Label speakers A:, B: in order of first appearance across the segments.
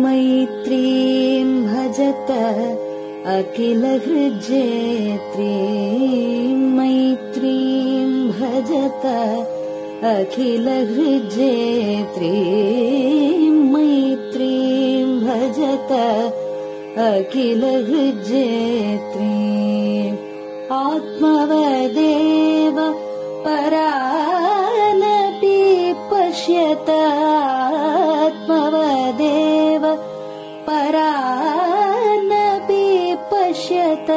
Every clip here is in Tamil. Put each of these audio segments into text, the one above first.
A: मैत्रीं भजत अखिलहृज्जेत्रीं मैत्रीं भजत अखिलहृज्जेत्रीं मैत्रीं भजत अखिलहृज्जेत्रीं आत्मवदेव परानपि पश्यत आत्मवदेव परानपि पश्यत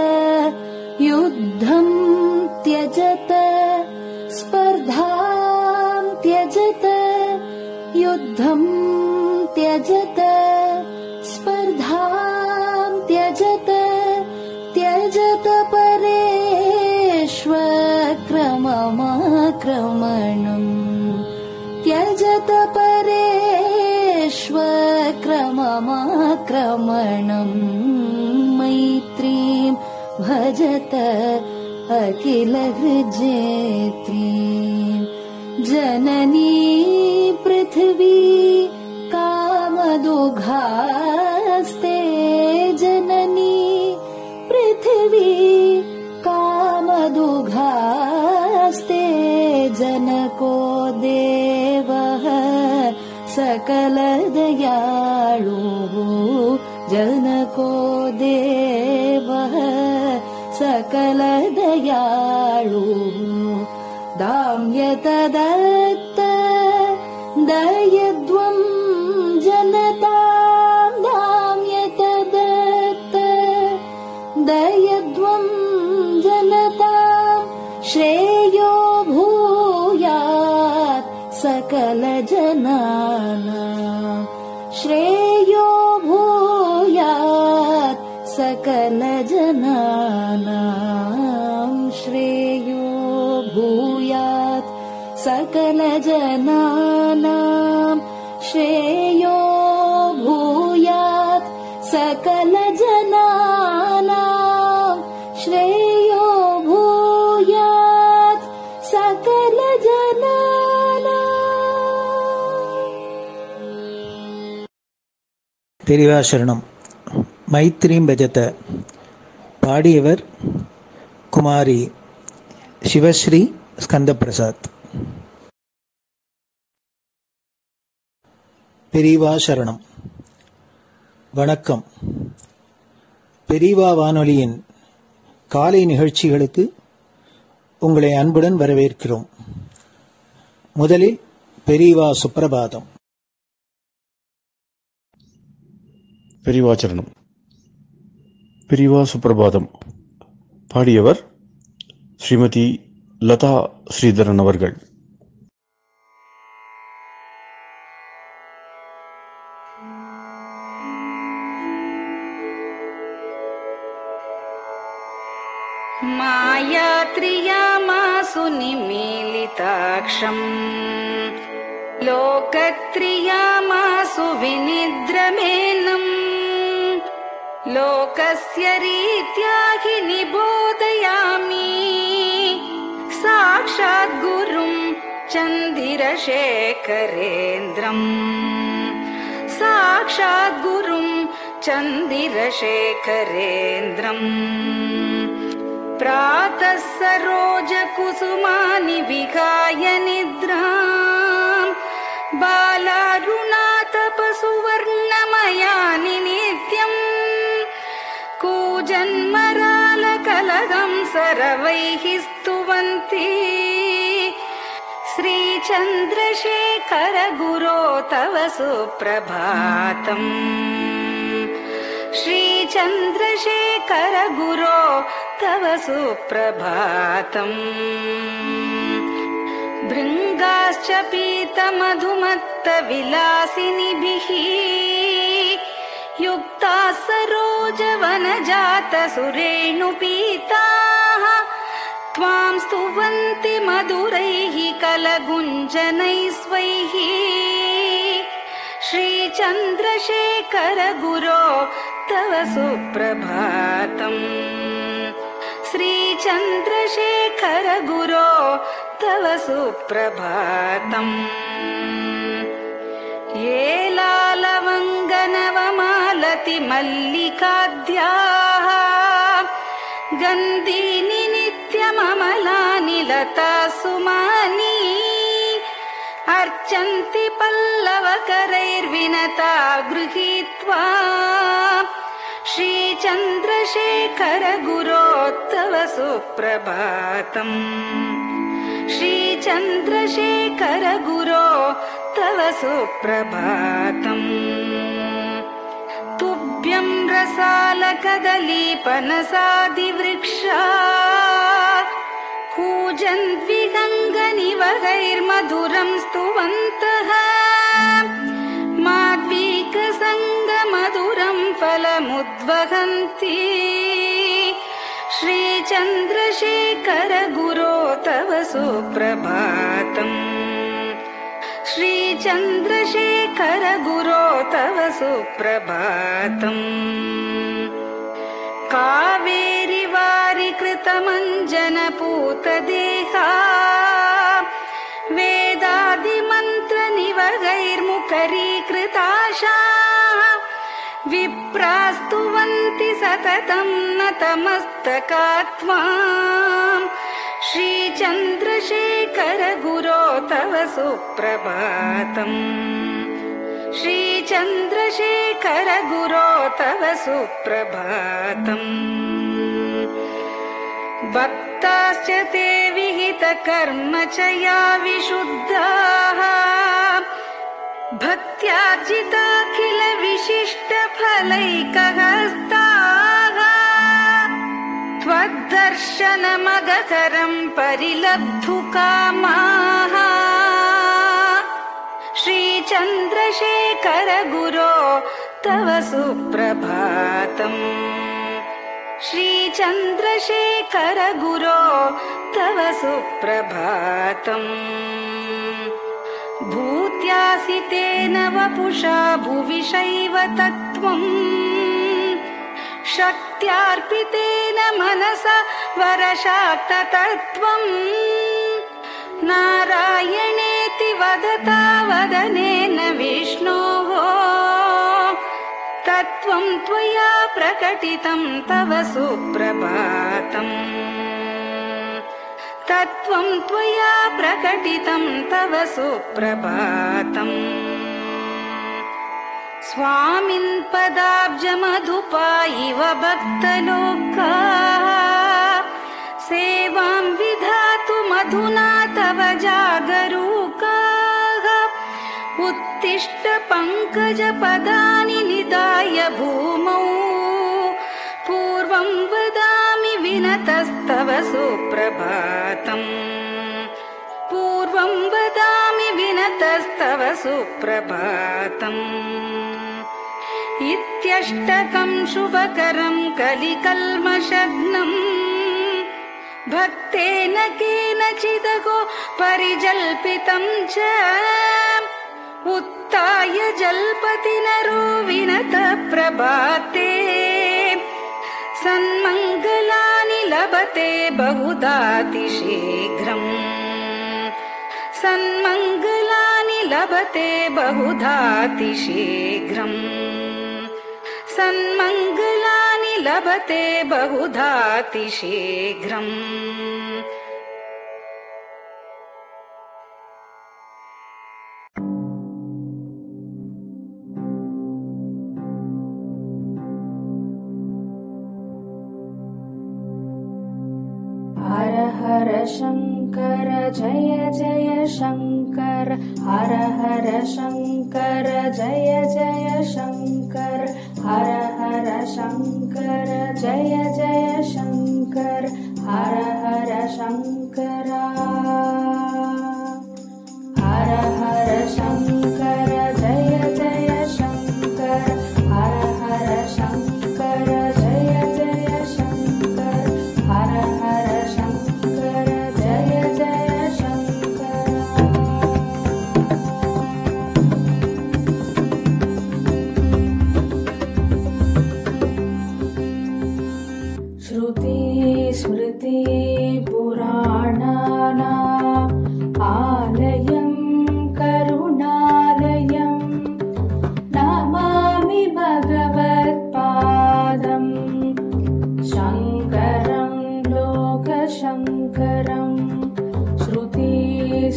A: युद्धं त्यजत स्पर्धां त्यजत युद्धं त्यजत स्पर्धां त्यजत त्यजत परेष्वक्रममाक्रमणम् त्यजत परेष्वक्रममाक्रमणम् मैत्रीं भजत अखिलहृज्जेत्रीं जननी पृथिवी कामदुघास्ते जननी पृथिवी कामदुघास्ते जनको देवः सकलदयाळुः जनको देवः सकलदयाळुः दाम्यतदत्त दयद्वं जनतां दाम्यतदत्त दयद्वं जनतां श्रेयो भूयात् सकलजनानां श्रेयो भूयात् सकलजनानां श्रेयो भूयात् सकलजनानां श्रेयो भूयात् सकलजनानां श्रेयो भूयात् सकलजनानां.
B: பெரியவா சரணம். மைத்ரீம் பஜத. பாடியவர் குமாரி சிவஸ்ரீ ஸ்கந்தபிரசாத். பெரியவா சரணம். வணக்கம். பெரியவா வானொலியின் காலை நிகழ்ச்சிகளுக்கு உங்களை அன்புடன் வரவேற்கிறோம். முதலில் பெரியவா சுப்பிரபாதம்.
C: பெரியவா சரணம். பெரியவா சுப்பிரபாதம். பாடியவர் ஸ்ரீமதி லதா ஸ்ரீதரன் அவர்கள்.
D: मायात्रियामासु निमीलिताक्षम् लोकत्रियामासु विनिद्रमेनम् लोकस्य रीत्या हि निबोधयामि साक्षात् गुरुं चन्दिरशेखरेन्द्रम् साक्षात् गुरुं चन्दिरशेखरेन्द्रम् प्रातः सरोजकुसुमानि विहाय निद्राम् बालारुणातपसुवर्णमयानि नित्यम् कूजन्मरालकलहं सरवैः स्तुवन्ति श्रीचन्द्रशेखर गुरो तव सुप्रभातम् श्रीचन्द्रशेखर गुरो तव सुप्रभातम् भृङ्गाश्च पीतमधुमत्तविलासिनिभिः युक्ताः सरोजवनजातसुरेणुपीताः त्वां स्तुवन्ति मधुरैः कलगुञ्जनैस्वैः श्रीचन्द्रशेखर गुरो तव सुप्रभातम् श्रीचन्द्रशेखर गुरो तव सुप्रभातम् ये लालवङ्गनवमालति मल्लिकाद्याः गन्धीनि नित्यममलानि लता सुमानि अर्चन्ति पल्लवकरैर्विनता गृहीत्वा श्रीचन्द्रशेखर गुरो तव सुप्रभातम् श्रीचन्द्रशेखर गुरो तव सुप्रभातम् तुभ्यं रसालकदलीपनसादिवृक्षा कूजन्द्विहङ्गनिवहैर्मधुरं स्तुवन्तः माद्वीकसङ्गमधुरं फलमुद्वहन्ति श्रीचन्द्रशेखर गुरो तव सुप्रभातम् श्रीचन्द्रशेखर गुरो तव सुप्रभातम् कावेरी वारिकृतमञ्जनपूतदेहा वेदादिमन्त्रनिवहैर्मुखरीकृताशा विप्रास्तुवन्ति सततं नतमस्तकात्माम् श्रीचन्द्रशेखर गुरो तव सुप्रभातम् श्रीचन्द्रशेखर गुरो तव सुप्रभातम् भक्ताश्च ते विहितकर्मचया विशुद्धाः भक्त्यार्जिताखिल विशिष्टफलैकहस्ताः त्वद्दर्शनमगकरं परिलब्धुकामाः श्रीचन्द्रशेखर गुरो तव सुप्रभातम् श्रीचन्द्रशेखर गुरो तव सुप्रभातम् भूत्यासि तेन वपुषा भुविशैव तत्त्वम् शक्त्यार्पितेन मनसा वरशाक्ततत्त्वम् नारायणेति वदता वदनेन विष्णोः तत्त्वं त्वया प्रकटितं तव सुप्रभातम् तत्त्वं त्वया प्रकटितं तव सुप्रभातम् स्वामिन् पदाब्जमधुपा इव भक्तलोकाः सेवां विधातुमधुना तव जागरूकाः उत्तिष्ठ पङ्कजपदानि निधाय भूमौ पूर्वं वदामि विनतस्तव सुप्रभातम् पूर्वं वदामि विनतस्तव सुप्रभातम् इत्यष्टकं शुभकरं कलिकल्मषग्नम् भक्तेन केनचिदहो परिजल्पितं च उत्थाय जल्पति नरो विनतः प्रभाते सन्मङ्गलानि लभते बहुधातिशीघ्रम् सन्मङ्गलानि लभते बहुधातिशीघ्रम् सन्मङ्गलानि लभते बहुधातिशीघ्रम्
A: हर हर शङ्कर जय जय शङ्कर हर हर शङ्कर जय जय शङ्कर हर हर शङ्कर जय जय शङ्कर हर हर शङ्कर हर हर शङ्कर जय जय शङ्कर हर हर शङ्कर जय जय शङ्कर हर हर शङ्कर जय जय शङ्कर श्रुति स्मृति पुराणानां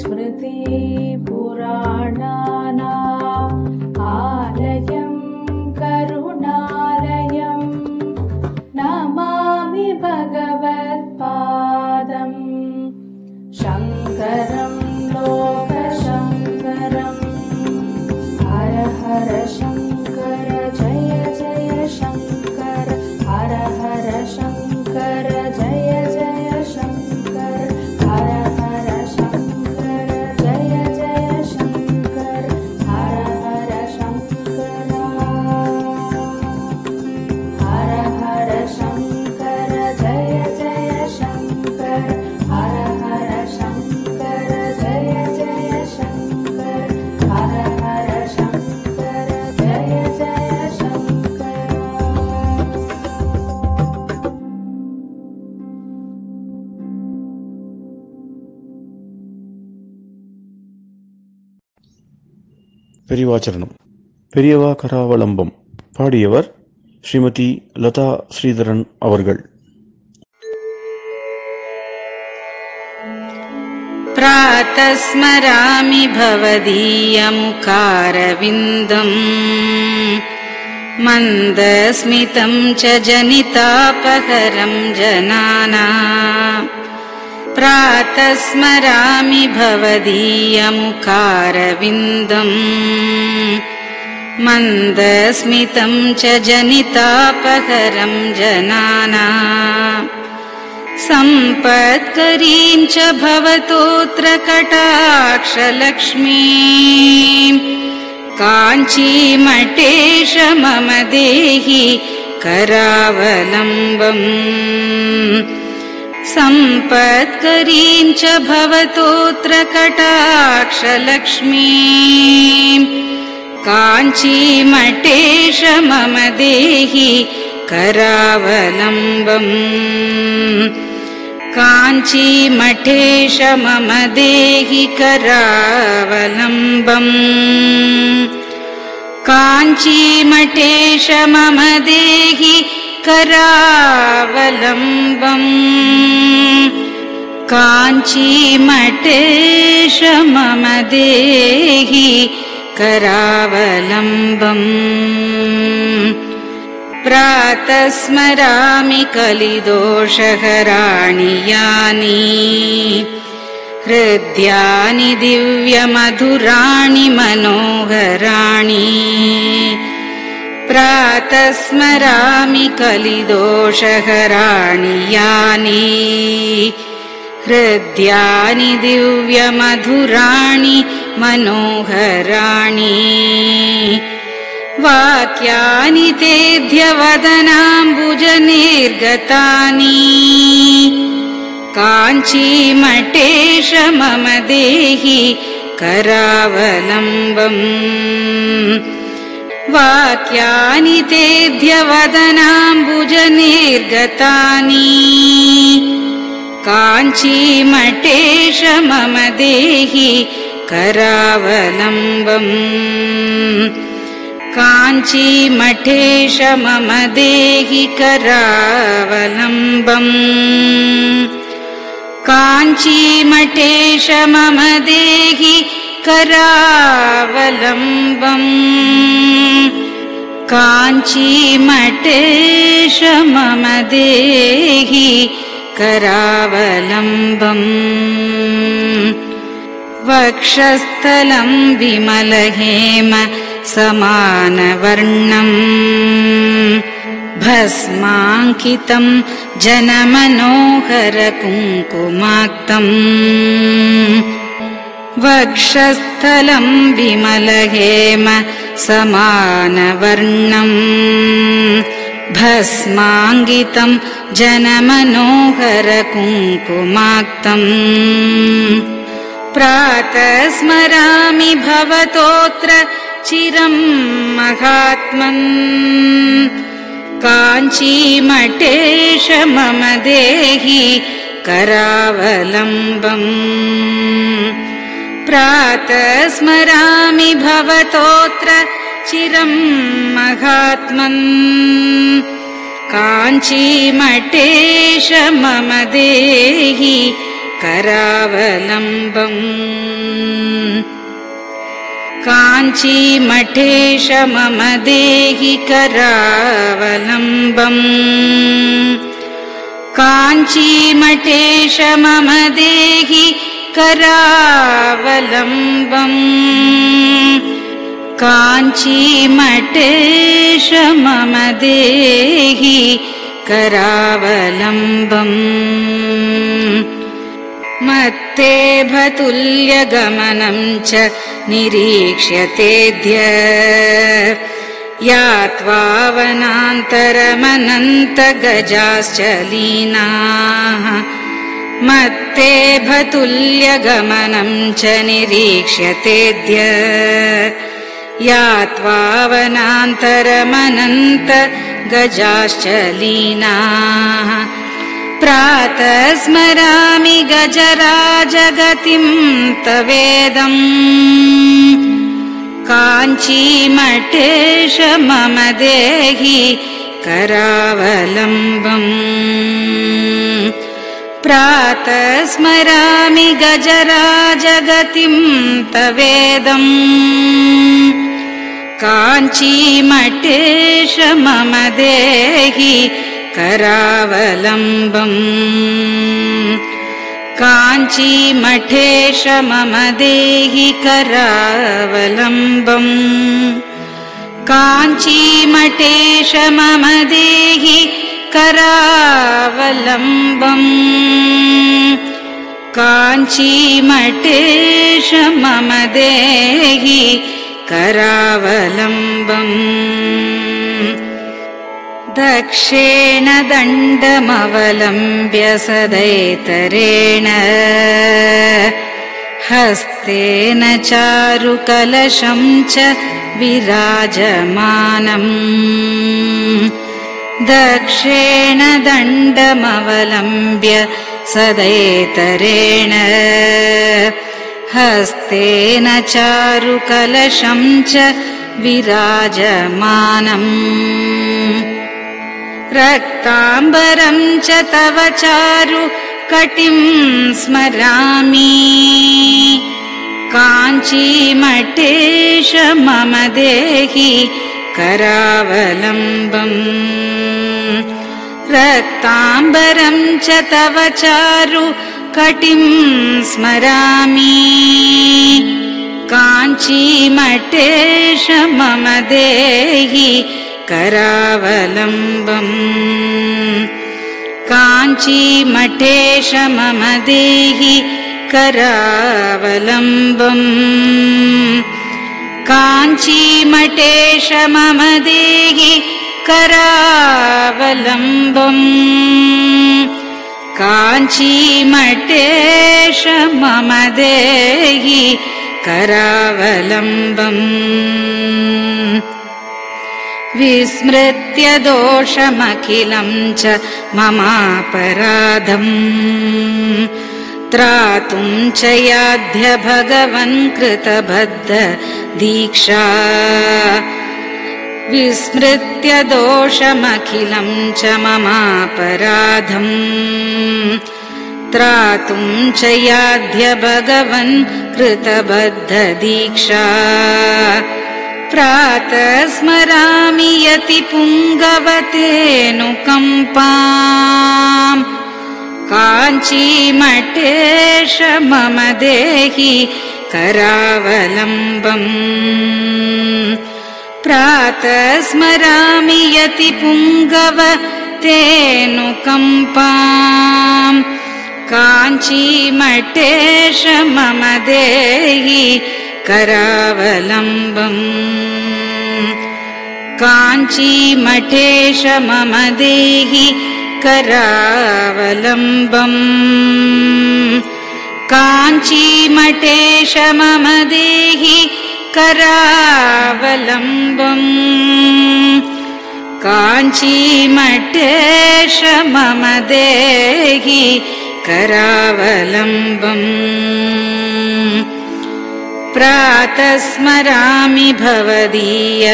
A: स्मृतिपुराणानाम् आलयं करुणालयं नमामि भगवत्पादम् शङ्करं लोकशङ्करम् हर हर शङ्कर जय जय शङ्कर हर हर शङ्कर जय जय शङ्कर हर हर शङ्कर जय जय शङ्कर हर हर शङ्कर हर हर शङ्कर जय जय शङ्कर हर हर शङ्कर जय जय शङ्कर हर हर शङ्कर जय जय शङ्कर
C: பெரிவாச்சரணம். பெரியவா கராவலம்பம். பாடியவர் ஸ்ரீமதி லதா ஸ்ரீதரன் அவர்கள்.
D: प्रातः स्मरामि भवदीयमुखारविन्दम् मन्दस्मितं च जनितापहरं जनानाम् प्रातः स्मरामि भवदीयमुखारविन्दम् मन्दस्मितं च जनितापहरं जनानाम् सम्पत्करीं च भवतोऽत्र कटाक्षलक्ष्मीम् काञ्चीमठेश मम देहि करावलम्बम् सम्पत्करीं च भवतोऽत्र कटाक्षलक्ष्मीम् काञ्चीमठेश मम देहि करावलम्बम् काञ्चीमठेश मम देहि करावलम्बम् काञ्चीमठेश मम देहि करावलम्बम् काञ्चीमठेश मम देहि करावलम्बम् प्रातः स्मरामि कलिदोषहराणि यानि हृद्यानि दिव्यमधुराणि मनोहराणि प्रातः स्मरामि कलिदोषहराणि यानि हृद्यानि दिव्यमधुराणि मनोहराणि वाक्यानि तेऽध्यवदनाम्बुजनिर्गतानि काञ्चीमठेश मम देहि करावलम्बम् वाक्यानि तेऽध्यवदनाम्बुजनिर्गतानि काञ्चीमठेश मम देहि करावलम्बम् काञ्चीमठेश मम देहि करावलम्बम् काञ्चीमठेश मम देहि करावलम्बम् काञ्चीमठेश मम देहि करावलम्बम् वक्षस्थलं विमलहेम समानवर्णम् भस्माङ्कितं जनमनोहर कुङ्कुमाक्तम् वक्षस्थलं विमलहेम समानवर्णम् भस्माङ्कितं जनमनोहर कुङ्कुमाक्तम् प्रातः स्मरामि भवतोऽत्र चिरं महात्मन् काञ्चीमठेश मम देहि करावलम्बम् प्रातः स्मरामि भवतोऽत्र चिरं महात्मन् काञ्चीमठेश मम देहि करावलम्बम् काञ्चीमठेश मम देहि करावलम्बम् काञ्चीमठेश मम देहि करावलम्बम् काञ्चीमठेश मम देहि करावलम्बम् मत्तेभतुल्यगमनं च निरीक्ष्यतेऽद्य यात्वा वनान्तरमनन्तगजाश्च लीनाः मत्तेभतुल्यगमनं च निरीक्ष्यतेऽद्य यात्वा वनान्तरमनन्तगजाश्च लीनाः प्रातः स्मरामि गजराजगतिं तवेदम् काञ्चीमठेश मम देहि करावलम्बम् प्रातः स्मरामि गजराजगतिं तवेदम् काञ्चीमठेश मम देहि करावलम्बम् काञ्चीमठेश मम देहि करावलम्बम् काञ्चीमठेश मम देहि करावलम्बम् काञ्चीमठेश मम देहि करावलम्बम् दक्षेण दण्डमवलम्ब्य सदैतरेण हस्तेन चारुकलशं च विराजमानम् दक्षेण दण्डमवलम्ब्य सदैतरेण हस्तेन चारुकलशं च विराजमानम् रक्ताम्बरं च तव चारु कटिं स्मरामि काञ्चीमठेश मम देहि करावलम्बम् रक्ताम्बरं च तव चारु कटिं स्मरामि काञ्चीमठेश मम देहि करावलम्बम् काञ्चीमठेश मम देहि करावलम्बम् काञ्चीमठेश मम देहि करावलम्बम् काञ्चीमठेश मम देहि करावलम्बम् विस्मृत्य दोषमखिलं च ममापराधम् त्रातुं च याध्य भगवन् कृतबद्ध दीक्षा विस्मृत्य दोषमखिलं च ममापराधम् त्रातुं च याध्य भगवन् कृतबद्ध दीक्षा प्रातः स्मरामि यति पुङ्गवतेऽनुकम्पाम् काञ्चीमठेश मम देहि करावलम्बम् प्रातः स्मरामि यति पुङ्गवतेऽनुकम्पाम् काञ्चीमठेश मम देहि करावलम्बम् काञ्चीमठेश मम देहि करावलम्बम् काञ्चीमठेश मम देहि करावलम्बम् काञ्चीमठेश मम देहि करावलम्बम् प्रातः स्मरामि भवदीय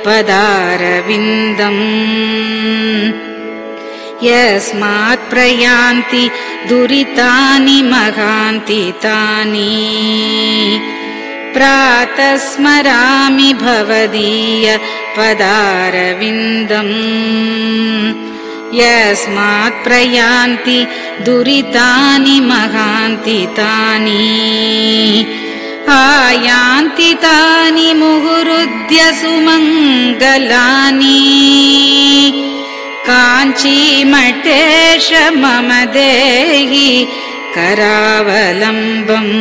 D: पदारविन्दम् यस्मात् प्रयान्ति दुरितानि महान्ति तानि प्रातः स्मरामि भवदीय पदारविन्दम् यस्मात् प्रयान्ति दुरितानि महान्ति तानि आयान्ति तानि मुहुरुद्य सुमङ्गलानि काञ्चीमठेश मम देहि करावलम्बम्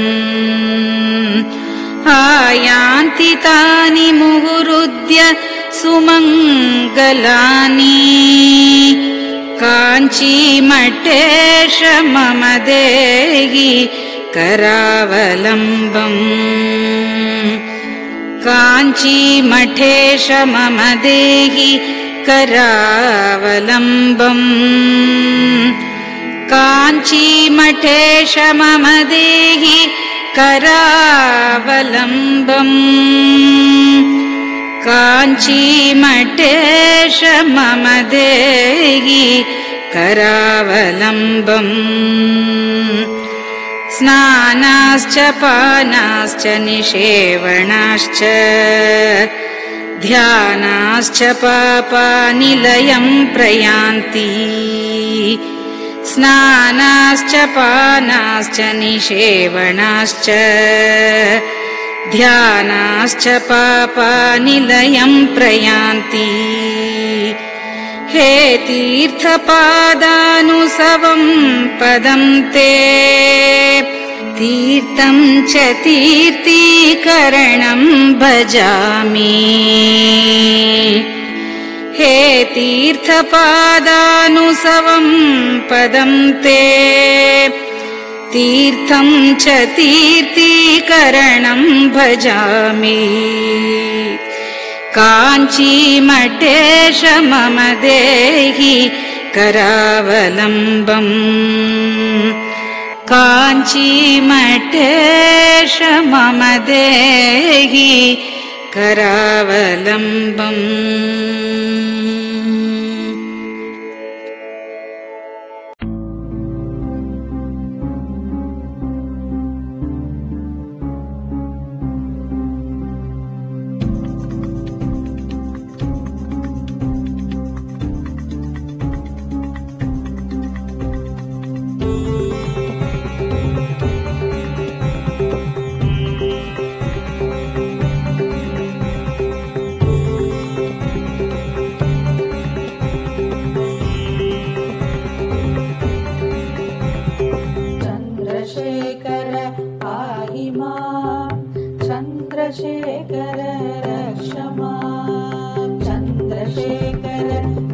D: आयान्ति तानि मुहुरुद्य सुमङ्गलानि काञ्चीमठेश मम देहि करावलम्बम् काञ्चीमठेश मम देहि करावलम्बम् काञ्चीमठेश मम देहि करावलम्बम् काञ्चीमठेश मम देहि करावलम्बम् स्नानाश्च पानाश्च निषेवणाश्च ध्यानाश्च पापानिलयं प्रयान्ति स्नानाश्च पानाश्च निषेवणाश्च ध्यानाश्च पापानिलयं प्रयान्ति हे तीर्थपादानुसवं पदं ते तीर्थं च तीर्थीकरणं भजामि हे तीर्थपादानुसवं पदं ते तीर्थं च तीर्थीकरणं भजामि काञ्चीमठेश मम देहि करावलम्बम् काञ्चीमठेश मम देहि करावलम्बम्
A: चन्द्रशेखर रक्ष मां चन्द्रशेखर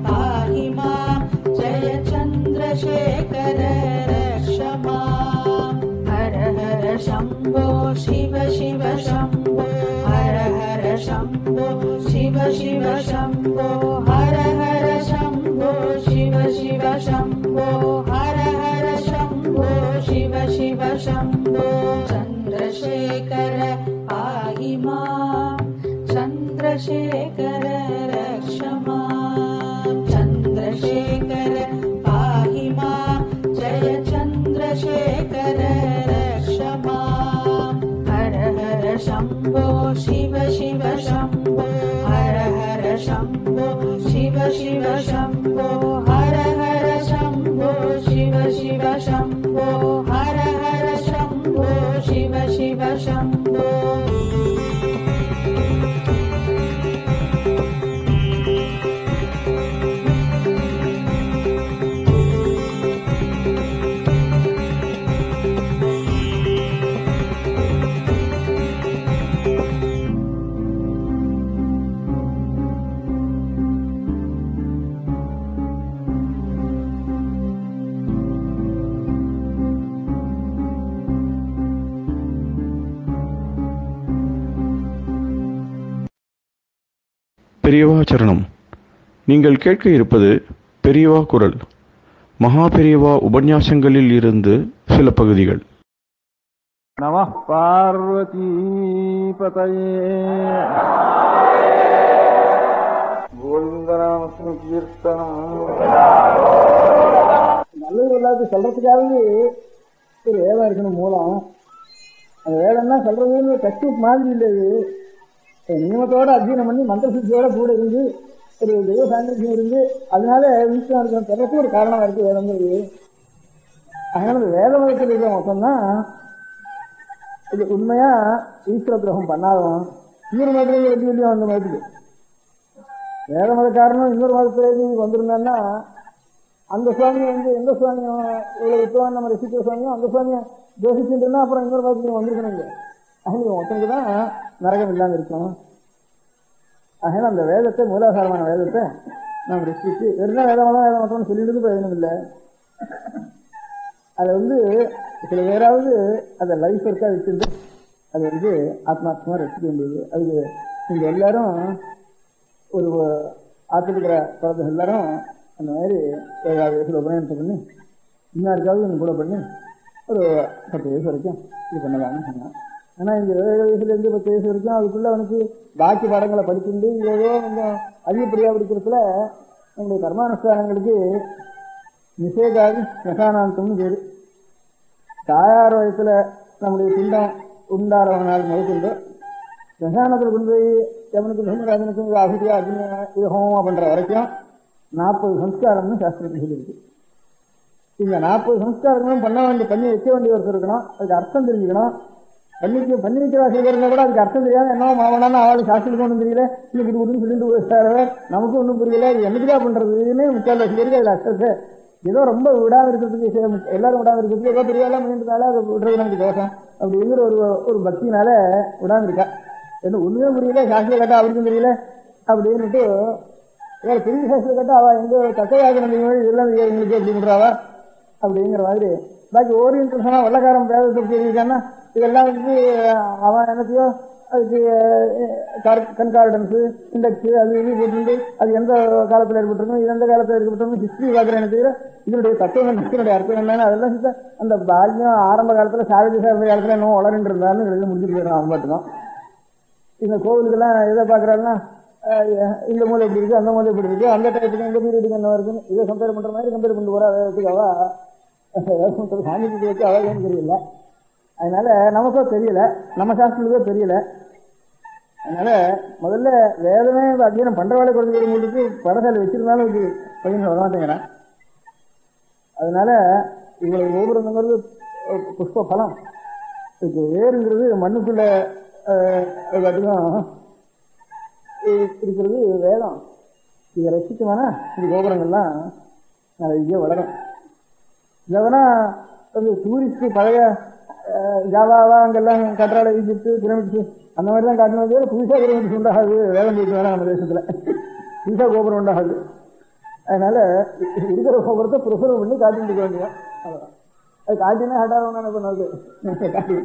A: पाहि मां जय चन्द्रशेखर रक्ष मां हर हर शम्भो शिव शिव शम्भो हर हर शम्भो शिव शिव शम्भो हर हर शम्भो शिव शिव शम्भो हर हर शम्भो शिव शिव शम्भो चन्द्रशेखर पाहि मां चन्द्रशेखर रक्ष मां चन्द्रशेखर पाहि मां जय चन्द्रशेखर रक्ष मां हर हर शम्भो शिव शिव शम्भो हर हर शम्भो शिव शिव शम्भो हर हर शम्भो शिव शिव शम्भो हर हर शम्भो शिव शिव शम्भो
C: பெரியவா சரணம். நீங்கள் கேட்க இருப்பது பெரியவா குரல். மகா பெரியவா உபன்யாசங்களில் இருந்து சில பகுதிகள்.
E: நம பார்வதி பதயே. கோவிந்தநாம கீர்த்தனம்.
F: நல்லது எல்லாத்தையும் சொல்றதுக்காவது ஒரு வேதம் இருக்கணும் மூலம். அந்த வேதம்னா சொல்றதுன்னு டெக்ஸ்ட் புக் மாதிரி இல்லை. இது நியமத்தோட அத்தியனம் பண்ணி மந்திர சுத்தியோட கூட இருந்து ஒரு தெய்வ சாநித்தியம் இருந்து அதனால வீட்டில் இருக்கிற பிறகு ஒரு காரணமா இருக்கு வேதங்கிறது. அதனால இந்த வேத மதத்தில் இருக்கிற மொத்தம்தான் இது உண்மையா ஈஸ்வர துரோகம் பண்ணாதவன் இன்னொரு மதத்துல வெட்டி வெட்டியும் அந்த மதத்துக்கு வேத மதக்காரனும் இன்னொரு மதத்திலேருந்து வந்திருந்தான்னா அந்த சுவாமி எந்த சுவாமியும் இவ்வளவு வித்துவான் நம்ம ரசிக்கிற சுவாமியும் அந்த சுவாமியை தோசிச்சுட்டுன்னா அப்புறம் இன்னொரு மதத்துக்கு வந்திருக்கணும். இங்க அதனால ஒருத்தனுக்கு தான் நரகம் இல்லாமல் இருக்கும். அதனால அந்த வேதத்தை மூலாதாரமான வேதத்தை நாம் ரசிச்சு வெறும் வேதமத்தம்னு சொல்லிட்டு பிரயோஜனம் இல்லை. அதை சில பேராவது அதை லைஃப் இருக்கா வச்சிருந்து அது ஆத்மாத்மா ரசிக்க வேண்டியது. அதுக்கு இங்க எல்லாரும் ஒரு ஆத்திருக்கிற குழந்தைகள் எல்லாரும் அந்த மாதிரி 7வது வயசுல உபநயனத்தை பண்ணி இன்னாருக்காவது கூட பண்ணி ஒரு 10 வயசு வரைக்கும் இது பண்ணலாம்னு சொன்னான். ஆனா இந்த 7 வயசுலேருந்து 10 வயசு வரைக்கும் அதுக்குள்ள அவனுக்கு பாக்கி பாடங்களை படிச்சுட்டு ஏதோ கொஞ்சம் அதிகப்படியாக படிக்கிறதுல நம்முடைய கர்மானுஷ்டானங்களுக்கு நிஷேகாதி நசானாந்தம்னு பேரு. தாயார் வயசுல நம்முடைய பிண்டம் உண்டாரவனால் முதற்கொண்டு நசானத்தில் கொண்டு போய் எவனுக்கு தர்மராஜனுக்கும் இது அகுதியா இது ஹோமமா பண்ற வரைக்கும் 40 சம்ஸ்காரம்னு சாஸ்திரத்தில் சொல்லியிருக்கு. இந்த 40 சம்ஸ்காரங்களும் பண்ணி வைக்க வேண்டிய ஒருத்தர் இருக்கணும். அதுக்கு அர்த்தம் தெரிஞ்சுக்கணும். பண்ணி வைக்கிற செய்கிறத கூட அதுக்கு அர்த்தம் தெரியாது. என்ன மாவனான்னு அவளுக்கு சாஸ்திரத்துக்கு ஒன்றும் தெரியல, இல்லை குடி குடின்னு சொல்லிட்டு நமக்கும் ஒன்றும் புரியல. இது என்னதுக்கா பண்றதுன்னு முக்கால் வயசு பேருக்கு அதுல அர்த்தத்தை ஏதோ ரொம்ப விடாம இருக்கிறதுக்கு எல்லாரும் விடாம இருக்கிறதுக்கு ஏதோ பெரியவெல்லாம் பண்ணிட்டதால அதை விடுறது நமக்கு தோஷம் அப்படிங்கிற ஒரு பக்தினால விடாம இருக்கா. என்ன ஒண்ணுமே புரியல, சாஸ்திரம் கேட்டா அவருக்கும் தெரியல அப்படின்னுட்டு வேற பெரிய சாஸ்திரம் கேட்டா அவ எங்க தக்கையாக இதெல்லாம் எங்களுக்கு எப்படி பண்றாவா அப்படிங்கிற மாதிரி. பாக்கி ஓரியன்டேஷனா வெள்ளக்காரன் வேதத்தை தெரிவிக்கான்னா இதெல்லாம் அவன் என்னத்தையோ அதுக்கு கன்கார்டன்ஸு இண்டெக்ஸு அது இது போட்டு அது எந்த காலத்தில் ஏற்பட்டிருக்கும் இது எந்த காலத்தில் ஏற்பட்டிருக்கும் ஹிஸ்டரி பார்க்குறேன் தவிர இதனுடைய தத்துவம் இதனுடைய அர்த்தம் என்னன்னு அதெல்லாம் அந்த பால்யம் ஆரம்ப காலத்தில் சாவேஜ் சார்ந்த காலத்தில் இன்னும் வளர்ந்து இருந்தாலும் முடிஞ்சுட்டு போயிடும். அவன் பாட்டுக்கும் இந்த கோவிலுக்கெல்லாம் எதை பார்க்குறாருன்னா இந்த மூலை எப்படி இருக்கு, அந்த மூலை எப்படி இருக்கு, அந்த டைப்புக்கு இந்த பீரியடுக்கு என்ன இருக்குன்னு இதை கம்பேர் பண்ணுற மாதிரி கம்பேர் பண்ணிட்டு போகிறா. வேதத்துக்கு அவள் சாமிக்கு வச்சு அவளும் தெரியல. அதனால நமக்கும் தெரியல, நம்ம சாஸ்திரத்துக்கோ தெரியல. அதனால முதல்ல வேதமே அத்தியனம் பண்றவாளை குழந்தைங்களுக்கு படசாலை வச்சிருந்தாலும் இது பையன் வரமாட்டேங்கிறான். அதனால இவ்வளவு கோபுரங்கிறது புஷ்ப பலம். இதுக்கு வேறுங்கிறது மண்ணுக்குள்ள இருக்கிறது வேதம். இதை ரசிக்கமானா இது கோபுரங்கள்லாம் நிறைய வளரும். இல்லைன்னா டூரிஸ்ட் பழைய ஜாவாவா அங்கெல்லாம் கற்றாழை ஈஜிப்து பிரமிட்ஸ் அந்த மாதிரி தான் காட்டினது. புதுசாக பிரமிட்ஸ் உண்டாகாது, வேதம் போயிட்டு வேணாம் நம்ம தேசத்துல புதுசாக கோபுரம் உண்டாகாது. அதனால இருக்கிற கோபுரத்தை ப்ரிசர்வ் பண்ணி காட்டிட்டு இருக்க வேண்டியதான். அது காட்டினா ஹட்டாக பண்ணாது காட்டி.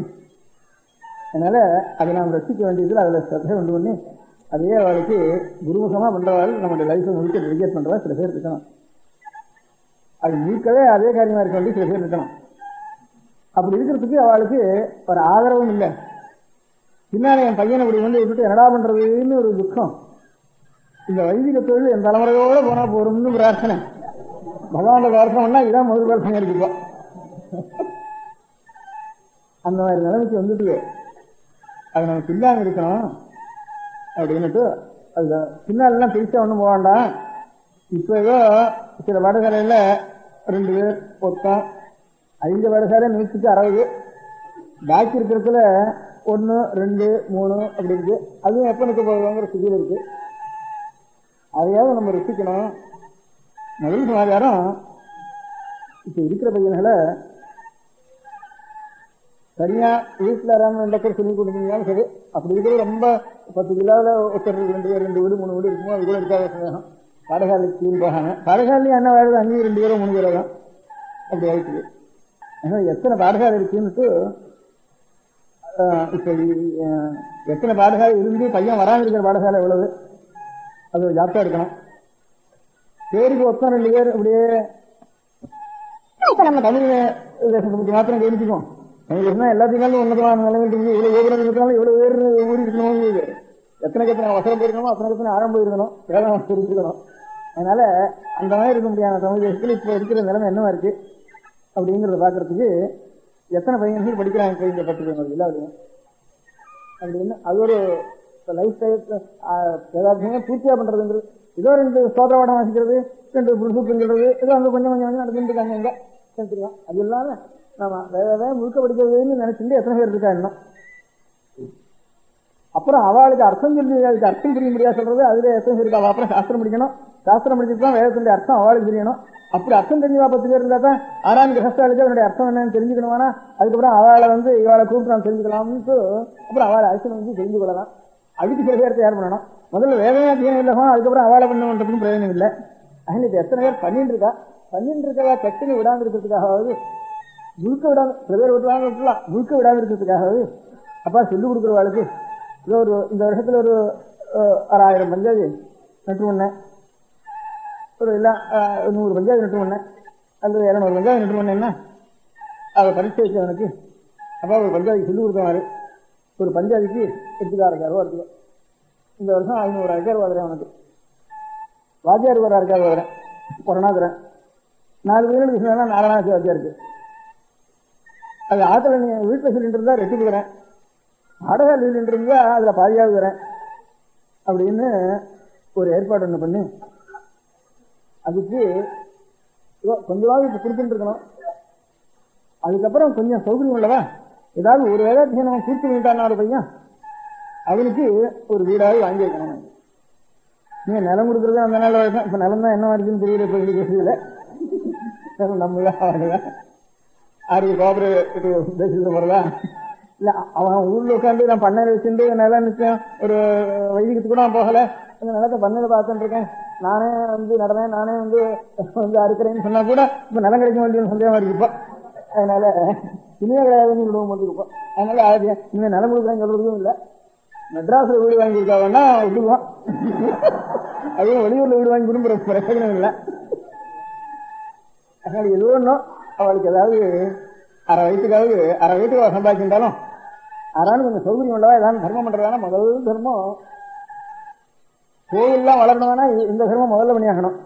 F: அதனால அதை நாம் ரசிக்க வேண்டியதில் அதில் ஸ்ரத்தை கொண்டு பண்ணி அதே அவளுக்கு குருமுகமாக பண்றவாள் நம்மளுடைய லைஃப்பை முழுக்க டெடிகேட் பண்றவா சில பேர் இருக்கணும். அது முழுக்கவே அதே காரியமா இருக்க வேண்டிய சில பேர் இருக்கணும். அப்படி இருக்கிறதுக்கு அவளுக்கு ஒரு ஆதரவும் இல்லை. பின்னாடி என் பையனை இப்படி விட்டுட்டு என்னடா பண்றதுன்னு ஒரு துக்கம். இந்த வைதிக தொழில் என் தலைமுறையோட போனா போறோம்னு பிரார்த்தனை. பகவானோட பிரார்த்தனைன்னா இதான் முதல் பிரார்த்தனை இருக்குப்பா. அந்த மாதிரி நிலைமைக்கு வந்துட்டு அது நமக்கு இல்லாம இருக்கணும் அப்படின்னுட்டு அது பின்னாலெல்லாம் பெருசா ஒன்றும் போக வேண்டாம். இப்போ ஏதோ சில வடகரையில 2 பேர் ஒருத்தம் 5 வடகரை 160 பாக்கி இருக்கிறதுல 1, 2, 3 அப்படி இருக்கு. அதுவும் எப்ப நிற்க போகிறோங்கிற ஸ்திதியில் இருக்கு. அதையாவது நம்ம ரசிக்கணும். முதல் சமாச்சாரம் இப்ப இருக்கிற பையன்களை தனியா வீட்டுல ரெண்டக்கர் சொல்லி கொடுத்தீங்கன்னாலும் சரி. அப்படி இருக்கிறது ரொம்ப 10 கிலோவில் ஒருத்தர் 2 பேர் 2 வீடு 3 வீடு இருக்குமோ அது கூட இருக்காத சந்தேகம். பாடசாலைக்கு தீர்வு போகாம பாடசாலையும் என்ன வேறு அங்கேயும் 2 பேரோ 3 பேரோ தான் அப்படி ஆயிடுச்சு. ஏன்னா எத்தனை பாடசாலை இருக்குன்னுட்டு இப்போ எத்தனை பாடசாலை இருந்து பையன் வராமல் இருக்கிற பாடசாலை எவ்வளவு அது ஜாப்டா இருக்கணும். பேருக்கு ஒருத்தம் 2 பேர் அப்படியே நம்ம தமிழ் தேசத்தை பற்றி மாத்திரம் கவனிச்சுக்கோம். தமிழ் எல்லாத்தையும் உன்னதமான நிலைமைக்கு இவ்வளவு கோபுரம் இருக்கிறாலும் இவ்வளவு பேர் ஊறி இருக்கணும். எத்தனை வசரம் போயிருக்கணும், அத்தனை ஆழம் போயிருக்கணும், வேதம் தெரிஞ்சுக்கணும். அதனால அந்த மாதிரி இருக்க முடியாத தமிழ் தேசத்தில் இப்போ இருக்கிற நிலைமை என்னவா இருக்கு அப்படிங்கிறத பார்க்கறதுக்கு எத்தனை பையன்கள் படிக்கிறாங்க இங்க பத்துக்கிறது இல்லை அப்படின்னு. அப்படின்னு அது ஒரு லைஃப் ஸ்டைல் ஏதாச்சுமே பூர்த்தியா பண்றதுங்கிறது. ஏதோ 2 ஸ்தோத்திரவாடம் வாசிக்கிறது, 2 புதுசுங்கிறது, ஏதோ அங்கே கொஞ்சம் நடந்துட்டு இருக்காங்க இங்க தெரிஞ்சுக்கலாம். அது இல்லாம நம்ம வேற முழுக்க படிக்கிறதுன்னு நினைச்சுட்டு எத்தனை பேர் இருக்கா இன்னும். அப்புறம் அவளுக்கு அர்த்தம் சொல்லி அதுக்கு அர்த்தம் புரிய முடியாது சொல்றது அதுல எத்தனை பேர் இருக்கா. அப்புறம் சாஸ்திரம் படிக்கணும், சாஸ்திரம் படிச்சுட்டு தான் வேதத்தினுடைய அர்த்தம் அவளுக்கு தெரியணும். அப்படி அர்த்தம் தெரிஞ்சவா 10 பேர் இருந்தா தான் 6ஆம் கிரகஸ்தாளுக்கு அதனுடைய அர்த்தம் என்னன்னு தெரிஞ்சுக்கணுமானா அதுக்கப்புறம் அவளை இவளை கூப்பிட்டு நாம் தெரிஞ்சுக்கலாம்னு அப்புறம் அவளை அர்த்தம் தெரிஞ்சு கொள்ளலாம். அதுக்கு சில பேர் தயார் பண்ணணும். முதல்ல வேதமே தீனம் இல்லமா, அதுக்கப்புறம் அவளை பண்ணுறதுக்கும் பிரயோஜனம் இல்லை. அதனால இது எத்தனை பேர் பண்ணிட்டு இருக்கா கட்டுன்னு விடாம இருக்கிறதுக்காகவாது, முழுக்க விடாம சில பேர் விட்டுலாம், முழுக்க விடாம இருக்கிறதுக்காகவாது அப்பா சொல்லிக் கொடுக்குறவாளுக்கு ஏதோ இந்த வருஷத்துல ஒரு 1000 பஞ்சாயத்து நட்டு பண்ணேன், ஒரு எல்லாம் 100 பஞ்சாயத்து நட்டு பண்ணேன், அல்லது 200 பஞ்சாயத்து நட்டு பண்ணேன்னா அதை பரீட்சை வச்சவனுக்கு அப்பா ஒரு பஞ்சாயத்து சொல்லிக் கொடுத்தவாரு. ஒரு பஞ்சாயத்துக்கு 8,000 ரூபா இருக்குது. இந்த வருஷம் 500,000 ரூபா தரேன் அவனுக்கு. வாத்தியார் ஒரு 6,000 ரூபா தரேன், கொரோனாக்குறேன். 4 பேருக்கு சொன்னா 4,000 வாத்தியா இருக்கு. அது ஆத்துல நீ வீட்டில் சொல்லிட்டு இருந்தா 2 தரேன், அடகா சொல்லிட்டு இருந்தா அதுல பாதியாவது தரேன் அப்படின்னு ஒரு ஏற்பாடு ஒண்ணு பண்ணி அதுக்கு கொஞ்சமாவது இப்ப கொடுத்துட்டு இருக்கணும். அதுக்கப்புறம் கொஞ்சம் சௌகரியம் உள்ளவா ஏதாவது ஒரு வேதாத்தியம் நம்ம பூர்த்தி பண்ணிட்டான் ஒரு பையன் அவனுக்கு ஒரு வீடாவது வாங்கி வைக்கணும். நீங்க நிலம் கொடுக்குறது அந்த நாள் வரைக்கும் இப்ப நிலம் தான் என்ன இருக்குன்னு தெரியல. இப்ப பேசுறதுல நம்ம ஆறு கோபரேட்டிவ் பேசிட்டு போறதா இல்ல, அவன் ஊர்ல உட்காந்து நான் பண்ணையில வச்சுட்டு நிலம் நிச்சயம் ஒரு வைதிகத்துக்கு கூட நான் போகல, அந்த நிலத்தை பண்ணையில பார்த்துட்டு இருக்கேன், நானே நடனேன், நானே அறுக்கிறேன்னு சொன்னா கூட இப்ப நிலம் கிடைக்க வேண்டிய சந்தேகமா இருக்கு. இப்போ அதனால இனிமே கிடையாதுன்னு விடுவோம் போட்டுருப்போம். அதனால இனிமே நிலம் கொடுக்குறேன்னு சொல்றதும் இல்லை. மெட்ராஸ்ல வீடு வாங்கி கொடுக்காங்கன்னா விடுவான், அதுவும் வெளியூர்ல வீடு வாங்கி கொடுக்குற பிரச்சனை இல்லை. அதனால எது ஒன்றும் அவளுக்கு ஏதாவது அரை வயிற்றுக்கு சம்பாதிச்சிருந்தாலும் அறான்னு கொஞ்சம் சௌகரியம் உள்ளவா ஏதாவது தர்மம் பண்றதானா முதல் தர்மம் கோயில்லாம் வளரணும்னா இந்த தர்மம் முதல்ல பண்ணியாகணும்.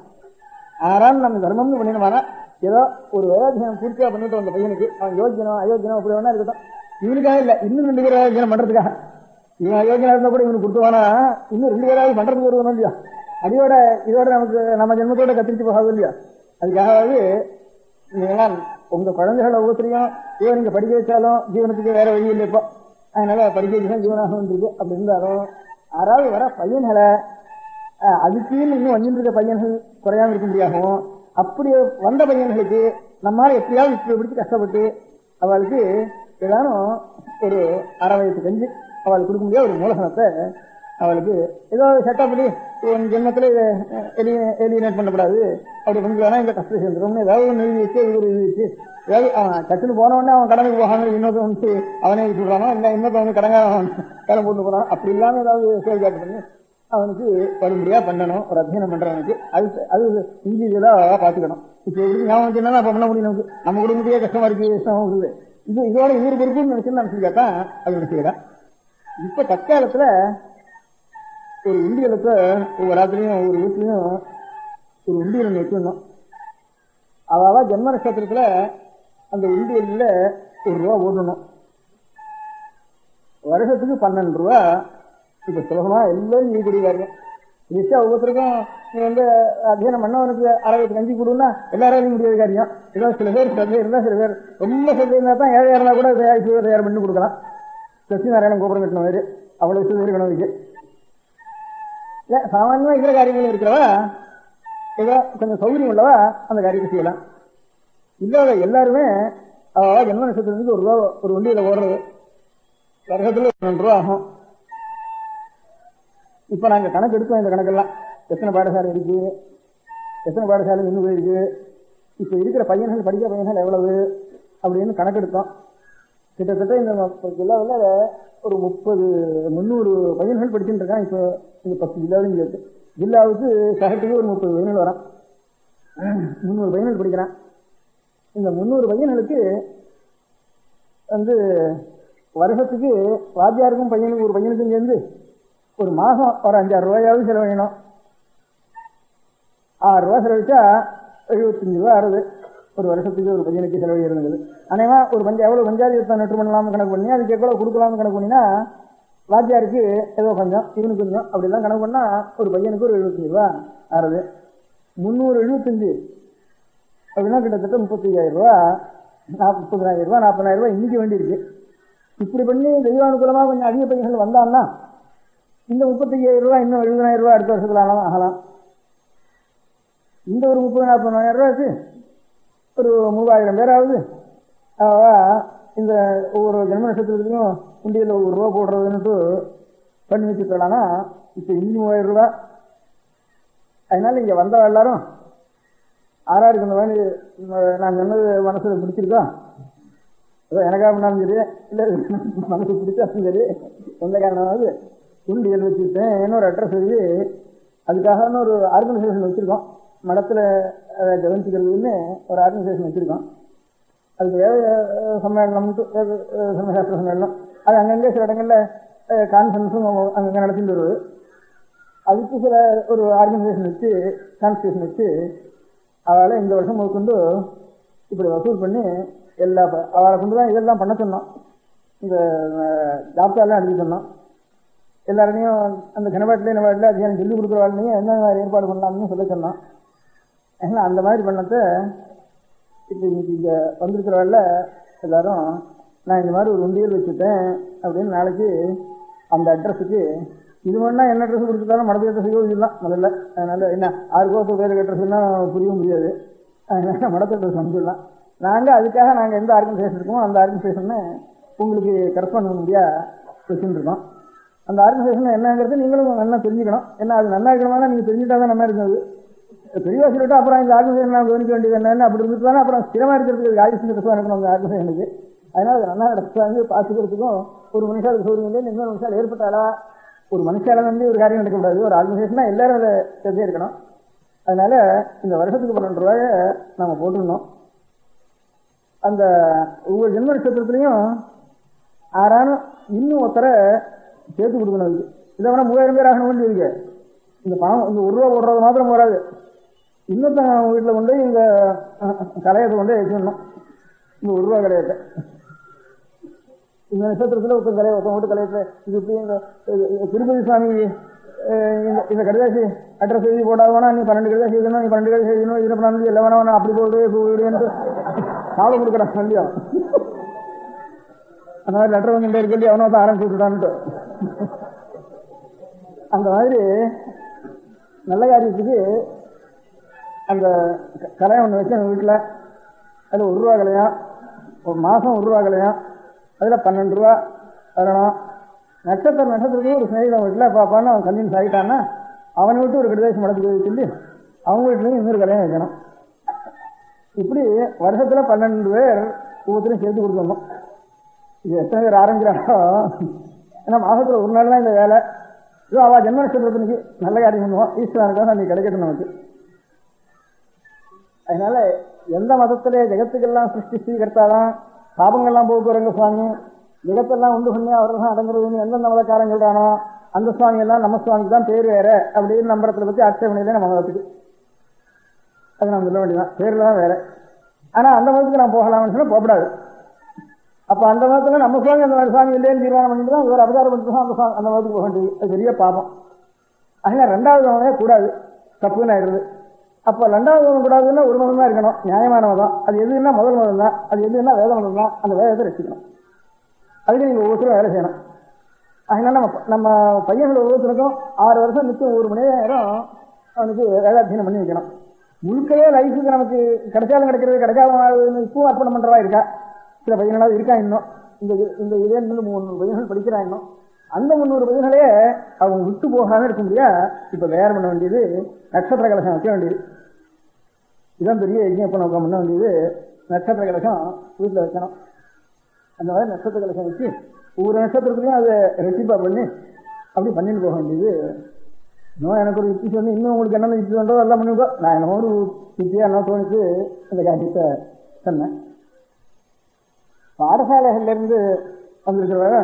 F: ஆறான்னு நம்ம தர்மம்னு பண்ணிடணுமானா ஏதோ ஒரு வேதாத்தியம் பூர்த்தியா பண்ணிட்டு வந்த பையனுக்கு அவன் யோஜனம் அயோஜனம் அப்படி வேணா இருக்கட்டும், இவனுக்காக இல்லை இன்னும் 2 பேர் யோஜனம் பண்றதுக்காக. இவன் அயோஜனா இருந்தா கூட இவனுக்கு கொடுத்துவானா இன்னும் 2 பேராவது பண்றதுக்கு வருவானோ இல்லையா, இதோட நமக்கு நம்ம ஜென்மத்தோட கத்திரிச்சு போகாது இல்லையா. அதுக்காகவாது நீங்களாம் உங்க குழந்தைகளை ஒவ்வொருத்தரையும் இவன் நீங்க படிக்க வச்சாலும் ஜீவனத்துக்கு வேற வழி இல்லை. இப்போ அதனால படிக்க வச்சுதான் ஜீவனாக வந்துருக்கு. அப்படி இருந்தாலும் யாராவது வர பையன்களை அதுக்குன்னு இன்னும் வந்துட்டு இருக்க பையன்கள் குறையாம இருக்க முடியாகவும் அப்படி வந்த பையன்களுக்கு நம்மளால எப்படியாவது இப்படி பிடிச்சி கஷ்டப்பட்டு அவளுக்கு ஏதானும் ஒரு அரை வயசு கஞ்சி அவளுக்கு கொடுக்க முடியாது ஒரு மூலதனத்தை அவளுக்கு ஏதோ சட்டப்படி உன் ஜென்மத்துல எலிமினேட் பண்ணக்கூடாது அப்படி பண்ணிக்கலாம், இந்த கஷ்டம் சேர்ந்துடும் ஏதாவது ஒன்று எழுதி வச்சு இது எழுதி வச்சு ஏதாவது அவன் கட்டுன்னு போனவொடனே அவன் கடனுக்கு போகாம இன்னொருத்த அவனே சொல்றானோ இல்லை இன்னொருத்த கடன் போட்டு போறான். அப்படி இல்லாம ஏதாவது செயல்பாட்டு பண்ணி அவனுக்கு படும்படியா பண்ணணும். ஒரு அத்தியனம் பண்றவனுக்கு அது இண்டிவிஜுவலா பாத்துக்கணும். இப்ப எப்படி ஞாபகம் வச்சுன்னா பண்ண முடியும், நமக்கு நம்ம குடும்பத்தையே கஷ்டமா இருக்கு, கஷ்டமா இருக்குது, இதோட இவரு பொறுப்புன்னு நினைச்சுன்னு நினைச்சு கேட்டா அது நினைச்சுக்கிறேன். இப்ப தற்காலத்துல ஒரு உண்டியலுக்கு ஒவ்வொரு ராத்திரியும் ஒவ்வொரு வீட்லயும் ஒரு உண்டியல் வச்சிடணும். அதாவது ஜென்ம நட்சத்திரத்துல அந்த உண்டியல்ல ₹1 ஓடணும். வருஷத்துக்கு 12 ரூபா. இப்ப சுலகமா எல்லாரும் ஈடுபடுவாங்க. நிச்சா ஒவ்வொருத்தருக்கும் நீ அத்தியனம் பண்ணவனுக்கு 60 கஞ்சி கொடுன்னா எல்லாராலையும் முடியாத காரியம். ஏதாவது சில பேர் சந்தை இருந்தா சில பேர் ரொம்ப சந்தை இருந்தா தான் 7,000 இருந்தா கூட தயார் பண்ணி கொடுக்கலாம். சத்யநாராயணன் கோபுரம் கட்டின மாதிரி அவ்வளவு விஷயம் இருக்கணும். இதுக்கு சாமானியமா இருக்கிற காரியங்கள் இருக்கிறவா ஏதோ கொஞ்சம் சௌகரியம் உள்ளவா அந்த காரியத்தை செய்யலாம். இல்லாத எல்லாருமே ஜென்ம நட்சத்திரத்துக்கு ₹1 ஒரு வண்டியில ஓடுறது வருஷத்துல ₹2 ஆகும். இப்ப நாங்க கணக்கு எடுத்தோம். இந்த கணக்கெல்லாம் எத்தனை பாடசாலை இருக்கு, எத்தனை பாடசாலை இன்னும் போயிருக்கு, இப்ப இருக்கிற பையன்கள் படிக்கிற பையன்கள் எவ்வளவு அப்படின்னு கணக்கெடுத்தோம். கிட்டத்தட்ட இந்த ஜில்லாவில் ஒரு 300 பையன்கள் படிச்சுட்டு இருக்கான். இப்போ இந்த 10 ஜில்லாவிலும் இருக்கு. ஜில்லாவுக்கு சகட்டுக்கு ஒரு 30 பையன்கள் வரான். 300 பையன்கள் படிக்கிறான். இந்த 300 பையன்களுக்கு வருஷத்துக்கு வாத்தியாருக்கும் பையனுக்கும் ஒரு பையனுக்கும் சேர்ந்து ஒரு மாதம் ஒரு 5-6 ரூபாயாவது செலவழிக்கணும். 6 ரூபா செலவழிச்சா 75 ரூபா ஆறுது. ஒரு வருஷத்துக்கு ஒரு பையனுக்கு செலவழி இருந்தது. அநேகமா ஒரு எவ்வளோ பஞ்சாயத்து நெட்டு பண்ணலாம்னு கணக்கு பண்ணி அதுக்கு எவ்வளோ கொடுக்கலாம்னு கணக்கு பண்ணினா வாத்தியாருக்கு ஏதோ கொஞ்சம் இவனுக்கு கொஞ்சம் அப்படிலாம் கணக்கு பண்ணா ஒரு பையனுக்கு ஒரு 75 ரூபா ஆறுது. 375 அப்படின்னா கிட்டத்தட்ட 35,000 ரூபா, 30,000 ரூபா, 40,000 ரூபா இன்னைக்கு வேண்டியிருக்கு. இப்படி பண்ணி தெய்வானுகூலமாக கொஞ்சம் அதிக பையன்கள் வந்தான்னா இந்த 35,000 ரூபா இன்னும் 70,000 ரூபா அடுத்த வருஷத்துல ஆகலாம். இந்த ஒரு 30,000-40,000 ரூபாய்க்கு ஒரு 3,000 பேராவது இந்த ஒவ்வொரு ஜென்ம நட்சத்திரத்துலையும் இந்தியில் 1 ரூபா போடுறதுன்னுட்டு பண்ணி வச்சுக்கலாம்னா இப்போ இன்னும் 3,000 ரூபா. அதனால இங்கே வந்த எல்லாரும் ஆறாருக்கு இந்த மாதிரி நான் சொன்னது மனசில் பிடிச்சிருக்கோம். ஏதோ எனக்காக பண்ணாலும் சரி, இல்லை மனசு பிடிச்சாலும் சரி, எந்த காரணமாவது உண்டியல் வச்சுருக்கேன். இன்னொரு அட்ரஸ் எழுதி அதுக்காக ஒரு ஆர்கனைசேஷன் வச்சுருக்கோம். மடத்தில் கவனிச்சுக்கிறதுன்னு ஒரு ஆர்கனைசேஷன் வச்சுருக்கோம். அதுக்கு சம்மேளனம்ட்டு சமசாஸ்திர சம்மேளனம் அது அங்கங்கே சில இடங்களில் கான்ஃபரன்ஸும் அங்கங்கே நடத்திட்டு வருவது. அதுக்கு சில ஒரு ஆர்கனைசேஷன் வச்சு கான்ஸ்டியூஷன் வச்சு அவளை இந்த வருஷம் முதற்கொண்டு இப்படி வசூல் பண்ணி அவளை கொண்டு தான் இதெல்லாம் பண்ண சொன்னோம். இந்த டாக்டர்லாம் அடிக்க சொன்னோம். எல்லாரையும் அந்த கனவாட்டிலே நவாட்டில் அதிகாரம் சொல்லிக் கொடுக்குறவாள்லையும் என்ன மாதிரி ஏற்பாடு பண்ணலாம்னு சொல்ல சொன்னோம். ஏன்னா அந்த மாதிரி பண்ணத்தை இப்போ இன்னைக்கு இங்கே வந்திருக்கிறவாள்ல எல்லாரும் நான் இந்த மாதிரி ஒரு உண்டியல் வச்சுட்டேன் அப்படின்னு நாளைக்கு அந்த அட்ரஸுக்கு இது வேணா என்ன அட்ரஸ் கொடுத்துட்டாலும் மடத்து அட்ரஸுக்கோ இதெல்லாம் முதல்ல. அதனால என்ன 6 கோசம் பேருக்கு அட்ரஸ்லாம் புரிய முடியாது. அதனால மடத்து அட்ரஸ் வந்துடலாம். நாங்கள் அதுக்காக நாங்கள் எந்த ஆர்கனைசேஷன் இருக்கோமோ அந்த ஆர்கனைசேஷனை உங்களுக்கு கரெஸ்பாண்ட் முடியாக வச்சுட்டு இருக்கோம். அந்த ஆர்கனைசேஷன் என்னங்கிறது நீங்களும் நல்லா தெரிஞ்சுக்கணும். ஏன்னா அது நல்லா இருக்கணும்னா நீங்கள் தெரிஞ்சுட்டா தான் நல்லா இருந்தது. பெரியவா சொல்லிட்டு அப்புறம் இந்த ஆர்கனைசேஷன் நான் கவனிக்க வேண்டியது என்னன்னு அப்படி இருந்துட்டு தானே அப்புறம் ஸ்திரமாக இருக்கிறதுக்கு ஆயுஷன் கஷ்டம் இருக்கணும் அந்த ஆர்கனைசேஷனுக்கு. அதனால அது நல்லா நடத்தாங்க பார்த்துக்கிறதுக்கும் ஒரு மனுஷாளுக்கு சௌரியங்களே இன்னொரு மனுஷால் ஏற்பட்டாலா ஒரு மனுஷால வந்து ஒரு காரியம் நடக்கக்கூடாது. ஒரு ஆர்கனைசேஷனா எல்லாரும் அதை தெரிஞ்சே இருக்கணும். அதனால இந்த வருஷத்துக்கு 12 ரூபாயை நம்ம போட்டுருந்தோம். அந்த ஒவ்வொரு ஜென்ம நட்சத்திரத்துலையும் ஆறானும் இன்னும் ஒருத்தரை சேர்த்து கொடுக்கணும். அதுக்கு இதை வேணா 3000 பேர் ஆகணும் வேண்டி இருக்கு. இந்த பணம் இந்த 1 ரூபா போடுறது மாத்திரம் போராது. இன்னொருத்தங்க வீட்டில் கொண்டு இந்த கலையத்தை கொண்டு வச்சுடணும். இந்த 1 ரூபா கலையத்தை இந்த நட்சத்திரத்தில் ஒருத்தன் கலையை ஒருத்தன் வீட்டு கலையத்தை இது இப்படி இந்த திருப்பதி சுவாமி இந்த கடிதாசி அட்ரஸ் எழுதி போடாதுனா நீ 12 கடிதாசி எழுதணும், நீ 12 கடிதாசி எழுதணும், இதில் பண்ணி இல்லை வேணா அப்படி போடுவேன்ட்டு சாப்பிட கொடுக்குறான் சொல்லியும். அந்த மாதிரி லெட்டர் வந்துட்டே இருக்கி அவனை தான் ஆரம்பிச்சு விட்டுட்டான்ட்டு அந்த மாதிரி நல்ல காரியத்துக்கு அந்த கலையம் ஒன்று வச்சு அந்த வீட்டில் அதில் 1 ரூபா கலையம், ஒரு மாதம் 1 ரூபா கலையம், அதில் 12 ரூபா வரணும். நட்சத்திரத்துக்கு ஒரு ஸ்நேகிதம் வீட்டில் பாப்பான்னு அவன் கன்வின்ஸ் ஆகிட்டான்னா அவனை விட்டு ஒரு கடிதாசி மடத்துக்கு சொல்லி அவங்க வீட்லேயும் இன்னொரு கலையம் வைக்கணும். இப்படி வருஷத்தில் 12 பேர் ஒவ்வொருத்தரையும் சேர்த்து கொடுத்துடணும். இது எத்தனை பேர் ஆரம்பிக்கிறாங்களோ ஏன்னா மாதத்தில் ஒரு நாள் தான் இந்த வேலை. இதோ அவள் ஜென்ம நட்சத்திரத்தினுக்கு நல்ல காரியம் பண்ணுவோம். ஈஸ்வரனுக்காக நீ கிடைக்கட்டும் நமக்கு. அதனால எந்த மதத்திலே ஜெகத்துக்கெல்லாம் சிருஷ்டி கர்த்தாதான் பாபங்கள்லாம் போக்குறங்க சுவாமி ஜெகத்தெல்லாம் உண்டு பண்ணி அவர்கள் தான் அடங்குறதுன்னு எந்தெந்த மதக்காரன் சொல்றானோ அந்த சுவாமி எல்லாம் நம்ம சுவாமிக்கு தான் பேர் வேற அப்படின்னு நம்புறதை பற்றி ஆட்சேபனையிலே நம்ம மதத்துக்கு அது நம்ம சொல்ல வேண்டியதான். பேரில் தான் வேற. ஆனால் அந்த மதத்துக்கு நான் போகலாம்னு சொன்னால் போகக்கூடாது. அப்போ அந்த மதத்தில் நம்ம சுவாமி அந்த மாதிரி சுவாமி இல்லைன்னு தீர்மானம் பண்ணிட்டு தான் இவர் அவதாரம் பண்ணிட்டு தான் அந்த மதத்துக்கு போக வேண்டியது. அது பெரிய பாபம். அதனால் 2வது மதமே கூடாது, தப்புன்னு ஆயிடுது. அப்போ 2வது மதம் கூடாதுன்னா ஒரு மதம் தான் இருக்கணும், நியாயமான மதம். அது எதுன்னா முதல் மதம் தான். அது எதுன்னா வேத மதம் தான். அந்த வேதத்தை ரசிக்கணும். அதுக்கு நீங்கள் ஒவ்வொருத்தரும் வேலை செய்யணும். அதனால நம்ம பையன்கள் ஒவ்வொருத்தருக்கும் 6 வருஷம் நிச்சயம் 1 மணி நேரம் அவனுக்கு வேதாத்தியனம் பண்ணி வைக்கணும். முழுக்கையே லைஃபுக்கு நமக்கு கிடைச்சாலும் கிடைக்கிறது கிடைக்காத இப்பவும் அர்ப்பணம் பண்ணுறவா இருக்கா. சில பையனாவது இருக்கா இன்னும். இந்த இதே 300 பையன்கள் படிக்கிறா இன்னும். அந்த 300 பையன்களே அவங்க விட்டு போகாமல் இருக்க முடியா. இப்போ வேற பண்ண வேண்டியது நட்சத்திர கலசம் வைக்க வேண்டியது. இதான் பெரிய யஜ்ஞப்ப நோக்கம் பண்ண வேண்டியது. நட்சத்திர கலசம் வீட்டில் வைக்கணும். அந்த மாதிரி நட்சத்திர கலசம் வச்சு ஒவ்வொரு நட்சத்திரத்துலையும் அதை ரெட்டிப்பா பண்ணி அப்படி பண்ணிட்டு போக வேண்டியது. இன்னும் எனக்கு ஒரு யுக்தி சொல்லி இன்னும் உங்களுக்கு என்னென்ன யுக்தி பண்ணுறதோ எல்லாம் பண்ணிக்கோ. நான் என்னமோ ஒரு யுக்தியாக என்ன தோணிச்சு இந்த காரியத்தை சொன்னேன். பாடசாலைகள்லேருந்து வந்திருக்கிறவங்க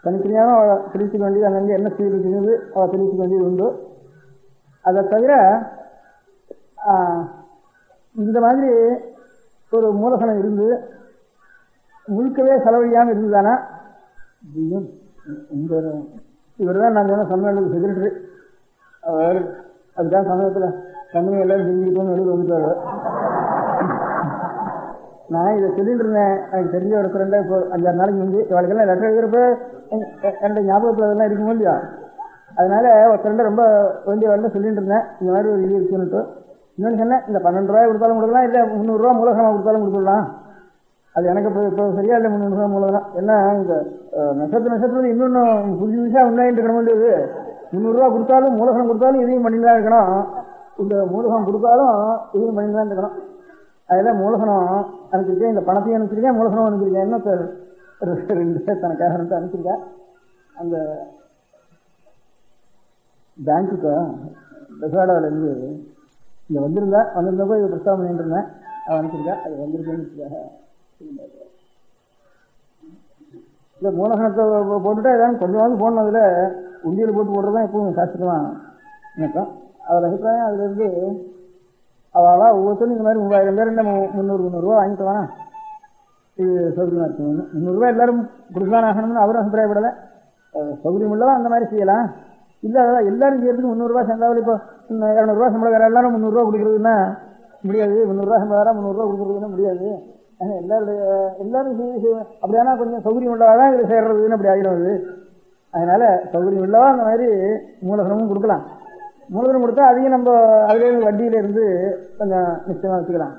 F: தனித்தனியாக அவள் தெரிவிச்சுக்க வேண்டியது அங்கங்கே என்ன செய்யுது அவள் தெரிவிச்சுக்க வேண்டியது உண்டு. அதை தவிர இந்த மாதிரி ஒரு மூலதனம் இருந்து முழுக்கவே செலவழியாமல் இருந்ததானா இவர் தான் நான் சொன்ன சம்மேளனத்துக்கு செக்ரட்டரி. அவர் அதுக்காக சமயத்தில் கம்பெனி எல்லாரும் தெரிஞ்சுக்கிட்டோன்னு வெளியில் வந்துட்டாரு. நான் இதை சொல்லிட்டு இருந்தேன். எனக்கு தெரிஞ்ச ஒரு ஃப்ரெண்டாக இப்போ 5-6 நாளைக்கு முந்தி இவளுக்கெல்லாம் லெட்டர் எழுதுறப்ப என்னுடைய ஞாபகத்தில் அதெல்லாம் இருக்குமோ இல்லையா, அதனால ஒரு ஃப்ரெண்டை ரொம்ப வேண்டிய வரல சொல்லிட்டு இருந்தேன். இந்த மாதிரி ஒரு இது இருக்குன்னுட்டு இன்னொன்று சொன்னேன், இந்த 12 ரூபாய் கொடுத்தாலும் கொடுக்கலாம், இல்லை 300 ரூபா மூலதனமாக கொடுத்தாலும் கொடுத்துடலாம். அது எனக்கு இப்போ சரியா இல்லை 300 ரூபா மூலதனம். ஏன்னா இந்த நட்சத்திரம் இன்னொன்று புதுசாக உண்டாயிட்டு இருக்கணும் இல்லையா, 300 ரூபா கொடுத்தாலும் மூலதனம் கொடுத்தாலும் இதையும் பண்ணிட்டு தான் இருக்கணும், இந்த மூலதனம் கொடுத்தாலும் இதையும் பண்ணிட்டு தான் இருக்கணும். அதில் மூலதனம் அனுப்பிச்சிருக்கேன், இந்த பணத்தையும் அனுப்பிச்சிருக்கேன், மூலதனம் அனுப்பிச்சிருக்கேன். இன்னும் 2 தனக்காக அனுப்பிச்சிருக்கேன். அந்த பேங்க்குக்கு பெசாடாவிலேருந்து இங்கே வந்திருந்தப்போ இதை பிரஸ்தாபம் பண்ணிட்டு இருந்தேன். அவன் அனுப்பிச்சிருக்கேன், அது வந்திருக்கேன்னு இல்லை மூலதனத்தை போட்டுட்டா ஏதாவது கொஞ்சமாவது போடணும். அதில் உண்டியல் போட்டு போடுறது தான் எப்பவும் சாஸ்திரமாக நினைக்கும். அதில் அபிப்பிராயம் அதுலேருந்து அவளா ஒவ்வொருத்தரும் இந்த மாதிரி 3000 பேர் இல்லை 300 ரூபா வாங்கிட்டு வேணா, இது சௌகரியமாக இருக்கணும். 300 ரூபா எல்லாரும் கொடுக்கலாம் ஆகணும்னு அவரும் அபிப்பிராயப்படலை. சௌகரியம் உள்ளவா அந்த மாதிரி செய்யலாம். இல்லை அதான் எல்லாரும் செய்யறதுக்கு 300 ரூபா சேர்ந்தாலும் இப்போ 200 ரூபா சம்பளக்கார எல்லாரும் 300 ரூபா கொடுக்குறதுன்னா முடியாது. 300 ரூபா சம்பளக்காரா 300 ரூபா கொடுக்குறதுன்னா முடியாது. எல்லாரும் அப்படியானா கொஞ்சம் சௌகரியம் உள்ளவா தான் இதில் சேர்றதுன்னு அப்படி ஆகிடுவது. அதனால சௌகரியம் உள்ளவா அந்த மாதிரி மூலதனமும் கொடுக்கலாம். மூலதனம் கொடுத்தா அதையும் நம்ம அதுலேருந்து வட்டியில இருந்து கொஞ்சம் நிச்சயமாக வச்சுக்கலாம்.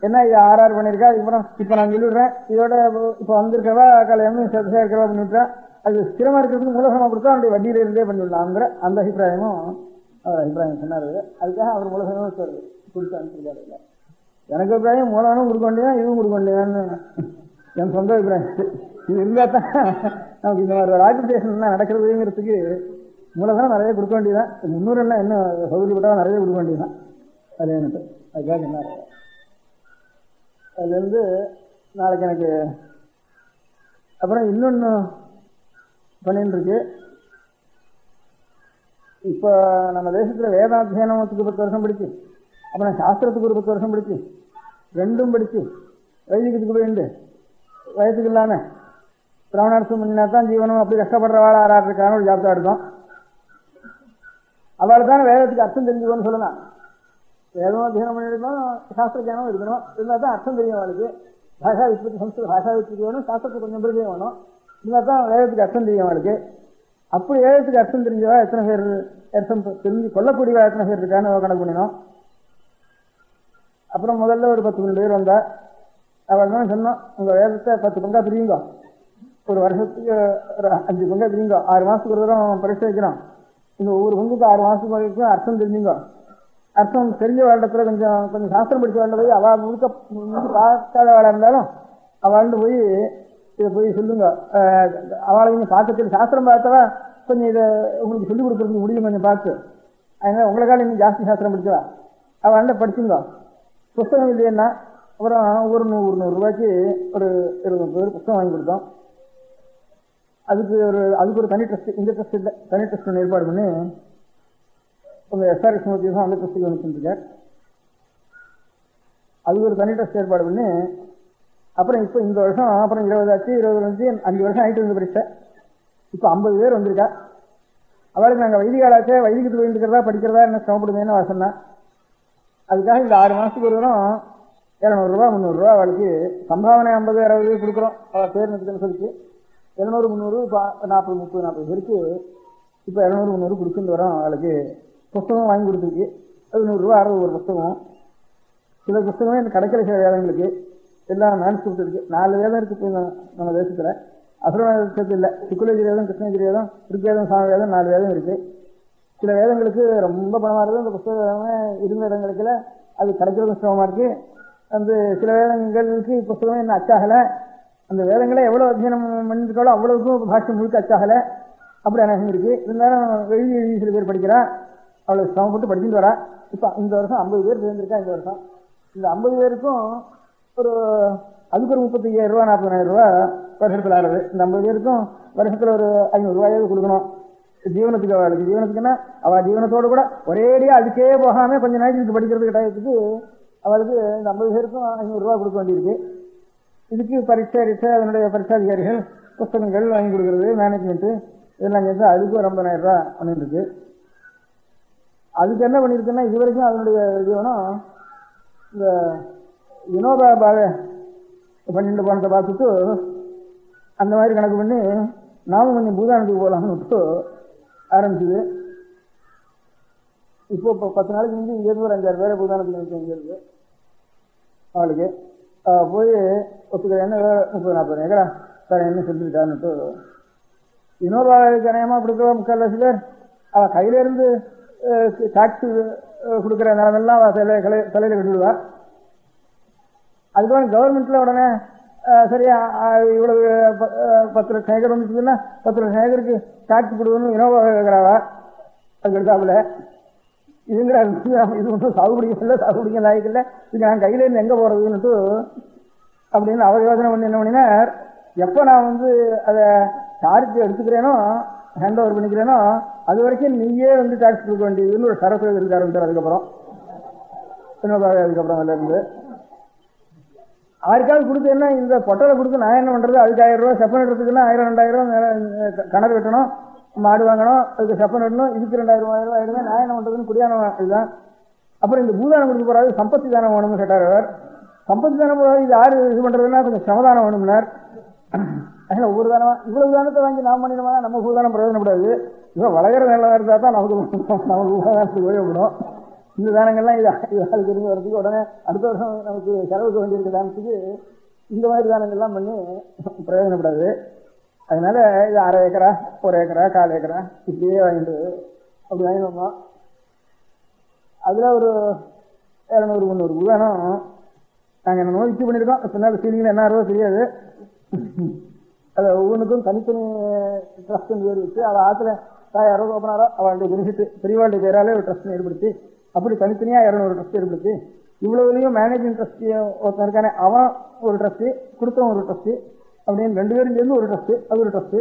F: ஏன்னா இது 6 பண்ணியிருக்கா, அதுக்கப்புறம் இப்போ நான் சொல்லிடுறேன், இதோட இப்போ வந்திருக்கவா கல்யாணம் சேர்க்கிறவா பண்ணிவிட்டா அது ஸ்திரமாக இருக்கிறதுக்கு மூலதனமாக கொடுத்தா அவருடைய வட்டியில இருந்தே பண்ணிவிடலாங்கிற அந்த அபிப்பிராயமும் அவர் அபிப்பிராயம் சொன்னார். அதுக்காக அவர் மூலதனமும் கொடுத்து அனுப்பிச்சிருக்காரு. இல்லை எனக்கு அபிப்பிராயம் மூலதனம் கொடுக்க வேண்டியதான், இதுவும் கொடுக்க வேண்டியதான்னு என் சொந்த அபிப்பிராயம். இது இருந்தால் தான் நமக்கு இந்த மாதிரி ஆர்கனைசேஷன் நடக்கிறதுங்கிறதுக்கு மூலதனம் நிறைய கொடுக்க வேண்டியதான். 300 எல்லாம் என்ன சௌகரியப்பட்டாலும் நிறைய கொடுக்க வேண்டியதுதான். அது எனக்கு அதுக்காக என்ன அதுலேருந்து நாளைக்கு எனக்கு அப்புறம் இன்னொன்று பண்ணிட்டு இருக்கு. இப்போ நம்ம தேசத்தில் வேதாத்தியனத்துக்கு 10 வருஷம் படிச்சு, அப்புறம் சாஸ்திரத்துக்கு ஒரு 10 வருஷம் படிச்சு, ரெண்டும் படிச்சு வைதிகத்துக்கு போயிண்டு வயசுக்கு இல்லாமல் பிராமணார்த்தம் பண்ணினா தான் ஜீவனம் அப்படி கஷ்டப்படுறவாள் ஆறாடுறதுக்கான ஒரு ஜாப்தா எடுத்தோம். அவள் தானே வேதத்துக்கு அர்த்தம் தெரிஞ்சுக்கணும்னு சொல்லலாம். வேதம் அத்தியனம் பண்ணிருக்கணும், சாஸ்திர ஜானம் இருக்கணும், இருந்தால் தான் அர்த்தம் தெரியும். அவளுக்கு பாஷா விற்பத்தி சம்ஸ்கிருத பாஷா விற்பத்தி வேணும், சாஸ்திரத்துக்கு கொஞ்சம் பிரியம் வேணும், இருந்தால் தான் வேதத்துக்கு அர்த்தம் தெரியும் அவளுக்கு. அப்படி வேதத்துக்கு அர்த்தம் தெரிஞ்சவா எத்தனை பேர் அர்த்தம் தெரிஞ்சு கொல்லக்கூடியவா எத்தனை பேர் இருக்கான்னு கணக்கு பண்ணினோம். அப்புறம் முதல்ல ஒரு 10 பேர் வந்தா. அவள் தான் சொன்னோம், உங்கள் வேதத்தை 10 பங்கா பிரியுங்க, ஒரு வருஷத்துக்கு ஒரு 5 பங்கா பிரியுங்க, 6 மாதத்துக்கு ஒரு தரம் பரிசு வைக்கிறோம், இந்த ஒவ்வொரு பங்குக்கு 6 மாதத்துக்கு வரைக்கும் அர்த்தம் தெரிஞ்சுங்க. அர்த்தம் தெரிஞ்ச வருடத்துல கொஞ்சம் சாஸ்திரம் படிச்ச வாழ்ல போய் அவள் முழுக்க பார்க்காத வாழா இருந்தாலும் அவள்கிட்ட போய் இதை போய் சொல்லுங்க. அவளை கொஞ்சம் பார்க்கறது சாஸ்திரம் பார்த்தவா கொஞ்சம் இதை உங்களுக்கு சொல்லிக் கொடுக்குறதுக்கு முடியும் கொஞ்சம் பார்த்து. அதனால உங்களுக்காக இன்னும் ஜாஸ்தி சாஸ்திரம் படிச்சவா அவள்கிட்ட படிச்சுங்க. புஸ்தகம் இல்லைன்னா அப்புறம் ஒரு 100 ரூபாய்க்கு ஒரு 20 பேர் புஸ்தகம் வாங்கி கொடுத்தோம். அதுக்கு ஒரு தனி ட்ரஸ்ட், இந்த ட்ரஸ்ட் இல்லை, தனி ட்ரஸ்ட் ஒன்று ஏற்பாடு பண்ணி உங்கள் SRS மூர்த்தி தான் அந்த ட்ரஸ்ட்டுக்கு வந்துருக்கார். அதுக்கு ஒரு தனி ட்ரஸ்ட் ஏற்பாடு பண்ணி அப்புறம் இப்போ இந்த வருஷம் அப்புறம் 20 ஆச்சு, 5 வருஷம் ஆகிட்டு இருந்த பரிசை இப்போ 50 பேர் வந்திருக்கா. அவளுக்கு நாங்கள் வைதிகாலாச்சே வைதிகத்துக்கு வேண்டிக்கிறதா படிக்கிறதா என்ன சிரமப்படுதுன்னு வாசன்னா. அதுக்காக இந்த 6 மாதத்துக்கு ஒரு தரம் 200 ரூபா 300 ரூபா அவளுக்கு சம்பாவனை 50 60 கொடுக்குறோம். அவள் தேர்ந்தெடுத்து அனுசரிச்சு 200 300 இப்போ 40 30 40 பேருக்கு இப்போ 200 300 கொடுத்துட்டு வரோம். அவளுக்கு புஸ்தகம் வாங்கி கொடுத்துருக்கு. அது 100 ரூபா 60 ஒரு புஸ்தகம். சில புஸ்தகமே எனக்கு கிடைக்கிற சில வேதங்களுக்கு எல்லாம் மேனுஸ்கிரிப்ட் இருக்கு. 4 வேதம் இருக்கு இப்போ நம்ம தேசத்தில். அசுரவேதத்துக்கு இல்லை, சுக்குலேஜி வேதம், கிருஷ்ணகிரி வேதம், திருக்கேதம், சாமி வேதம் 4 வேதம் இருக்கு. சில வேதங்களுக்கு ரொம்ப பணமாக இருக்குது. அந்த புஸ்தகமே இருந்த இடங்களுக்குல அது கிடைக்கிறதும் சிரமமாக இருக்கு. அந்த சில வேதங்களுக்கு புஸ்தகமே இன்னும் அச்சாகலை. அந்த வேதங்களை எவ்வளோ அத்தியனம் பண்ணிருக்காளோ அவ்வளவுக்கும் பாஷ்யம் முழுக்க அச்சாகலை. அப்படி அநேகம் இருக்கு. இருந்தாலும் எழுதி சில பேர் படிக்கிறா, அவளை சிரமப்பட்டு படிச்சுட்டு வரா. இப்போ இந்த வருஷம் 50 பேர் சேர்ந்துருக்கா. இந்த வருஷம் இந்த 50 பேருக்கும் அதுக்கு ஒரு 35,000 ரூபா 40,000 ரூபா வருஷத்தில் ஆடுறது. இந்த 50 பேருக்கும் வருஷத்துல ஒரு 500 ரூபாயாவது கொடுக்கணும் ஜீவனத்துக்கு. அவளுக்கு ஜீவனத்துக்குன்னா அவள் ஜீவனத்தோடு கூட ஒரேடியா அதுக்கே போகாம கொஞ்சம் நாளைக்கு படிக்கிறது கட்டாயத்துக்கு அவளுக்கு இந்த 50 பேருக்கும் 500 ரூபா கொடுக்க வேண்டியிருக்கு. இதுக்கு பரீட்சை அதனுடைய பரீட்சாதிகாரிகள் புத்தகங்கள் வாங்கி கொடுக்கறது, மேனேஜ்மெண்ட் இதெல்லாம் சேர்ந்து அதுக்கு ஒரு 50,000 ரூபா பண்ணிட்டு இருக்கு. அதுக்கு என்ன பண்ணிருக்குன்னா இது வரைக்கும் அதனுடைய ஜீவனம் இந்த வினோபா பாவை பண்ணிட்டு போனதை பார்த்துட்டு அந்த மாதிரி கணக்கு பண்ணி நாமும் கொஞ்சம் பூதானத்துக்கு போகலாம்னு விட்டு ஆரம்பிச்சுது. இப்போ 10 நாளைக்கு முந்தி இங்கேருந்து ஒரு 5-6 பேரை பூதானத்துக்கு நினைச்சு இங்கிருந்து அவளுக்கு போய் ஒத்துக்க என்ன 30-40 ஏக்கரா சார் என்ன சொல்லிட்டான்னுட்டு வினோபாவுக்கு அநேகமாக கொடுக்குற முக்கால்வாசி பேர் அவள் கையில இருந்து டாக்ஸ் கொடுக்குற நிலமெல்லாம் அவள் தலையில கட்டிவிடுவா. அதுக்கப்புறம் கவர்மெண்ட்ல உடனே சரியா இவ்வளவு 10 லட்சம் ஏக்கர் வந்துச்சுன்னா 10 லட்சம் ஏக்கருக்கு டாக்ஸ் கொடுக்கணும் வினோபா கேட்கிறாவா. அதுக்கு எடுத்தாப்புல இதுங்கிற இது ஒன்றும் சாகுபடிக்க லாய்க்கு இல்லை, இது நான் கையில இருந்து எங்க போறதுன்னுட்டு அப்படின்னு அவர் யோசனை பண்ணி என்ன பண்ணினார், எப்போ நான் அதை சார்ஜ் எடுத்துக்கிறேனோ ஹேண்ட் ஓவர் பண்ணிக்கிறேனோ அது வரைக்கும் நீயே டாக்ஸ் கொடுக்க வேண்டியதுன்னு ஒரு சரசு இருக்க ஆரம்பிச்சார். அதுக்கப்புறம் அதுக்கப்புறம் அதுல இருந்து யாருக்காவது கொடுத்தேன்னா இந்த பொட்டலை கொடுத்து நான் என்ன பண்றது, அதுக்கு 1000 ரூபா செப்பன் எடுத்துக்குன்னா 1000-2000 கிணறு வெட்டணும், மாடு வாங்கணும், அதுக்கு செப்பன் எடுக்கணும், இதுக்கு 2000 ஆயிடுவேன், நான் என்ன பண்றதுன்னு குடியான இதுதான். அப்புறம் இந்த பூதானம் கொடுக்க போறாது சம்பத்தி தானம் வேணும்னு கேட்டார் அவர். சம்பத்தி தானம் போறாது இது யாரு இது பண்றதுன்னா கொஞ்சம் சமதானம் வேணும்னார். அதனால ஒவ்வொரு தானமா இவ்வளவு தானத்தை வாங்கி நாம் பண்ணிடுமா நம்ம பூதானம் பிரயோஜனப்படாது, இவன் வளர்கிற நிலம் இருந்தா தான் நமக்கு பூதானத்துக்கு உபயோகப்படும். இந்த தானங்கள்லாம் இது தெரிஞ்சு வரதுக்கு உடனே அடுத்த வருஷம் நமக்கு செலவுக்கு வேண்டியிருக்க தானத்துக்கு இந்த மாதிரி தானங்கள்லாம் பண்ணி பிரயோஜனப்படாது. அதனால இது 1/2 ஏக்கரா 1 ஏக்கரா 1/4 ஏக்கரா இப்படியே வாங்கிட்டு அப்படி வாங்கினோமா. அதுல ஒரு 200-300 பூதானம் நாங்கள் என்ன நோய்க்கு பண்ணியிருக்கோம். பின்னாடி சீலிங்கில் என்ன ஆர்வம் தெரியாது. அதை ஒவ்வொன்றுக்கும் தனித்தனி ட்ரஸ்ட் பேர் வச்சு அதை ஆற்றுல 1000 ஓப்பனாரோ அவளுடைய பெனிஃபிட் பெரியவாளுடைய பேராலே ஒரு ட்ரஸ்ட் ஏற்படுத்தி அப்படி தனித்தனியாக 200 ட்ரஸ்ட் ஏற்படுத்தி இவ்வளவுலையும் மேனேஜிங் ட்ரஸ்ட் ஒருத்தன் இருக்கானே அவன் ஒரு ட்ரஸ்ட் கொடுத்தவன் ஒரு ட்ரஸ்ட் அப்படின்னு 2 பேரும் சேர்ந்து ஒரு ட்ரஸ்ட் அது ஒரு ட்ரஸ்ட்.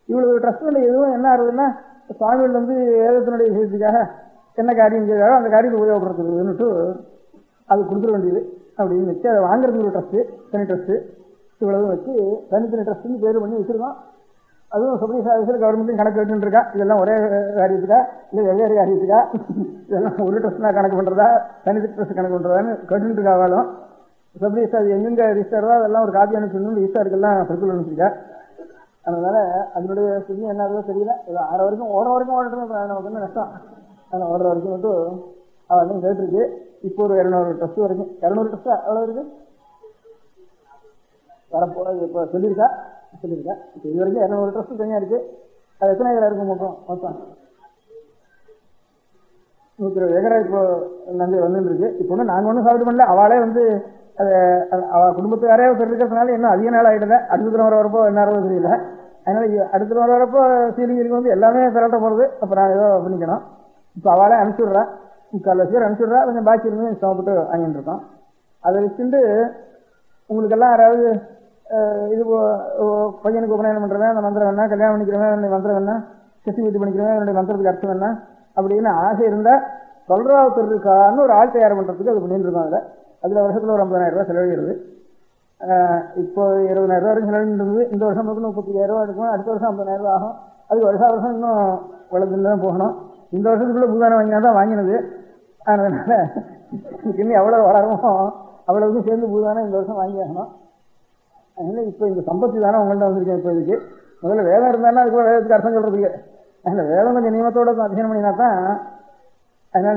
F: இவ்வளவு ட்ரஸ்ட்ல எதுவும் என்ன ஆகுதுன்னா சுவாமிகள் வேதத்தினுடைய விஷயத்துக்காக என்ன காரியம் செய்தாரோ அந்த காரியத்தை உபயோகப்படுத்துறதுன்னுட்டு அது கொடுத்துட வேண்டியது அப்படின்னு வச்சு அதை வாங்குறதுக்கு ஒரு ட்ரஸ்ட் தனி ட்ரஸ்ட் இவ்வளவு வச்சு தனித்தனி ட்ரஸ்ட்னு பேர் பண்ணி வச்சிருக்கோம். அதுவும் சுப்ரீம் சர்வீஸில் கவர்மெண்ட்டும் கணக்கு கேட்டு இருக்கா. இதெல்லாம் ஒரே காரியத்துக்கா இல்லை வெவ்வேறு காரியத்துக்கா, இதெல்லாம் ஒரு ட்ரஸ்ட்னா கணக்கு பண்ணுறதா தனித்தனி ட்ரஸ்ட் கணக்கு பண்ணுறதான்னு கேட்டு இருக்காவாலும் சப்ரீஸ் அது எங்கெங்க ரிஜிஸ்டரோ அதெல்லாம் ஒரு காப்பி அனுப்பிச்சு ரிஜிஸ்டருக்கெல்லாம் சர்க்குலர் அனுப்பிச்சிருக்கா. அதனால அதனுடைய ஸ்திதி என்ன ஆகுதோ தெரியல. இது 6 வரைக்கும் ஓடுற வரைக்கும் ஓடட்டும், நமக்கு என்ன நஷ்டம். அதனால் ஓடுற வரைக்கும் மட்டும் அவன் கேட்டுருக்கு. இப்போ ஒரு 200 ட்ரஸ்ட் வரைக்கும் 200 ட்ரஸ்ட் எவ்வளோ இருக்கு வரப்போ இப்போ சொல்லியிருக்கா. இப்போ இது வரைக்கும் 200 ட்ரஸ்ட் தனியாக இருக்கு. அது எத்தனை ஏக்கரா இருக்கும் மொத்தம் 120 ஏக்கரா இப்போ நன்றி வந்துட்டு இருக்கு. இப்போ ஒன்றும் நாங்கள் ஒன்றும் சாப்பிட்டு பண்ணல, அவளே அதை அவள் குடும்பத்துக்காரே இருக்கிறதுனால இன்னும் அதிக நாள் ஆகிடல. அடுத்த தடவை வரப்போ என்ன தெரியல. அதனால அடுத்த தடவை வரப்போ சீலிங்கிற்கு எல்லாமே பெறட்ட போகிறது. அப்போ நான் ஏதோ பண்ணிக்கணும். இப்போ அவளே அனுப்பிச்சுடுறா, 3/4 பேர் அனுப்பிச்சுடுறா. கொஞ்சம் பாக்கி இருந்து சாப்பிட்டு வாங்கிட்டு இருக்கோம். அதை வச்சுட்டு உங்களுக்கெல்லாம் யாராவது இது பையனுக்கு உபநயனம் பண்ணுறவன் அந்த மந்திரம் வேணா, கல்யாணம் பண்ணிக்கிறவன் அந்த மந்திரம் வேணா, சஷ்டி பூர்த்தி பண்ணிக்கிறவன் என்னுடைய மந்திரத்துக்கு அர்த்தம் வேணா அப்படின்னு ஆசை இருந்தால் சொல்றா இருக்கான்னு ஒரு ஆள் தயார் பண்ணுறதுக்கு அது பண்ணிட்டு இருக்கோம். அதில் வருஷத்தில் ஒரு 50,000 ரூபா செலவழிகிறது. இப்போ 20,000 ரூபா வரைக்கும் செலவழிட்டு இந்த வருஷம் 35,000 ரூபா எடுக்கும். அடுத்த வருஷம் 50,000 ரூபா ஆகும். அதுக்கு வருஷம் இன்னும் வளர்ந்துட்டு தான் போகணும். இந்த வருஷத்துக்குள்ள பூதானம் வாங்கினா தான் வாங்கினது. அதனால இன்னும் எவ்வளோ வளருமோ அவ்வளவுக்கும் சேர்ந்து பூதானம் இந்த வருஷம் வாங்கி ஆகணும். அதனால இப்போ இந்த சம்பத்தி தானே உங்கள்கிட்ட வந்திருக்கேன். இப்போ இதுக்கு முதல்ல வேதம் இருந்தாலும் அதுக்கு வேதத்துக்கு அர்த்தம் சொல்றதுக்கு அதனால வேதம் கொஞ்சம் நியமத்தோட அத்தியனம் பண்ணினா தான். அதனால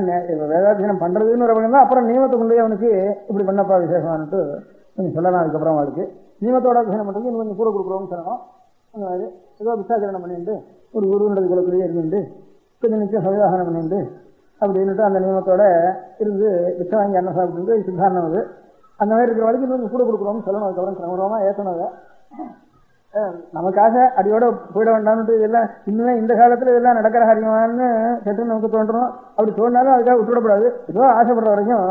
F: வேதாத்தியனம் பண்றதுன்னு ஒரு பக்கம் தான். அப்புறம் நியமத்தை கொண்டு அவனுக்கு இப்படி பண்ணப்பா விசேஷமானுட்டு கொஞ்சம் சொல்லலாம். அதுக்கப்புறம் அவளுக்கு நியமத்தோட அத்தியனம் பண்றது இன்னும் கொஞ்சம் கூட கொடுக்குறோம்னு சொல்லணும். அந்த மாதிரி ஏதோ விசாச்சரணம் பண்ணிட்டு ஒரு குருன்றது குலத்திலேயே இருந்துட்டு கொஞ்சம் நிச்சயம் சவிதாசனம் பண்ணிட்டு அப்படின்னுட்டு அந்த நியமத்தோட இருந்து விச்சம் வாங்கி அண்ணன் சாப்பிட்டு சித்தாரணம் அது அந்த மாதிரி இருக்கிற வரைக்கும் இன்னும் கூட கொடுக்குறோம்னு சொல்லணும். அதுக்கப்புறம் கிரமரமா ஏற்றணும். அதை நமக்காக அடியோட போயிட வேண்டாம்னுட்டு இதெல்லாம் இன்னுமே இந்த காலத்தில் இதெல்லாம் நடக்கிற காரியமானு சற்று நமக்கு தோன்றணும். அப்படி தோன்றாலும் அதுக்காக விட்டுவிடக்கூடாது. ஏதோ ஆசைப்படுற வரைக்கும்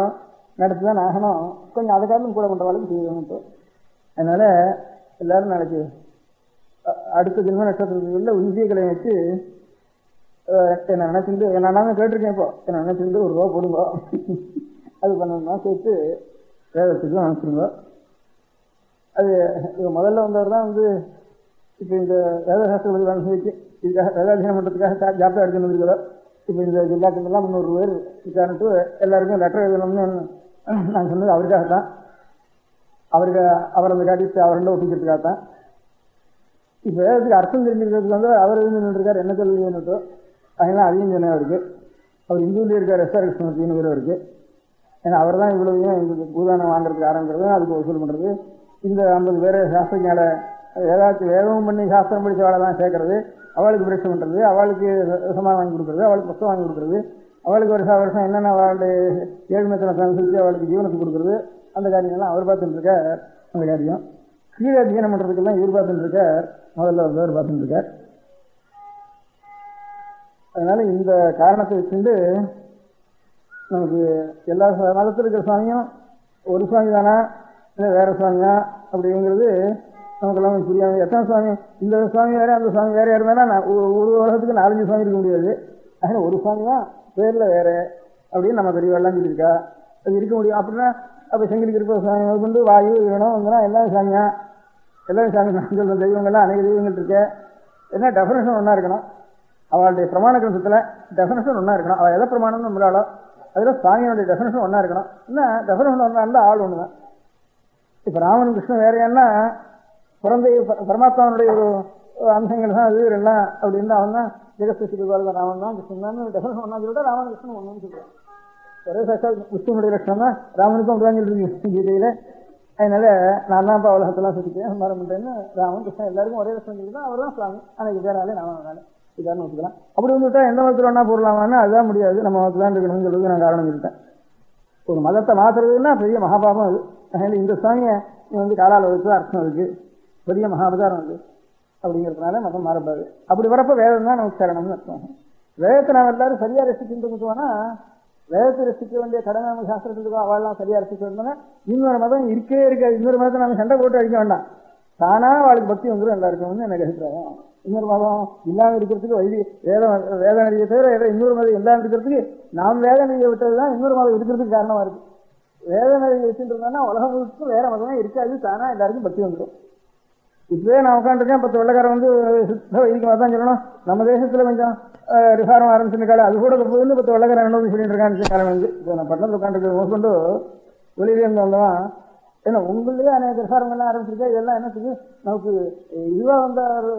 F: நடத்தி தான் ஆகணும். கொஞ்சம் அதுக்காக கூட பண்ணுற வரைக்கும் செய்யணும்ட்டு. அதனால எல்லாரும் நாளைக்கு அடுத்த ஜென்ம நட்சத்திரத்துக்குள்ள உயிரியங்களை வச்சு என்ன நினைச்சிருந்து நான் கேட்டிருக்கேன். இப்போ என்ன நினைச்சிருந்து ₹1 போடுங்க, அது பண்ணணும்னா சேர்த்து வேதத்துக்கு அனுப்பிச்சிருங்க. அது முதல்ல வந்தவர் தான் வந்து இப்போ இந்த வேதசாஸ்திர பதிவான வச்சு இதுக்காக வேதாத்தியனம் பண்ணுறதுக்காக ஜாப்டா எடுத்துன்னு வந்துருக்கிறோம். இப்போ இந்த ஜில்லாக்கெல்லாம் 300 பேர் இருக்காருன்ட்டு எல்லாருக்கும் லெட்டர் எழுதணும்னு நான் சொன்னது அவருக்காகத்தான். அவர் அந்த காட்டி அவர்கிட்ட ஒப்பிக்கிறதுக்காகத்தான். இப்போ வேதத்துக்கு அர்த்தம் தெரிஞ்சுக்கிறதுக்கு வந்து அவர் எழுந்துருக்கார் என்ன சொல்லுன்னுட்டோ அதெல்லாம் அதையும் சொன்னேன். அவருக்கு அவர் இந்துலேயே இருக்கார், எஸ்ஆர் கிருஷ்ணமூர்த்தின்னு பேர் அவருக்கு. ஏன்னா அவர் தான் இவ்வளவையும் எங்களுக்கு பூதானம் வாங்குறதுக்கு ஆரம்பிக்கிறது, அதுக்கு வசூல் பண்ணுறது. இந்த 50 பேர் சாஸ்திரஞால ஏதாச்சும் வேதமும் பண்ணி சாஸ்திரம் படித்தவாளை தான் சேர்க்கறது, அவளுக்கு பரீட்சை பண்ணுறது, அவளுக்கு சமாதானம் வாங்கி கொடுக்குறது, அவளுக்கு புத்தகம் வாங்கி கொடுக்குறது, அவளுக்கு வருஷம் என்னென்ன அவளுடைய ஏழ்மைத்தனை அனுசரித்து அவளுக்கு ஜீவனத்துக்கு கொடுக்குறது, அந்த காரியங்கள்லாம் அவர் பார்த்துட்டு இருக்கார். அந்த காரியம் கீழே அத்தியனம் பண்ணுறதுக்கெல்லாம் இவர் பார்த்துட்டு இருக்கார், முதல்ல வந்தவர் பார்த்துட்டு இருக்கார். அதனால இந்த காரணத்தை வச்சுட்டு நமக்கு எல்லா மதத்தில் இருக்கிற சுவாமியும் ஒரு சுவாமி தானா இல்லை வேற சுவாமியா அப்படிங்கிறது நமக்கெல்லாம் புரியாமல். எத்தனை சுவாமி, இந்த சுவாமி வேற அந்த சுவாமி வேற இருந்தானா ஒரு உலகத்துக்கு 4-5 சுவாமி இருக்க முடியாது. அதனால் ஒரு சுவாமி தான் பேரில் வேற அப்படின்னு நம்ம பெரியவெல்லாம் சொல்லியிருக்கா. அது இருக்க முடியும் அப்படின்னா அப்போ செங்கிலிக்கு இருக்க சுவாமி கொண்டு வாயு வேணும் வந்துன்னா எல்லாம் சாமியா, எல்லாம் சாமி நான் சொல்கிற தெய்வங்கள்லாம் அநேக தெய்வங்கள் இருக்கு. என்ன டெஃபினேஷன் ஒன்றா இருக்கணும், அவளுடைய பிரமாண கிரந்தத்தில் டெஃபினேஷன் ஒன்றா இருக்கணும். அவள் எதை பிரமாணம்னு நம்மளாலோ அதில் சுவாமியோடைய டெஃபினேஷன் ஒன்றா இருக்கணும். என்ன டெஃபினேஷன் ஒன்றா இருந்தால் ஆள் ஒன்று தான். இப்போ ராமன் கிருஷ்ணன் வேறையான்னா குழந்தை பரமாத்மாவனுடைய ஒரு அம்சங்கள் தான் அது எல்லாம் அப்படின்னு அவன் தான் ஜெகஸ்தி ராமன் தான் கிருஷ்ணன் தான் டெஃபினேஷன் ஒன்றா சொல்லிட்டா ராமன் கிருஷ்ணன் ஒன்றுன்னு சொல்லுவான். ஒரே சாட்சாத் விஷ்ணுனுடைய லட்சணம் தான் ராமனுக்கும் அப்படி வாங்கிட்டு கீதையில். அதனால நான் தான் இப்போ உலகத்தெல்லாம் சுற்றிக்கிறேன் சம்பாரம் பண்ணுறேன்னு ராமன் கிருஷ்ணன் எல்லாருக்கும் ஒரே லட்சணம் சொல்லிட்டு அவர் தான் சுவாமி. அன்னைக்கு பேராலே ராமனால இதான்னு வச்சுக்கலாம். அப்படி வந்துவிட்டா எந்த மதத்தில் ஒன்றா போடலாமான்னு அதுதான் முடியாது, நம்ம மதத்தில் தான் இருக்கணும்னு சொல்லுறது நான் காரணம் சொல்லிட்டேன். ஒரு மதத்தை மாற்றுறதுன்னா பெரிய மகாபாபம் அது. அதனால இந்த சுவாமியை நீ வந்து காலால் வச்சு அர்த்தம் இருக்கு, பெரிய மகாபதாரம் அது அப்படிங்கிறதுனால மதம் மாறப்பாது. அப்படி வரப்போ வேதம் தான் நமக்கு சரணம்னு அர்த்தம். வேதத்தை நாம் எல்லாரும் சரியாக ரசிச்சுட்டு முட்டுவோன்னா வேதத்தை ரசிக்க வேண்டிய கடமை நம்ம சாஸ்திரத்துக்கு அவள்லாம் சரியாக ரசிக்க வேண்டாம். இன்னொரு மதம் இருக்கே இருக்காது. இன்னொரு மதத்தை நம்ம சண்டை போட்டு அடிக்க வேண்டாம், தானா அவளுக்கு பக்தி வந்துடும் எல்லாருக்கும் வந்து எனக்கு அபிப்பிராயம். இன்னொரு மதம் இல்லாமல் இருக்கிறதுக்கு வேத நடிகை தவிர இன்னொரு மதம் இல்லாமல் இருக்கிறதுக்கு நாம் வேத நடிகை விட்டது தான் இன்னொரு மதம் இருக்கிறதுக்கு காரணமா இருக்கு. வேத நடிகை வச்சுருந்தோம்னா உலகம் முழுக்க வேற மதமே இருக்காது, தானா எல்லாருக்கும் பக்தி வந்துடும். இப்பவே நான் உட்காந்துருக்கேன், 10 வெள்ளக்காரன் வந்து சுத்த வைதிகமாக தான் சொல்லணும். நம்ம தேசத்துல கொஞ்சம் ரிஃபார்ம் ஆரம்பிச்சிருக்காரு, அது கூட போகுது 10 வெள்ளக்காரன் என்ன சொல்லிட்டு இருக்கான்னு காரணம் வந்து இப்போ நான் பட்டணத்தில் உட்காந்துருக்க கொண்டு வெளியிலே இருந்து வந்தவன் ஏன்னா உங்களே அநேக ரிஃபார்மெல்லாம் ஆரம்பிச்சிருக்கா. இதெல்லாம் என்னத்துக்கு நமக்கு இதுவாக வந்த ஒரு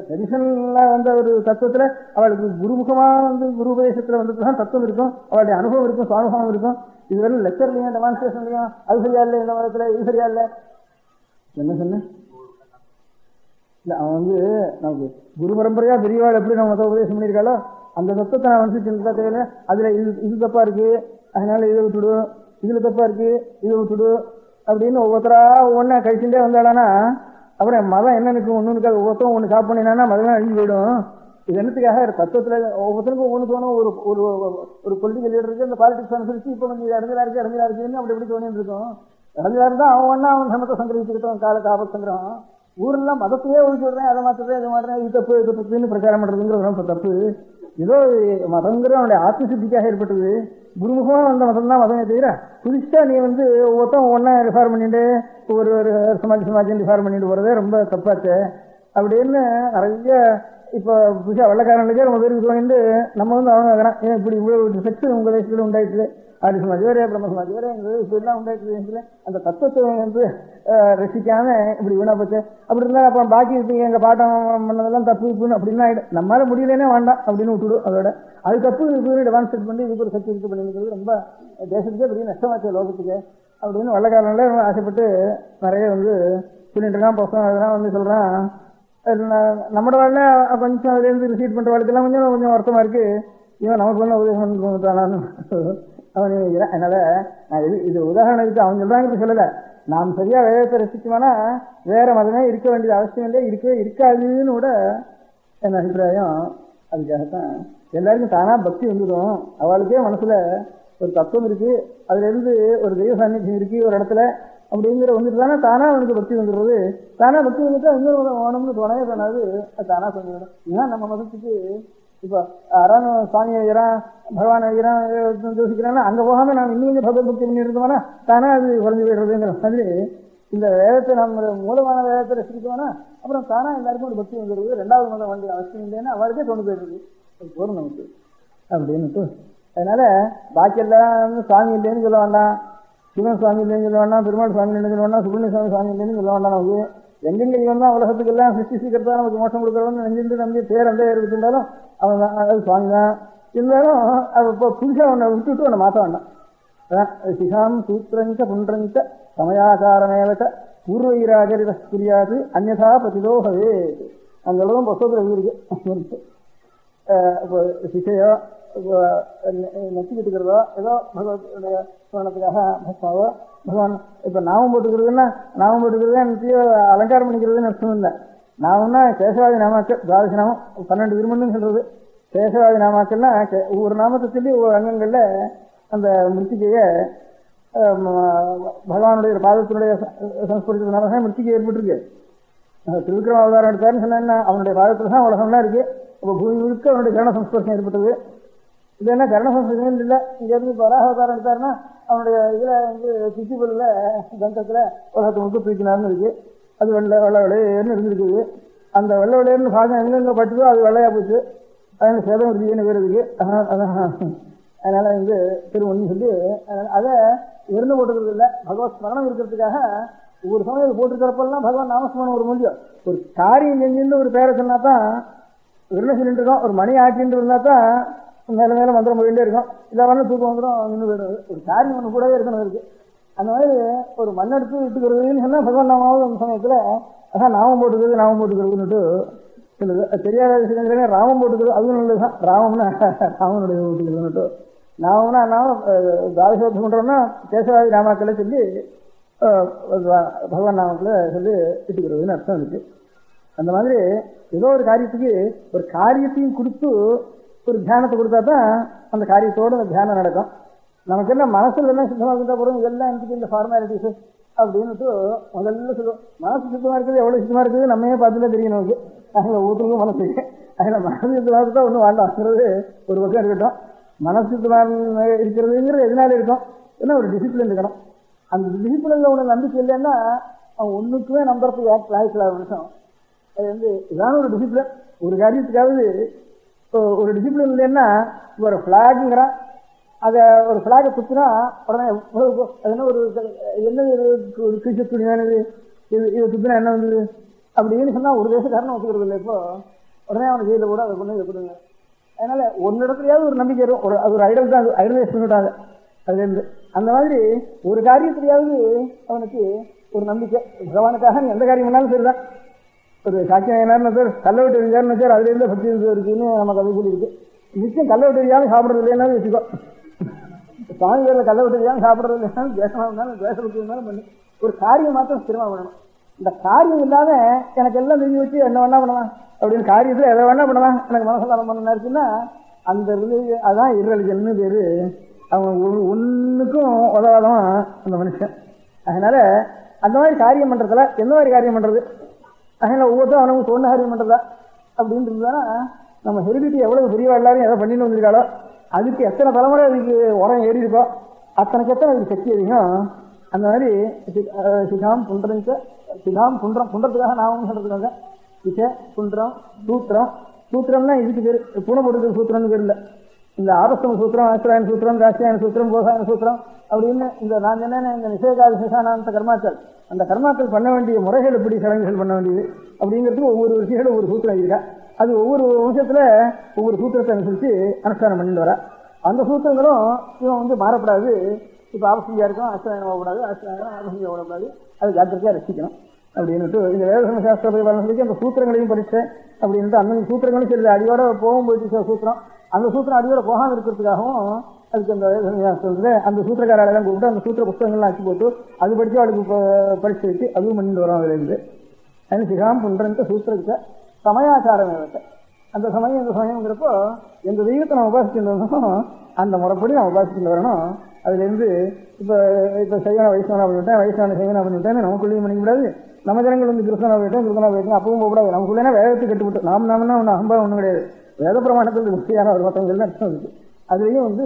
F: ட்ரெடிஷனலாக வந்த ஒரு தத்துவத்தில் அவளுக்கு குருமுகமாக வந்து குரு உபதேசத்தில் வந்துட்டு தான் தத்துவம் இருக்கும், அவளுடைய அனுபவம் இருக்கும், சுவானுபவம் இருக்கும். இது வரையும் லெக்சர்லையும் டெமான்ஸ்ட்ரேஷன்லையும் அது சரியா இல்லை, இந்த மதத்தில் இது சரியா இல்லை என்ன சொன்ன இல்லை. அவன் வந்து நமக்கு குரு பரம்பரையாக பெரியவாள் எப்படி நம்ம மத உபதேசம் பண்ணியிருக்காளோ அந்த தத்துவத்தை நான் வந்து சின்ன தேவையில்லை. அதில் இது தப்பா இருக்கு அதனால இதை விட்டுடு, இதில் தப்பா இருக்கு இதை விட்டுடு அப்படின்னு ஒவ்வொருத்தரா ஒவ்வொன்றா கழிச்சுட்டே வந்தாளானா அப்புறம் மதம் என்ன இருக்கு ஒன்று இருக்காது. ஒவ்வொருத்தரும் ஒன்று காப்பு பண்ணினா மதம் அழிஞ்சு போயிடும். இது என்னத்துக்காக தத்துவத்தில் ஒவ்வொருத்தருக்கும் ஒவ்வொன்று தோணும். ஒரு ஒரு பொலிட்டிக்கல் லீடர் இருக்கு, அந்த பாலிடிக்ஸ் அனுசரிச்சு இப்போ கொஞ்சம் இடங்களா இருக்குன்னு அப்படி எப்படி தோணிட்டு இருக்கும். இடங்களா இருந்தால் அவன் ஒன்றா அவன் சமத்தை சங்கிரகிச்சுக்கிட்டோம், காபத் சங்கிரகம். ஊரெல்லாம் மதத்தையே ஒழிச்சு விடுறேன், அதை மாற்றுறேன் இதை மாட்டுறேன், இது தப்புன்னு பிரச்சாரம் பண்ணுறதுங்கிறது ரொம்ப தப்பு. ஏதோ மதங்கிற அவனுடைய ஆத்மசித்திக்காக ஏற்பட்டது. குருமுகமாக வந்த மதம் தான் மதமே தவிர புதுசா நீ வந்து ஒவ்வொருத்தம் ஒன்றா ரிஃபார் பண்ணிட்டு ஒரு சமாஜம் ரிஃபார் பண்ணிட்டு போகிறதே ரொம்ப தப்பாச்சு அப்படின்னு நிறைய இப்போ புதுசாக வெள்ளக்காரங்களுக்கே ரொம்ப பேருக்கு தோணிட்டு நம்ம வந்து அவங்க ஆகிறான். ஏன் இப்படி இவ்வளோ செக்ஸ் உங்கள் தேசத்தில் உண்டாயிடுச்சு, ஆதி சமாஜ் வேறு பிரம்ம சமாஜ் வேறு எங்கள் இப்படிலாம் உண்டாயிடுச்சு. அந்த தத்துவத்தை வந்து ரசிக்காம இப்படி வீணா போச்சு. அப்படி இருந்தால் அப்புறம் பாக்கி இருப்பீங்க எங்கள் பாட்டம் பண்ணதெல்லாம் தப்பு இப்படின்னு அப்படின்னா நம்மளால முடியலன்னே வேண்டாம் அப்படின்னு விட்டுடும். அதோட அது தப்பு இப்படி டெமான்ஸ்ட்ரேட் பண்ணி இதுக்கு ஒரு சக்தி இது பண்ணிக்கிறது ரொம்ப தேசத்துக்கே பெரிய நஷ்டமாச்சு லோகத்துக்கு அப்படின்னு வெள்ளக்காரங்களே ஆசைப்பட்டு நிறைய வந்து சொல்லிட்டு இருக்கான். புஸ்தகம் அதெல்லாம் வந்து சொல்கிறான். நம்மளோட வாழ்ல கொஞ்சம் அதுலேருந்து ரிசீட் பண்ணுற வாழ்க்கைலாம் கொஞ்சம் வருத்தமாக இருக்குது. இவன் நமக்கு வந்து உதவி பண்ணிட்டானான்னு அவன் நினைக்கிறேன். அதனால் நான் இது உதாரணத்துக்கு அவன் சொல்கிறாங்க சொல்லலை. நாம் சரியாக வேதத்தை ரசிச்சோம்னா வேற மதமே இருக்க வேண்டியது அவசியம் இல்லை, இருக்கவே இருக்காதுன்னு கூட என் அபிப்பிராயம். அதுக்காகத்தான் எல்லாருக்கும் தானாக பக்தி வந்துடும். அவளுக்கே மனசில் ஒரு தத்துவம் இருக்குது, அதுலேருந்து ஒரு தெய்வ சாநித்தியம் இருக்குது ஒரு இடத்துல, அப்படிங்கிற வந்துட்டு தானே தானா அவனுக்கு பக்தி வந்துடுறது. தானா பக்தி வந்துட்டா இன்னொரு மதம் வேணும்னு தோணவே தோணாது, அது தானா சொல்லிவிடும். இதுதான் நம்ம மதத்துக்கு. இப்போ யாராவது சுவாமி ஐயரான் பகவான் ஐயரான் யோசிக்கிறான்னா அங்கே போகாம நாம் இன்னும் கொஞ்சம் பகவத் பக்தி பண்ணி இருந்தோம்னா தானா அது குறைஞ்சு போயிடுறதுங்கிற மாதிரி இந்த வேதத்தை நம்ம மூலமான வேதத்தை ரசிக்கிட்டோம்னா அப்புறம் தானா எல்லாருக்கும் ஒரு பக்தி வந்துடுது. ரெண்டாவது மதம் வந்து அவசியம் இல்லைன்னா அவருக்கே தோணு போயிடுது, போரும் நமக்கு அப்படின்னுட்டு. அதனால பாக்கி எல்லாம் சுவாமி இல்லைன்னு சொல்ல வேண்டாம், சிவன் சுவாமி இல்லைன்னு சொல்ல வேண்டாம், பெருமாள் சுவாமி இல்லைன்னு சொல்ல வேண்டாம், சுப்பிரமணிய சுவாமி சுவாமி இல்லைன்னு சொல்ல வேண்டாம். நமக்கு எங்கெங்க இவன் தான் உலகத்துக்கு எல்லாம் சிருஷ்டி சீக்கிரத்தா நமக்கு மோசம் கொடுக்குறவன்னு நெஞ்சிட்டு நம்பி பேர் அந்த இருந்தாலும் அவன் தான், அது சுவாமி தான். இருந்தாலும் அது இப்போ புதுசாக ஒன்றை விட்டுவிட்டு ஒன்றை மாற்ற வேண்டாம். அதான் சிகாம் சூத்திரஞ்ச புன்றஞ்ச சமயாச்சாரமேவச்ச பூர்வீராஜரித புரியாது அந்நதா பதிதோகவே. அந்த அளவும் புஸ்தகத்தில் இருக்கு. இப்போ சிஷையோ நச்சுக்கிட்டுக்கிறதோ ஏதோ பகவத்துடைய சோனத்துக்காக பஸ்மாவோ பகவான் இப்போ நாமம் போட்டுக்கிறதுன்னா நாமம் போட்டுக்கிறது எனக்கு அலங்காரம் பண்ணிக்கிறதுன்னு அர்த்தம் இல்லை. நாமம்னா கேசவாதி நாமாக்கள் துவாதசி நாமம் 12 திருமணம் சொல்றது. கேசவாதி நாமாக்கள்னா ஒவ்வொரு நாமத்தை சொல்லி ஒவ்வொரு அங்கங்களில் அந்த மிருத்திகையை பகவானுடைய பாதத்தினுடைய சம்ஸ்பரிச்சதுனால மிருத்திகை ஏற்பட்டிருக்கு. திருவிக்ரம அவதாரம் எடுத்தாருன்னு சொன்னா அவனுடைய பாதத்தில் தான் உலகம்லாம் இருக்கு. இப்போ பூமி முழுக்க அவனுடைய கரண சம்ஸ்பர்சம் ஏற்பட்டது. இது என்ன கரண சம்ஸ்பர்சம் இல்லை. இங்கேருந்து வராக அவதாரம் எடுத்தாருன்னா அவனுடைய இதில் வந்து சிசிபல்ல தந்தத்தில் உலகத்தை முழுக்க தூக்கினார்னு இருக்கு. அது வெள்ளை வெள்ளையர்னு இருந்திருக்குது. அந்த வெள்ளை வெள்ளையர்னு பாகம் எங்கெங்க பட்டுதோ அது வெள்ளையா போச்சு. அதனால சேதம் இருக்குன்னு பேர் இருக்கு. அதனால வந்து திருமணி சொல்லி அதை இருந்து போட்டுக்கிறது இல்லை. பகவத் ஸ்மரணம் இருக்கிறதுக்காக ஒவ்வொரு சமயம் இது போட்டுக்கிறப்பெல்லாம் பகவான் நாமஸ்மரணம் ஒரு முடியும். ஒரு காரியம் செஞ்சுன்னு ஒரு பேரை சொன்னா தான் என்ன சொல்லிட்டு இருக்கோம். ஒரு மணி ஆக்கிட்டு இருந்தா தான் மேலே மேலே மந்திரம் போயிட்டே இருக்கும். இதை வந்து தூக்கம் வந்துடும் நின்று போயிடுறது. ஒரு காரியம் ஒன்று கூடவே இருக்கணும் இருக்கு. அந்த மாதிரி ஒரு மண்ணெடுத்து விட்டுக்கிறதுன்னு சொன்னா பகவான் நாமாவது அந்த சமயத்தில் அதான் நாமம் போட்டுக்கிறதுன்னுட்டு சொல்லுது. தெரியாத விஷயம் ராமம் போட்டுக்கிறது அதுவும் நல்லதுதான். ராமம்னா ராமனுடைய போட்டுக்கிறதுன்னுட்டு நாமம்னா நாமம் தாரசோத்தம் பண்றோம்னா கேசவாதி நாமாக்களை சொல்லி பகவான் நாமக்களை சொல்லி விட்டுக்கிறதுன்னு அர்த்தம் இருக்கு. அந்த மாதிரி ஏதோ ஒரு காரியத்துக்கு ஒரு காரியத்தையும் கொடுத்து ஒரு தியானத்தை கொடுத்தா தான் அந்த காரியத்தோடு அந்த தியானம் நடக்கும். நமக்கு என்ன மனசுல எல்லாம் சுத்தமாக இருந்தால் போகிறோம், இதெல்லாம் எனக்கு இந்த ஃபார்மாலிட்டிஸு அப்படின்னுட்டு முதல்ல சொல்லுவோம். மனசு சுத்தமாக இருக்குது, எவ்வளோ சுத்தமாக இருக்குது நம்மையே பார்த்துட்டே தெரியும் நமக்கு. அதில் ஒவ்வொருத்தருக்கும் மனசு அதில் மனசு சுத்தமாக தான் ஒன்றும் வேண்டாங்கிறது ஒரு பக்கம் இருக்கட்டும். மனசு சுத்தமாக இருக்கிறதுங்கிறது எதனால இருக்கும், ஏன்னா ஒரு டிசிப்ளின் இருக்கணும். அந்த டிசிப்ளினில் உனக்கு நம்பிக்கை இல்லைன்னா அவன் ஒன்றுக்குமே நம்புறதுக்கு லாய்க்கல ஒரு விஷயம். அது வந்து இதான ஒரு டிசிப்ளின். ஒரு காரியத்துக்காவது ஒரு டிசிப்ளின் இல்லைன்னா ஒரு ஃப்ளாகுங்கிறான், அதை ஒரு ஃப்ளாகை குத்துனா உடனே அது என்ன ஒரு என்ன ஒரு கிழிச்ச துணியானது இதை குத்துனா என்ன வந்தது அப்படின்னு சொன்னால் ஒரு தேசக்காரனும் ஒத்துக்கிறது இல்லை. இப்போ உடனே அவனை ஜெயிலில் கூட அதை கொண்டு இதை கொடுங்க. அதனால ஒரு இடத்துலையாவது ஒரு நம்பிக்கை வரும். ஒரு அது ஒரு ஐடல் தான், ஐடலைஸ் பண்ணிவிட்டாங்க அதுலேருந்து. அந்த மாதிரி ஒரு காரியத்திலேயாவது அவனுக்கு ஒரு நம்பிக்கை. பகவானுக்காக நீ எந்த காரியம் பண்ணாலும் சரிதான். ஒரு சாக்கியம் என்ன சார் கல்லை விட்டு எரிஞ்சாருன்னு சார் அதுலேருந்து பக்தி இருக்குன்னு நமக்கு அது சொல்லியிருக்கு. நிச்சயம் கல்லை விட்டு எரியாமல் சாப்பிட்றது இல்லைன்னா வச்சுக்கோ. சுவாமி பேரில் கல்லை விட்டு எரியாமல் சாப்பிட்றது இல்லைன்னாலும் தேசமாக இருந்தாலும் தேச பக்தி இருந்தாலும் பண்ணி ஒரு காரியம் மாத்திரம் ஸ்திரமாக பண்ணணும். இந்த காரியம் இல்லாம எனக்கு எல்லாம் தெரிஞ்சு வச்சு என்ன வேணா பண்ணலாம் அப்படின்னு காரியத்தில் எதை வேணா பண்ணலாம் எனக்கு மனசெல்லாம் பண்ண இருக்குன்னா அந்த அதான் இர்ரெலிஜன்னு பேரு. அவன் ஒன்றுக்கும் உதவாதவன் அந்த மனுஷன். அதனால அந்த மாதிரி காரியம் பண்றதுல எந்த மாதிரி காரியம் பண்றது, அதனால ஒவ்வொருத்தரும் அவனுக்கு சொன்ன காரியம் பண்றதா அப்படின்னு இருந்தா நம்ம ஹெரிடிட்டி எவ்வளவு பெரியவா எல்லாரும் எதை பண்ணிட்டு வந்திருக்காளோ அதுக்கு எத்தனை தலைமுறை அதுக்கு உரம் ஏறி இருக்கோ அத்தனைக்கு எத்தனை அதுக்கு சக்தி அதிகம். அந்த மாதிரி சிகாம் புன்றஞ்ச சிகாம் புன்றம் புன்றத்துக்காக நாமம் சொல்றதுக்காக சிக புன்றம் சூத்திரம். சூத்திரம்னா இதுக்கு பேர் பூனை போட்டுக்கு சூத்திரம்னு பேர் இல்லை. இந்த ஆபஸ்தம சூத்திரம், ஆசிராயன சூத்திரம், காசியாயன சூத்திரம், போசாயன சூத்திரம் அப்படின்னு இந்த நான் சொன்னேன் இந்த நிஷேகாதி சிசானாந்த கர்மாக்கள், அந்த கர்மாக்கள் பண்ண வேண்டிய முறைகள் எப்படி சடங்குகள் பண்ண வேண்டியது அப்படிங்கிறதுக்கு ஒவ்வொரு விஷயங்களும் ஒரு சூத்திரம் இருக்கா. அது ஒவ்வொரு வம்சத்துல ஒவ்வொரு சூத்திரத்தை அனுசரித்து அனுஷ்டானம் பண்ணிட்டு வர. அந்த சூத்திரங்களும் இவன் வந்து மாறப்படாது. இப்போ ஆபஸ்தியா இருக்கும், ஆசிராயனம் ஓடக்கூடாது, ஆசிராயனம் ஆபஸ்தியா ஓடக்கூடாது, அது ஜாக்கிரதையாக ரசிக்கணும் அப்படின்னுட்டு இந்த வேத சாஸ்திர பரிபாலனத்துக்கு அந்த சூத்திரங்களையும் படித்தேன் அப்படின்ட்டு அந்த சூத்திரங்களும் சரி அடியோட போகும் போயிட்டு சூத்திரம் அந்த சூத்திரம் அடியோட போகாமல் இருக்கிறதுக்காகவும் அதுக்கு அந்த வேத அந்த சூத்திரக்காரெல்லாம் கூப்பிட்டு அந்த சூத்திர புத்தகங்கள்லாம் ஆக்கி போட்டு அது படித்து அவளுக்கு பரிசு வச்சு அதுவும் பண்ணிட்டு வரோம். அதுலேருந்து அது சிகாம் புன்றன்ட்டு சூத்திரத்தை சமயாச்சாரம் வேதத்தை அந்த சமயம் இந்த சமயங்கிறப்போ எந்த தெய்வத்தை நம்ம உபாசிச்சுட்டு வந்தோம் அந்த முறைப்படி நம்ம உபாசிச்சுட்டு வரணும். அதுலேருந்து இப்போ சைவன வைஷ்ணவனா பண்ணிவிட்டேன், வைஷ்ணவன சைவனா பண்ணிவிட்டேன், நமக்குள்ளேயும் பண்ணிக்க கூடாது. நம்ம ஜனங்கள் வந்து கிருஷ்ணனா போயிட்டோம், கிருஷ்ணனா போயிட்டோம், அப்பவும் போகக்கூடாது. நமக்குள்ளேனா வேதத்தை கட்டுவிட்டோம். நாமனா ஒன்றும் அகம்பா ஒன்றும் கிடையாது. வேத பிரமாணத்துக்கு முக்கியமான ஒரு மத்தங்கள் தான் அர்த்தம் இருக்குது. அதுலேயும் வந்து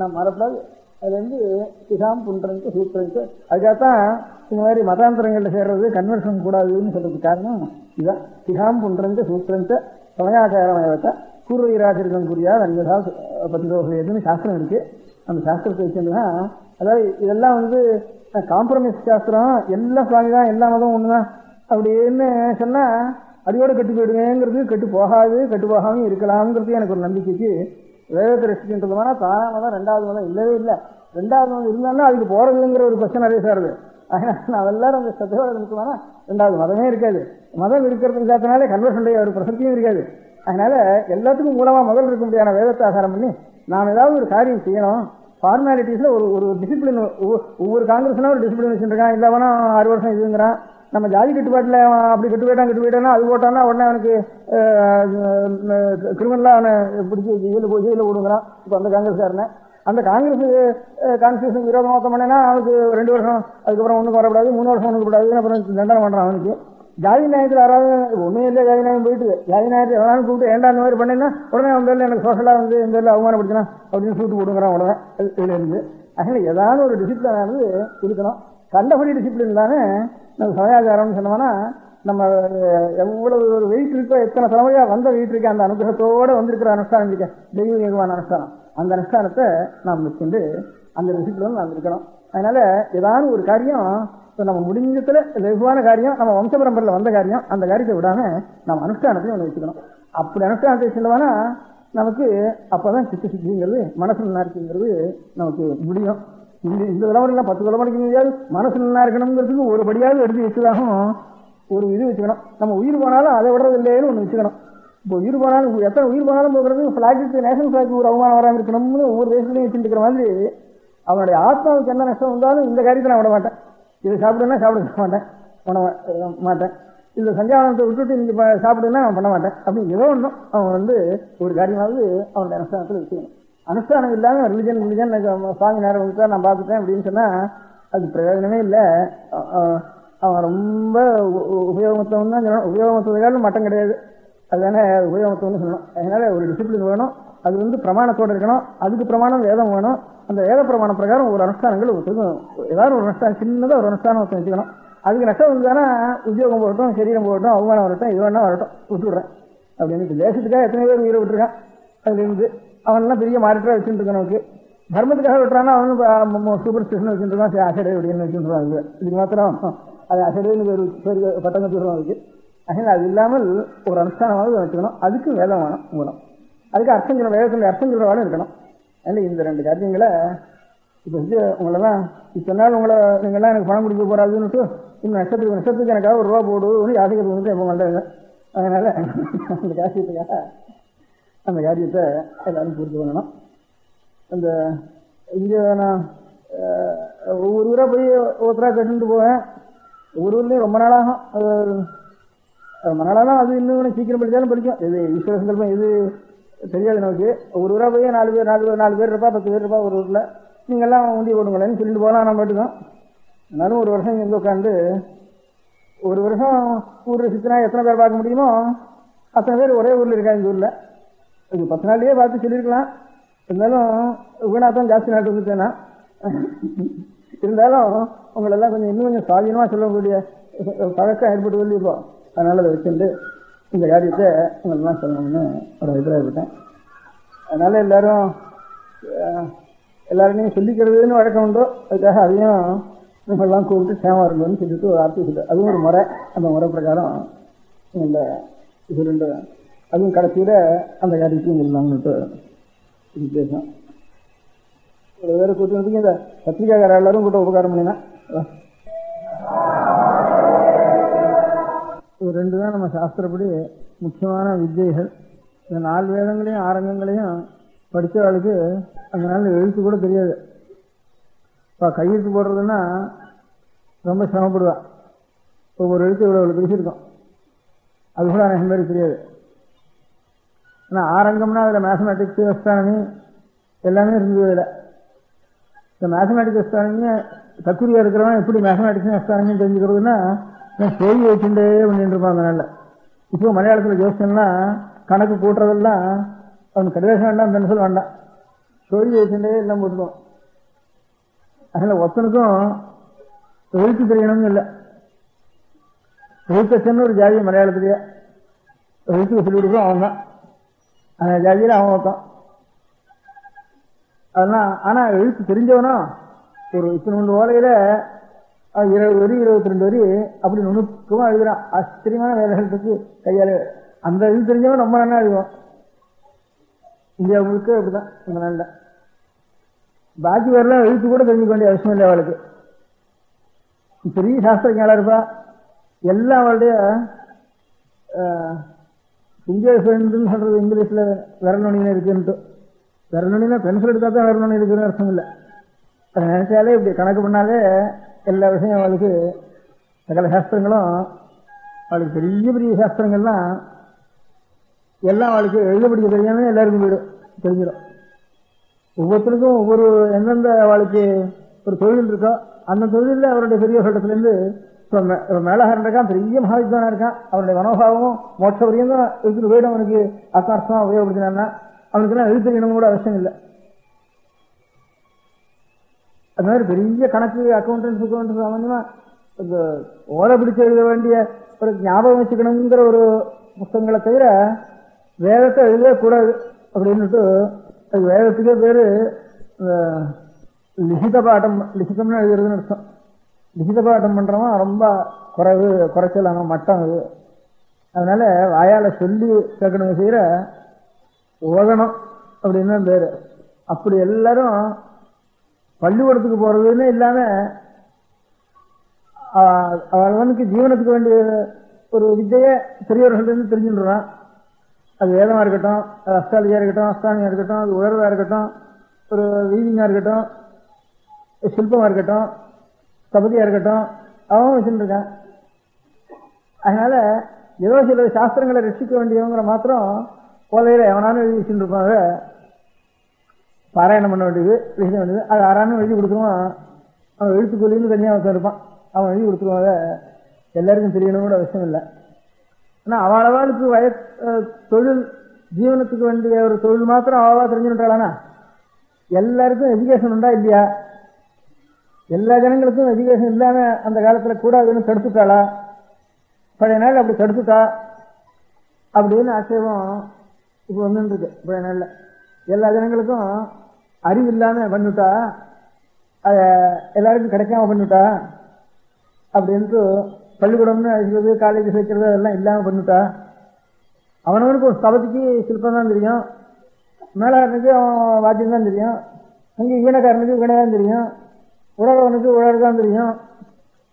F: நாம் மறப்படாது. அது வந்து சிகாம் புன்றன்ட்டு சூத்திரன்ட்டு அதுக்காகத்தான் இந்த மாதிரி மதாந்திரங்கள்ல சேர்றது கன்வர்ஷன் கூடாதுன்னு சொல்றதுக்கு காரணம் இதுதான். சிகாம் புன்றன்ட்டு சூத்திரன்ட்டு சமயாச்சாரமயத்தை பூர்வீராஜர்கள் கூறியா அன்யதா பத்திரோகன்னு சாஸ்திரம் இருக்கு. அந்த சாஸ்திரத்தை வச்சுருந்துதான், அதாவது இதெல்லாம் வந்து காம்ப்ரமைஸ் சாஸ்திரம், எல்லாம் சுவாமி தான், எல்லா மதம் ஒண்ணுதான் அப்படின்னு சொன்னா அடியோட கட்டு போயிடுவேங்கிறது, கட்டு போகாது, கட்டு போகாம இருக்கலாம்ங்கிறது எனக்கு ஒரு நம்பிக்கைக்கு வேதத்தை ரசிக்கின்றதுமான தானா மதம் ரெண்டாவது மதம் இல்லவே இல்லை. ரெண்டாவது மதம் இருந்தாலும் அதுக்கு போறதுங்கிற ஒரு கொஸ்டின் நிறைய சாருது. அதனால எல்லாரும் அந்த சத்தியோட இருக்குமானா ரெண்டாவது மதமே இருக்காது. மதம் இருக்கிறதுக்கு சாத்தினாலே கன்வர்ஷனுடைய ஒரு பிரசக்தியும் இருக்காது. அதனால எல்லாத்துக்கும் மூலமா முதல் இருக்க முடியாத வேதத்தை ஆதாரம் பண்ணி நாம் ஏதாவது ஒரு காரியம் செய்யணும். ஃபார்மாலிட்டிஸ்ல ஒரு டிசிப்ளின், ஒவ்வொரு காங்கிரஸ்னா ஒரு டிசிப்ளின் வச்சுருக்கான். இல்லவனா 6 வருஷம் இதுங்கிறான். நம்ம ஜாதி கட்டுப்பாட்டில் அப்படி கட்டு போயிட்டான்னா அது போட்டான்னா உடனே அவனுக்கு கிரிமினலாக அவனை பிடிச்சி ஜெயிலில் விடுங்கிறான். இப்போ அந்த காங்கிரஸ்காரனை அந்த காங்கிரஸ் கான்ஸ்டியூஷன் விரோதமாக பண்ணேன்னா அவனுக்கு 2 வருஷம், அதுக்கப்புறம் ஒன்றுக்கு வரக்கூடாது, 3 வருஷம் ஒன்றுக்கு கூடாது, அப்புறம் தண்டனை பண்ணுறான் அவனுக்கு. ஜாதி நியாயத்தில் யாராவது ஒன்றும் இல்லை, ஜாதி நியாயம் போயிட்டு ஜாதி நியாயத்தில் எவனாலும் கூப்பிட்டு ஏண்டா அந்த மாதிரி பண்ணேன்னா உடனே அவன் பேரில் எனக்கு சோஷலாக வந்து இந்த பேரில் அவமானப்படுத்தினா அப்படின்னு சூட்டு போடுங்கிறான் உடனே இதுல இருந்து. அதனால ஏதாவது ஒரு டிசிப்ளினானது இருக்கணும். கண்டபடி டிசிப்ளின் தானே நம்ம சமயாச்சாரம்னு சொன்னோம்னா நம்ம எவ்வளவு ஒரு வெயிட் இருக்கோ, எத்தனை தலைமுறையா வந்த வெயிட் இருக்கா, அந்த அனுகிரகத்தோடு வந்திருக்கிற அனுஷ்டானம் இருக்க தெய்வீகமான அனுஷ்டானம், அந்த அனுஷ்டானத்தை நாம் வச்சுட்டு அந்த டிசிப்ளின் நாம் இருக்கணும். அதனால ஏதாவது ஒரு காரியம் நம்ம முடிஞ்சத்துல வெகுவான காரியம், நம்ம வம்ச பரம்பரையில் வந்த காரியம், அந்த காரியத்தை விடாம நம்ம அனுஷ்டானத்தையும் ஒன்று வச்சுக்கணும். அப்படி அனுஷ்டானத்தை சொல்லுவானா நமக்கு அப்பதான் சித்த சித்திங்கிறது, மனசு நல்லா இருக்குங்கிறது நமக்கு முடியும். இந்த தலைமுறைலாம் 10 தலைமுறைக்கு முடியாது. மனசு நல்லா இருக்கணுங்கிறதுக்கு ஒரு படியாவது எடுத்து வச்சுதாகும் ஒரு இது வச்சுக்கணும். நம்ம உயிர் போனாலும் அதை விடுறது இல்லைன்னு ஒன்று வச்சுக்கணும். இப்போ உயிர் போனாலும் எத்தனை உயிர் போனாலும் போகிறது ஃபிளாக்கு நேஷனல் ஃபிளாக்கு ஒரு அவமானம் வராமல் இருக்கணும்னு ஒவ்வொரு தேசத்துலையும் வச்சுட்டு இருக்கிற மாதிரி அவனுடைய ஆத்மாவுக்கு என்ன நஷ்டம் வந்தாலும் இந்த காரியத்தை நான் விட மாட்டேன். இதை சாப்பிடுன்னா சாப்பிட மாட்டேன், பண்ண மாட்டேன். இந்த சஞ்சாவனத்தை விட்டுட்டு இன்னைக்கு சாப்பிடுன்னா அவன் பண்ண மாட்டேன். அப்படி ஏதோ ஒன்றும் அவன் வந்து ஒரு காரியமாவது அவனுடைய அனுஷ்டானத்தில் வச்சுக்கணும். அனுஷ்டானம் இல்லாமல் ரிலிஜன் சுவாமி நேரம் வந்துட்டா நான் பார்த்துட்டேன் அப்படின்னு சொன்னால் அது பிரயோஜனமே இல்லை. அவன் ரொம்ப உபயோகமத்தவன் தான் சொல்லணும். உபயோகமத்ததுக்காக மட்டம் கிடையாது, அதுதானே உபயோகமத்தவன்னு சொல்லணும். அதனால ஒரு டிசிப்ளின் வேணும். அது வந்து பிரமாணத்தோடு இருக்கணும். அதுக்கு பிரமாணம் வேதம் வேணும். அந்த வேத பிரமாண பிரகாரம் ஒரு அனுஷ்டானங்கள் ஏதாவது ஒரு அனுஷ்டானம், சின்னதாக ஒரு அனுஷ்டானம் வச்சுக்கணும். அதுக்கு நஷ்டம் வந்தானா உத்தியோகம் போகட்டும், சரீரம் போகட்டும், அவமானம் வரட்டும், இது வேணா வரட்டும், விட்டுவிடுறேன் அப்படின்னு. தேசத்துக்காக எத்தனை பேர் உயிரை விட்டுருக்கான். அதுலேருந்து அவன்லாம் பெரிய மாறிட்டா வச்சுட்டு இருக்கான். நமக்கு தர்மத்துக்காக விட்டுறான்னா அவனு சூப்பர் ஸ்டேஷன் வச்சுட்டு இருக்கான், அசடை அப்படின்னு வச்சுருவாங்க. இதுக்கு மாத்திரம் அது அசடைன்னு பேர் பட்டம் கற்றுருவான் அதுக்கு. அதனால் அது இல்லாமல் ஒரு அனுஷ்டானமாவது வச்சுக்கணும். அதுக்கு வேதம் வேணும் மூலம். அதுக்கு அர்த்தம் சொல்ல, வேதத்தினுடைய அர்த்தம் சொல்றவாலும் இருக்கணும். அதனால் இந்த 2 காரியங்களை இப்போ உங்களெல்லாம் இப்போ நாள் நீங்கள்லாம் எனக்கு பணம் கொடுக்க போறாதுன்னுட்டு இன்னும் நஷ்டத்துக்கு எனக்காக ஒரு ரூபா போடுவோம்னு யாசிக்கிறது வந்துட்டு எப்போ பண்ணுறாங்க. அதனால அந்த காரியத்துக்காக அந்த காரியத்தை எல்லாரும் பூர்த்தி பண்ணணும். அந்த இங்கே நான் ஒவ்வொரு ஊராக போய் ஒருத்தராக கட்டுட்டு போவேன். ஒவ்வொரு ஊர்லேயும் ரொம்ப நாளாகும். ரொம்ப நாளாக அது இன்னும் சீக்கிரம் படித்தாலும் படிக்கும். இது ஈஸ்வர சங்கல்பம் இது தெரியாது நமக்கு. ஒரு ஊராக போய் 4 பேர் இருப்பா, 10 பேர் இருப்பா ஒரு ஊரில். நீங்கள்லாம் உண்டி போடுங்களேன்னு சொல்லிட்டு போகலாம். நம்ம மட்டும்தான். அதனாலும் ஒரு வருஷம் இங்கே உட்காந்து ஒரு வருஷம் ஊரில் சுற்றினா எத்தனை பேர் பார்க்க முடியுமோ அத்தனை பேர் ஒரே ஊரில் இருக்கா. இந்த ஊரில் இது 10 நாள்லேயே பார்த்து சொல்லியிருக்கலாம். இருந்தாலும் வீணாத்தான் ஜாஸ்தி நாட்டு வந்துட்டேன்னா. இருந்தாலும் உங்களெல்லாம் இன்னும் கொஞ்சம் சுவாதீனமாக சொல்லக்கூடிய பழக்கம் ஏற்பட்டு சொல்லியிருப்போம். அதனால் அதை வச்சுட்டு இந்த காரியத்தை உங்களெல்லாம் சொல்லணும்னு ஒரு அபிப்பிராயப்பட்டேன். அதனால் எல்லாருமே சொல்லிக்கிறதுன்னு வழக்கம் உண்டோ, அதுக்காக அதையும் நம்மெல்லாம் கூப்பிட்டு சேமா இருந்தோன்னு சொல்லிட்டு ஒரு வார்த்தை சொல்லு. அதுவும் ஒரு முறை. அந்த முறை பிரகாரம் இந்த இது 2 அதுவும் கடைசியில் அந்த காரியத்தையும் இல்லாமட்டு விசேஷம். ஒரு வேறு கூட்டத்துக்கு இந்த பத்திரிகைக்கார எல்லாரும் கூட்ட உபகாரம் பண்ணினா இது 2 தான் நம்ம சாஸ்திரப்படி முக்கியமான வித்தியைகள். இந்த 4 வேதங்களையும் ஆரங்கங்களையும் படித்தவளுக்கு அந்த நாள் எழுத்து கூட தெரியாது. இப்போ கையெழுத்து போடுறதுன்னா ரொம்ப சிரமப்படுவா. ஒவ்வொரு எழுத்து இவ்வளோ பிரிச்சிருக்கோம். அது கூட அநேகம் பேருக்கு தெரியாது. ஆனால் ஆரங்கம்னா அதில் மேத்தமெட்டிக்ஸு, அஸ்ட்ரானமி எல்லாமே இருந்தது இதில். இந்த மேத்தமேட்டிக்ஸ் எஸ்டானிங்க தக்குரியா இருக்கிறவன் எப்படி மேத்தமேட்டிக்ஸ் எஸ்டானிங்கன்னு தெரிஞ்சுக்கிறதுன்னா சொல்லி வச்சுட்டே பண்ணிட்டு இருப்பாங்க. நல்ல இப்போ மலையாளத்தில் ஜோசியம்லாம் கணக்கு கூட்டுறதெல்லாம் அவனுக்கு கடிதம் வேண்டாம், பென்சில் வேண்டாம், சொல்லி வச்சுட்டே எல்லாம் போட்டுருவோம். அதனால ஒத்தனுக்கும் எழுத்து தெரியணும்னு இல்லை. எழுத்தச்சன்னு ஒரு ஜாதி மலையாளத்திலேயே எழுத்துக்கு சொல்லி கொடுக்குறோம் அவன் தான். அந்த ஜாதியில் அவன் ஒருத்தான். அதெல்லாம் ஆனால் எழுத்து தெரிஞ்சவனும் ஒரு இத்தனை ஓலையில் 20 வரி 22 வரி அப்படி நுணுக்கமாக எழுதுறான். ஆச்சரியமான வேலைகளுக்கு கையால் அந்த இது தெரிஞ்சவன் ரொம்ப நல்லா எழுதுவான். இந்தியா முழுக்க அப்படிதான் இந்த நாளில். பாக்கி வரலாம் எழுத்து கூட தெரிஞ்சுக்க வேண்டிய அவசியம் இல்லை அவளுக்கு. பெரிய சாஸ்திரஞானா இருப்பா. எல்லாம் அவளுடைய இங்கிலீஷ்ன்னு சொல்றது இங்கிலீஷில் விரல்நுனின்னு இருக்குன்ட்டு. விரல்நுனினா பென்சில் எடுத்தால் தான் விரல்நுனி இருக்குன்னு அர்த்தம் இல்லை. அதை நினைச்சாலே இப்படி கணக்கு பண்ணாலே எல்லா விஷயம் அவளுக்கு சகல சாஸ்திரங்களும் அவளுக்கு பெரிய பெரிய சாஸ்திரங்கள்லாம் எல்லாம் அவளுக்கு எழுத படிக்க தெரியாமல் எல்லாருக்கும் வீடு தெரிஞ்சிடும். ஒவ்வொருத்தருக்கும் ஒவ்வொரு எந்தெந்த அவளுக்கு ஒரு தொழில் இருக்கோ அந்த தொழிலில் அவருடைய பெரிய சட்டத்திலேருந்து மேலகாரன் இருக்கான், பெரிய மகாவித்வானா இருக்கான். அவருடைய மனோபாவமும் மோட்ச வரையும் தான் இருக்கிற வீடு அவனுக்கு ஆத்மார்த்தமாக உபயோகப்படுத்தினான்னா அவனுக்குலாம் எழுத்து தெரியணும் கூட அவசியம் இல்லை. அது மாதிரி பெரிய கணக்கு அக்கௌண்டன்ஸ் சாமான்யமா ஓலை பிடிச்சு எழுத வேண்டிய ஒரு ஞாபகம் வச்சுக்கணுங்கிற ஒரு புத்தகங்களை தவிர வேதத்தை எழுதக்கூடாது அப்படின்னுட்டு அது வேதத்துக்கே பேரு லிகித பாட்டம், லிகிதம்னு எழுதுறதுன்னு அர்த்தம். லிகித பாட்டம் பண்றவன் ரொம்ப குறைச்சலான மட்டம் அது. அதனால வாயால சொல்லி கேட்கணும் செய்யற ஓதணும் அப்படின்னு தான் பேரு. அப்படி எல்லாரும் பள்ளிக்கூடத்துக்கு போறதுன்னு இல்லாம அவனுக்கு ஜீவனத்துக்கு வேண்டிய ஒரு வித்தையை பெரியவர்கள் தெரிஞ்சுடுறான். அது வேதமா இருக்கட்டும், அது அஸ்ட்ராலஜியா இருக்கட்டும், அஸ்ட்ரானியா இருக்கட்டும், அது உயர்வா இருக்கட்டும், ஒரு வீவிங்கா இருக்கட்டும், சில்பமா இருக்கட்டும், சபதியா இருக்கட்டும், அவன் வச்சுட்டு இருக்கான். அதனால ஏதோ சில சாஸ்திரங்களை ரசிக்க வேண்டியவங்கிற மாத்திரம் கோலையில எவனாலும் எழுதி வச்சுட்டு இருப்பாங்க. பாராயணம் பண்ண வேண்டியது, எழுத வேண்டியது, அது யாரானும் எழுதி கொடுத்துருவான். அவன் எழுத்துக்கொல்லின்னு தனியாக இருப்பான், அவன் எழுதி கொடுத்துருவாங்க. எல்லாருக்கும் தெரியணும் கூட அவசியம் இல்லை. ஆனால் அவளுக்கு தொழில் ஜீவனத்துக்கு வேண்டிய ஒரு தொழில் மாத்திரம் அவளா தெரிஞ்சுட்டாளானா எல்லாருக்கும் எஜுகேஷன் உண்டா இல்லையா? எல்லா ஜனங்களுக்கும் எஜுகேஷன் இல்லாம அந்த காலத்துல கூடாதுன்னு தடுத்துட்டாளா? பழைய நாள் அப்படி தடுத்துட்டா அப்படின்னு ஆட்சேபம் இப்போ வந்துருக்கு. பழைய நாள்ல எல்லா ஜனங்களுக்கும் அறிவு இல்லாம பண்ணிட்டா, அத எல்லாருக்கும் கிடைக்காம பண்ணிட்டா அப்படின்ட்டு பள்ளிக்கூடம்னு அழைக்கிறது, காலேஜ் சேர்க்கிறது அதெல்லாம் இல்லாம பண்ணிட்டா. அவனவனுக்கு ஒரு ஸ்தபதிக்கு சிற்பம் தான் தெரியும், மேலாளனுக்கு அவன் வாத்தியம் தான் தெரியும், அங்கே ஈனக்காரனுக்கு வீணைதான் தெரியும், உழவனுக்கு உழவு தான் தெரியும்,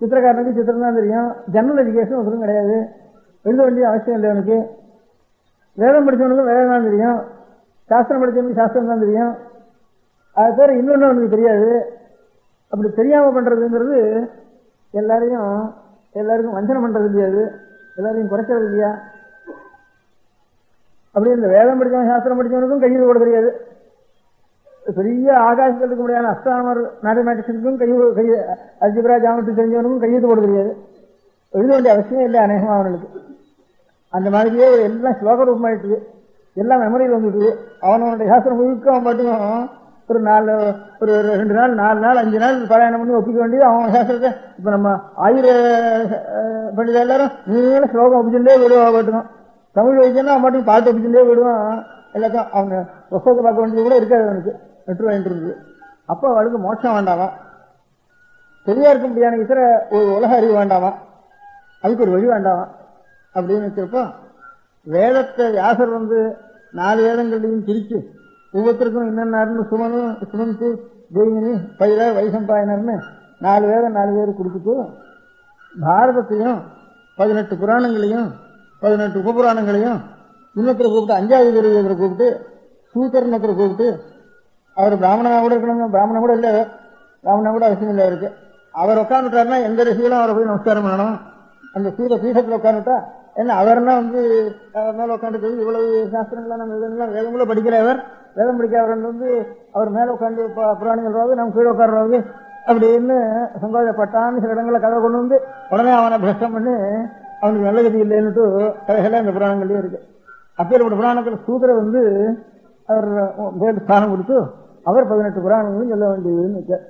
F: சித்திரக்காரனுக்கு சித்திரம் தான் தெரியும். ஜெனரல் எஜுகேஷன் ஒன்றும் கிடையாது, எழுத வேண்டிய அவசியம் இல்லை. அவனுக்கு வேதம் படித்தவனுக்கும் வேதம் தான் தெரியும், சாஸ்திரம் படித்தவனுக்கு சாஸ்திரம் தான் தெரியும். அது தவிர இன்னொன்று அவனுக்கு தெரியாது. அப்படி தெரியாமல் பண்ணுறதுங்கிறது எல்லாருக்கும் வஞ்சனம் பண்ணுறது இல்லையாது, எல்லாரையும் குறைக்கிறது இல்லையா? அப்படி இந்த வேதம் படித்தவன் சாஸ்திரம் படித்தவனுக்கும் கையில் போட தெரியாது. பெரிய ஆகாசத்துக்கு முடியாத அஸ்ட்ரானமர் மேத்தமேட்டிக்ஸுக்கும் கை அல்ஜிப்ரா ஜாமெட்ரி தெரிஞ்சவனுக்கும் கையெழுத்து போட தெரியாது. எழுத வேண்டிய அவசியம் இல்லை அநேகமாக அவனுக்கு. அந்த மாதிரியே எல்லாம் ஸ்லோக ரூபமாயிட்டு எல்லாம் மெமரியில் வந்துட்டு அவனுடைய சாஸ்திரம் முழுக்க அவன் மட்டும் ஒரு 2 நாள் 4 நாள் 5 நாள் பாராயணம் பண்ணி ஒப்பிக்க வேண்டியது அவன் சாஸ்திரத்தை. இப்போ நம்ம 1000 பண்டிதர் எல்லாரும் நீங்கள ஸ்லோகம் ஒப்பிச்சுட்டே விடுவா பாட்டுக்கும். தமிழ் வைத்தியன்னா அவன் மட்டும் பாட்டு ஒப்பிச்சுட்டே விடுவான். எல்லாத்தையும் அவங்க புஸ்தகத்தை பார்க்க வேண்டியது கூட இருக்காது அவனுக்கு, வெற்று வாங்கிட்டு இருந்தது. அப்போ அவளுக்கு மோட்சம் வேண்டாமா, சரியா இருக்க முடியாத இத்தர ஒரு உலக அறிவு வேண்டாமா, அதுக்கு ஒரு வழி வேண்டாமா அப்படின்னு வச்சிருப்போ வேதத்தை வியாசர் 4 வேதங்களையும் பிரித்து ஒவ்வொருத்தருக்கும் என்னென்னு சுமந்து ஜெயினி பயிர வைசம்பாயனர்னு 4 வேதம் 4 பேர் கொடுத்துட்டு பாரதத்தையும் 18 புராணங்களையும் 18 உபபுராணங்களையும் இன்னொருத்தரை கூப்பிட்டு 5வது குருவரை கூப்பிட்டு சூத்திரனொருத்தரை கூப்பிட்டு அவர் பிராமணனா கூட இருக்கணும், பிராமணன் கூட இல்லை, பிராமணன் கூட அவசியம் இல்லை அவருக்கு. அவர் உட்காந்துட்டாருன்னா எந்த ரிஷிகளும் அவரை போய் நமஸ்காரம் பண்ணணும். அந்த சூத பீடத்தில் உட்காந்துட்டா ஏன்னா அவர்னா வந்து மேல உட்காந்து இவ்வளவு சாஸ்திரங்கள்லாம் நம்ம வேதங்களும் படிக்கிற அவர், வேதம் படிக்கிறவர் வந்து அவர் மேல உட்காந்து புராணம் சொல்றாரு, நம்ம கீழே உட்கார்றாரு அப்படின்னு சங்கோஜப்பட்டான்னு சில இடங்களை கதை கொண்டு வந்து உடனே அவனை பிரஷ்டம் பண்ணி அவனுக்கு நல்ல கதி இல்லைன்னுட்டு கதைகள்லாம் இந்த புராணங்கள்லயே இருக்கு. அப்பேற்பட்ட புராணத்தில் சூதரை வந்து அவர் பேருக்கு ஸ்தானம் கொடுத்து அவர் 18 புராணங்களையும் சொல்ல வேண்டியதுன்னு வச்சார்.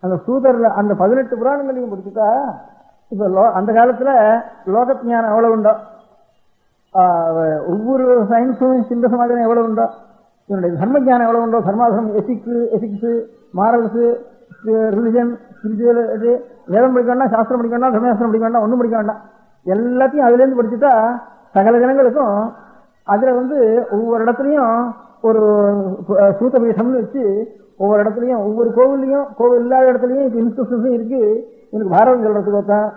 F: அந்த சூதர்ல அந்த 18 புராணங்களையும் படிச்சுட்டா இப்ப அந்த காலத்துல லோக ஞானம் எவ்வளவு உண்டோ, ஒவ்வொரு சயின்ஸும் சிந்த சமாதானம் எவ்வளவு உண்டோ, இவனுடைய தர்ம ஜானம் எவ்வளவு உண்டோ, தர்மாதர்மம், எசிக்ஸ், மாரல்ஸ், ரிலிஜன், ஸ்பிரிச்சுவல், வேதம் படிக்க வேண்டாம், சாஸ்திரம் படிக்க வேண்டாம், தர்மசாஸ்திரம் படிக்க வேண்டாம், ஒன்றும் படிக்க வேண்டாம், எல்லாத்தையும் அதுல இருந்து படிச்சுட்டா சகல ஜனங்களுக்கும் அதுல வந்து ஒவ்வொரு இடத்துலயும் ஒரு சூத்த பீഠம்னு வச்சு ஒவ்வொரு இடத்துலயும் ஒவ்வொரு கோவில்லையும், கோவில் இல்லாத இடத்துலயும் இப்ப இன்ஸ்டியூஷன்ஸும் இருக்கு. எனக்கு பாரதம் சொல்றதுக்கு ஒருத்தான்,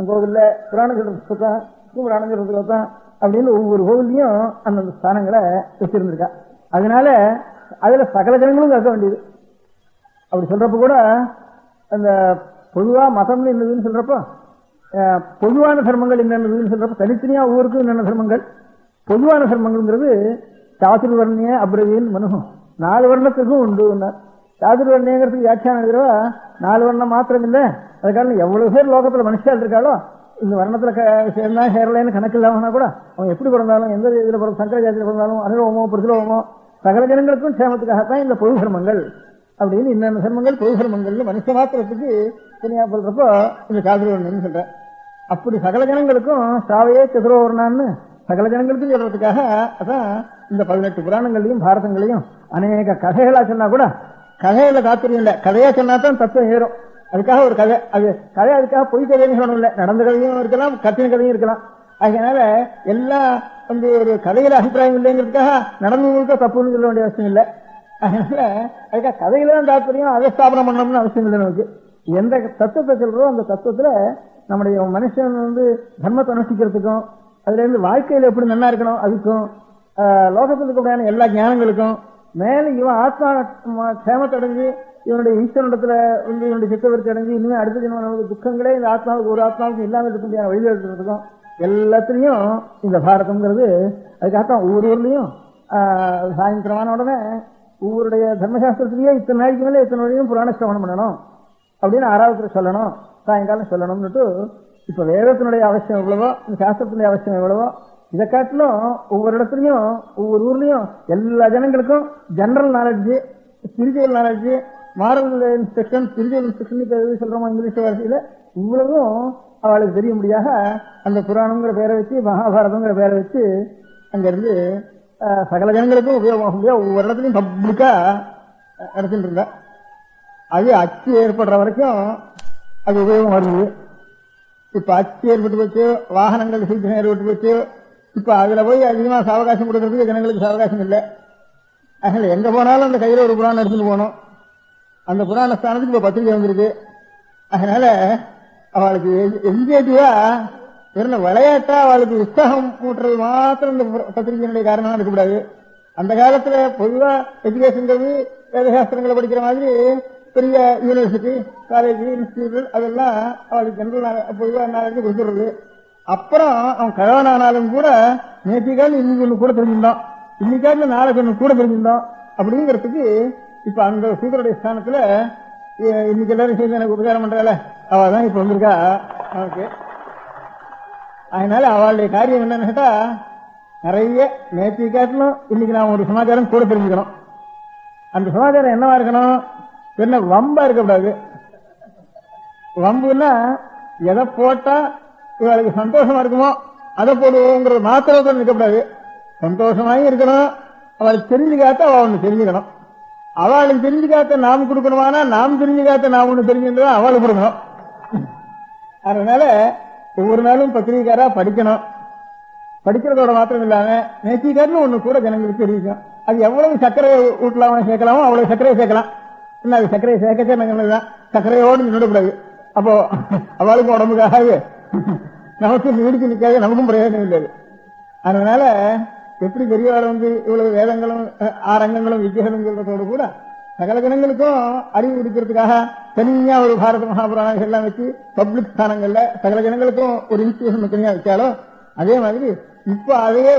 F: கோவில்ல புராணம் சொல்றதுக்கு ஒருத்தான், புராணம் சொல்றதுக்கு ஒருத்தான் அப்படின்னு ஒவ்வொரு கோவில்லையும் அந்தந்த ஸ்தானங்களை வச்சிருந்திருக்கா. அதனால அதுல சகல ஜனங்களும் கற்க வேண்டியது. அப்படி சொல்றப்ப கூட அந்த பொதுவா மதம்னு என்னதுன்னு சொல்றப்போ பொதுவான தர்மங்கள் என்னென்னதுன்னு சொல்றப்ப தனித்தனியா ஒவ்வொருக்கும் என்னென்ன தர்மங்கள், பொதுவான தர்மங்கள்ங்கிறது சாதுர்வர்ணிய அப்ரவீன் மனுகம் 4 வருணத்துக்கும் உண்டு. சாதுர்வர்ணியங்கிறதுக்கு வியாக்கியானம் எழுதுறவா 4 வருணம் மாத்திரம் இல்லை, அதுக்காக எவ்வளவு பேர் லோகத்துல மனுஷால் இருக்காளோ இந்த வர்ணத்துல சேர்ந்தா சேரலைன்னு கணக்கு இல்லாமனா கூட அவன் எப்படி பிறந்தாலும் எந்த இதுல பிறந்த சங்கர ஜாதியில பிறந்தாலும் அனுபவமோ பிரதிலோகமோ சகல ஜனங்களுக்கும் சேமத்துக்காகத்தான் இந்த பொது தர்மங்கள் அப்படின்னு இன்னென்ன தர்மங்கள் பொது தர்மங்கள்னு மனுஷ மாத்திரத்துக்கு தனியா சொல்றப்போ இந்த சாதுர்வர்ணின்னு சொல்றேன். அப்படி சகல ஜனங்களுக்கும் சாவையே சதுரோவர்ணான்னு சகல ஜனங்களுக்கும் சொல்றதுக்காக அதான் இந்த 18 புராணங்களையும் பாரதங்களையும் அநேக கதைகளா சொன்னா கூட கதையில தாத்பரியம் இல்லை, கதையா சொன்னா தான் தத்துவம் ஏறும். அதுக்காக ஒரு கதை, அது கதை அதுக்காக பொய் கதைன்னு சொல்லணும் இல்லை, நடந்த கதையும் இருக்கலாம், கத்தின கதையும் இருக்கலாம். அதனால எல்லாம் வந்து ஒரு கதையில அபிப்பிராயம் இல்லைங்கிறதுக்காக நடந்தவங்களுக்கு தப்புன்னு சொல்ல வேண்டிய அவசியம் இல்லை. அதனால அதுக்காக கதையில தான் தாத்பரியம், அதை ஸ்தாபனம் பண்ணணும்னு அவசியம் இல்லை. நமக்கு எந்த தத்துவத்தை சொல்றோம் அந்த தத்துவத்துல நம்முடைய மனுஷன் வந்து தர்மத்தை அனுஷ்டிக்கிறதுக்கும் அதுல இருந்து வாழ்க்கையில எப்படி நல்லா இருக்கணும் அதுக்கும் லோகத்தில் இருக்கக்கூடிய எல்லா ஞானங்களுக்கும் மேல இவன் ஆத்மா சேமத்தை அடைஞ்சு இவனுடைய ஈஸ்வரனிடத்துல வந்து இவனுடைய சித்தவர்த்தி அடைஞ்சு இனிமே அடுத்த ஜென்ம துக்கங்களே இந்த ஆத்மாவுக்கு ஒரு ஆத்மாவுக்கு இல்லாமல் இருக்க முடியாத வழிபடுறதுக்கும் எல்லாத்துலயும் இந்த பாரதம்ங்கிறது அதுக்காகத்தான் ஒவ்வொரு ஊர்லயும் சாயந்திரமான உடனே ஒவ்வொருடைய தர்மசாஸ்திரத்திலேயே இத்தனை நாளைக்கு மேலே இத்தனை வரையும் புராண சிரவணம் பண்ணணும் அப்படின்னு 6வது சொல்லணும், சாயங்காலம் சொல்லணும்னுட்டு இப்ப வேதத்தினுடைய அவசியம் எவ்வளவோ இந்த சாஸ்திரத்தினுடைய அவசியம் எவ்வளவோ இதை காட்டிலும் ஒவ்வொரு இடத்துலயும் ஒவ்வொரு ஊர்லயும் எல்லா ஜனங்களுக்கும் general knowledge, spiritual knowledge, moral instruction, spiritual instruction இப்ப எது சொல்றோமோ இங்கிலீஷ் வார்த்தையில இவ்வளவும் அவளுக்கு தெரியும்படியாக அந்த புராணங்கிற பேரை வச்சு மகாபாரதங்கிற பேரை வச்சு அங்கிருந்து சகல ஜனங்களுக்கும் உபயோகமாக முடியாது ஒவ்வொரு இடத்துலயும் பப்ளிக்கா நடத்திட்டு இருந்தா. அது அச்சு ஏற்படுற வரைக்கும் அது உபயோகம் வருது. இப்ப அச்சு ஏற்பட்டு போச்சு, வாகனங்கள் சீக்கிரம் ஏற்பட்டு போச்சு, இப்ப அதுல போய் அதிகமா சாவகாசம் கொடுக்கறதுக்கு ஜனங்களுக்கு சாவகாசம் இல்லை. அதனால எங்க போனாலும் அந்த கையில ஒரு புராணம் எடுத்துட்டு போனோம். அந்த புராண ஸ்தானத்துக்கு இப்ப பத்திரிகை வந்திருக்கு. அதனால அவளுக்கு எஜுகேட்டிவா வெறும் விளையாட்டா அவளுக்கு உற்சாகம் ஊட்டுறது மாத்திரம் இந்த பத்திரிகையினுடைய காரணமா இருக்கக்கூடாது. அந்த காலத்துல பொதுவா எஜுகேஷன்றது வேதசாஸ்திரங்களை படிக்கிற மாதிரி பெரிய யூனிவர்சிட்டி, காலேஜ், இன்ஸ்டிடியூட் அதெல்லாம் அவளுக்கு ஜெனரல் பொதுவாக நாளைக்கு கொடுத்துடுறது. அப்புறம் அவன் கழவனானாலும் கூட நேற்றுக்கால இன்னைக்கு ஒண்ணு கூட தெரிஞ்சிருந்தோம், இன்னைக்கால நாளைக்கு ஒண்ணு கூட தெரிஞ்சிருந்தோம் அப்படிங்கிறதுக்கு இப்ப அந்த சூதருடைய ஸ்தானத்துல இன்னைக்கு எல்லாரும் சேர்ந்து எனக்கு உபகாரம் பண்றாள் அவள் தான் இப்ப வந்திருக்கா நமக்கு. அதனால அவளுடைய காரியம் என்னன்னு கேட்டா நிறைய நேற்று காட்டிலும் இன்னைக்கு நாம ஒரு சமாச்சாரம் கூட தெரிஞ்சுக்கணும். அந்த சமாச்சாரம் என்னவா இருக்கணும், என்ன வம்பா இருக்கக்கூடாது. வம்புன்னா எதை போட்டா இவளுக்கு சந்தோஷமா இருக்குமோ அதை போடுவோங்கிற மாத்திரத்தோடு இருக்கக்கூடாது. சந்தோஷமாயும் இருக்கணும், அவளுக்கு தெரிஞ்சுக்காத்த அவள் ஒண்ணு தெரிஞ்சுக்கணும். அவளுக்கு தெரிஞ்சுக்காத்த நாம் கொடுக்கணுமானா நாம் தெரிஞ்சுக்காத்த நாம் ஒண்ணு தெரிஞ்சுன்றதா அவளுக்கு கொடுக்கணும். அதனால ஒவ்வொரு நாளும் பத்திரிகைக்காரா படிக்கணும். படிக்கிறதோட மாத்திரம் இல்லாம நேர்த்திக்காரன்னு ஒண்ணு கூட ஜனங்களுக்கு தெரிவிக்கும். அது எவ்வளவு சர்க்கரை ஊட்டலாமோ சேர்க்கலாமோ அவ்வளவு சர்க்கரையை சேர்க்கலாம். என்ன அது சர்க்கரையை சேர்க்கச்சே நாங்கதான் சர்க்கரையோடு நின்றுடக்கூடாது. அப்போ அவளுக்கும் உடம்புக்காக நமக்கு நீடிச்சு நிற்காது, நமக்கும் பிரயோஜனம் இல்லை. அதனால எப்படி பெரியவாள் வந்து இவ்வளவு வேதங்களும் ஆரங்கங்களும் வித்தியாசம் சொல்றதோடு கூட சகல ஜனங்களுக்கும் அறிவு கொடுக்கறதுக்காக தனியா ஒரு பாரத மகாபுராணம் எல்லாம் வச்சு பப்ளிக் ஸ்தானங்கள்ல சகல ஜனங்களுக்கும் ஒரு இன்ஸ்டிடியூஷன் தனியா வச்சாலும் அதே மாதிரி இப்ப அதையே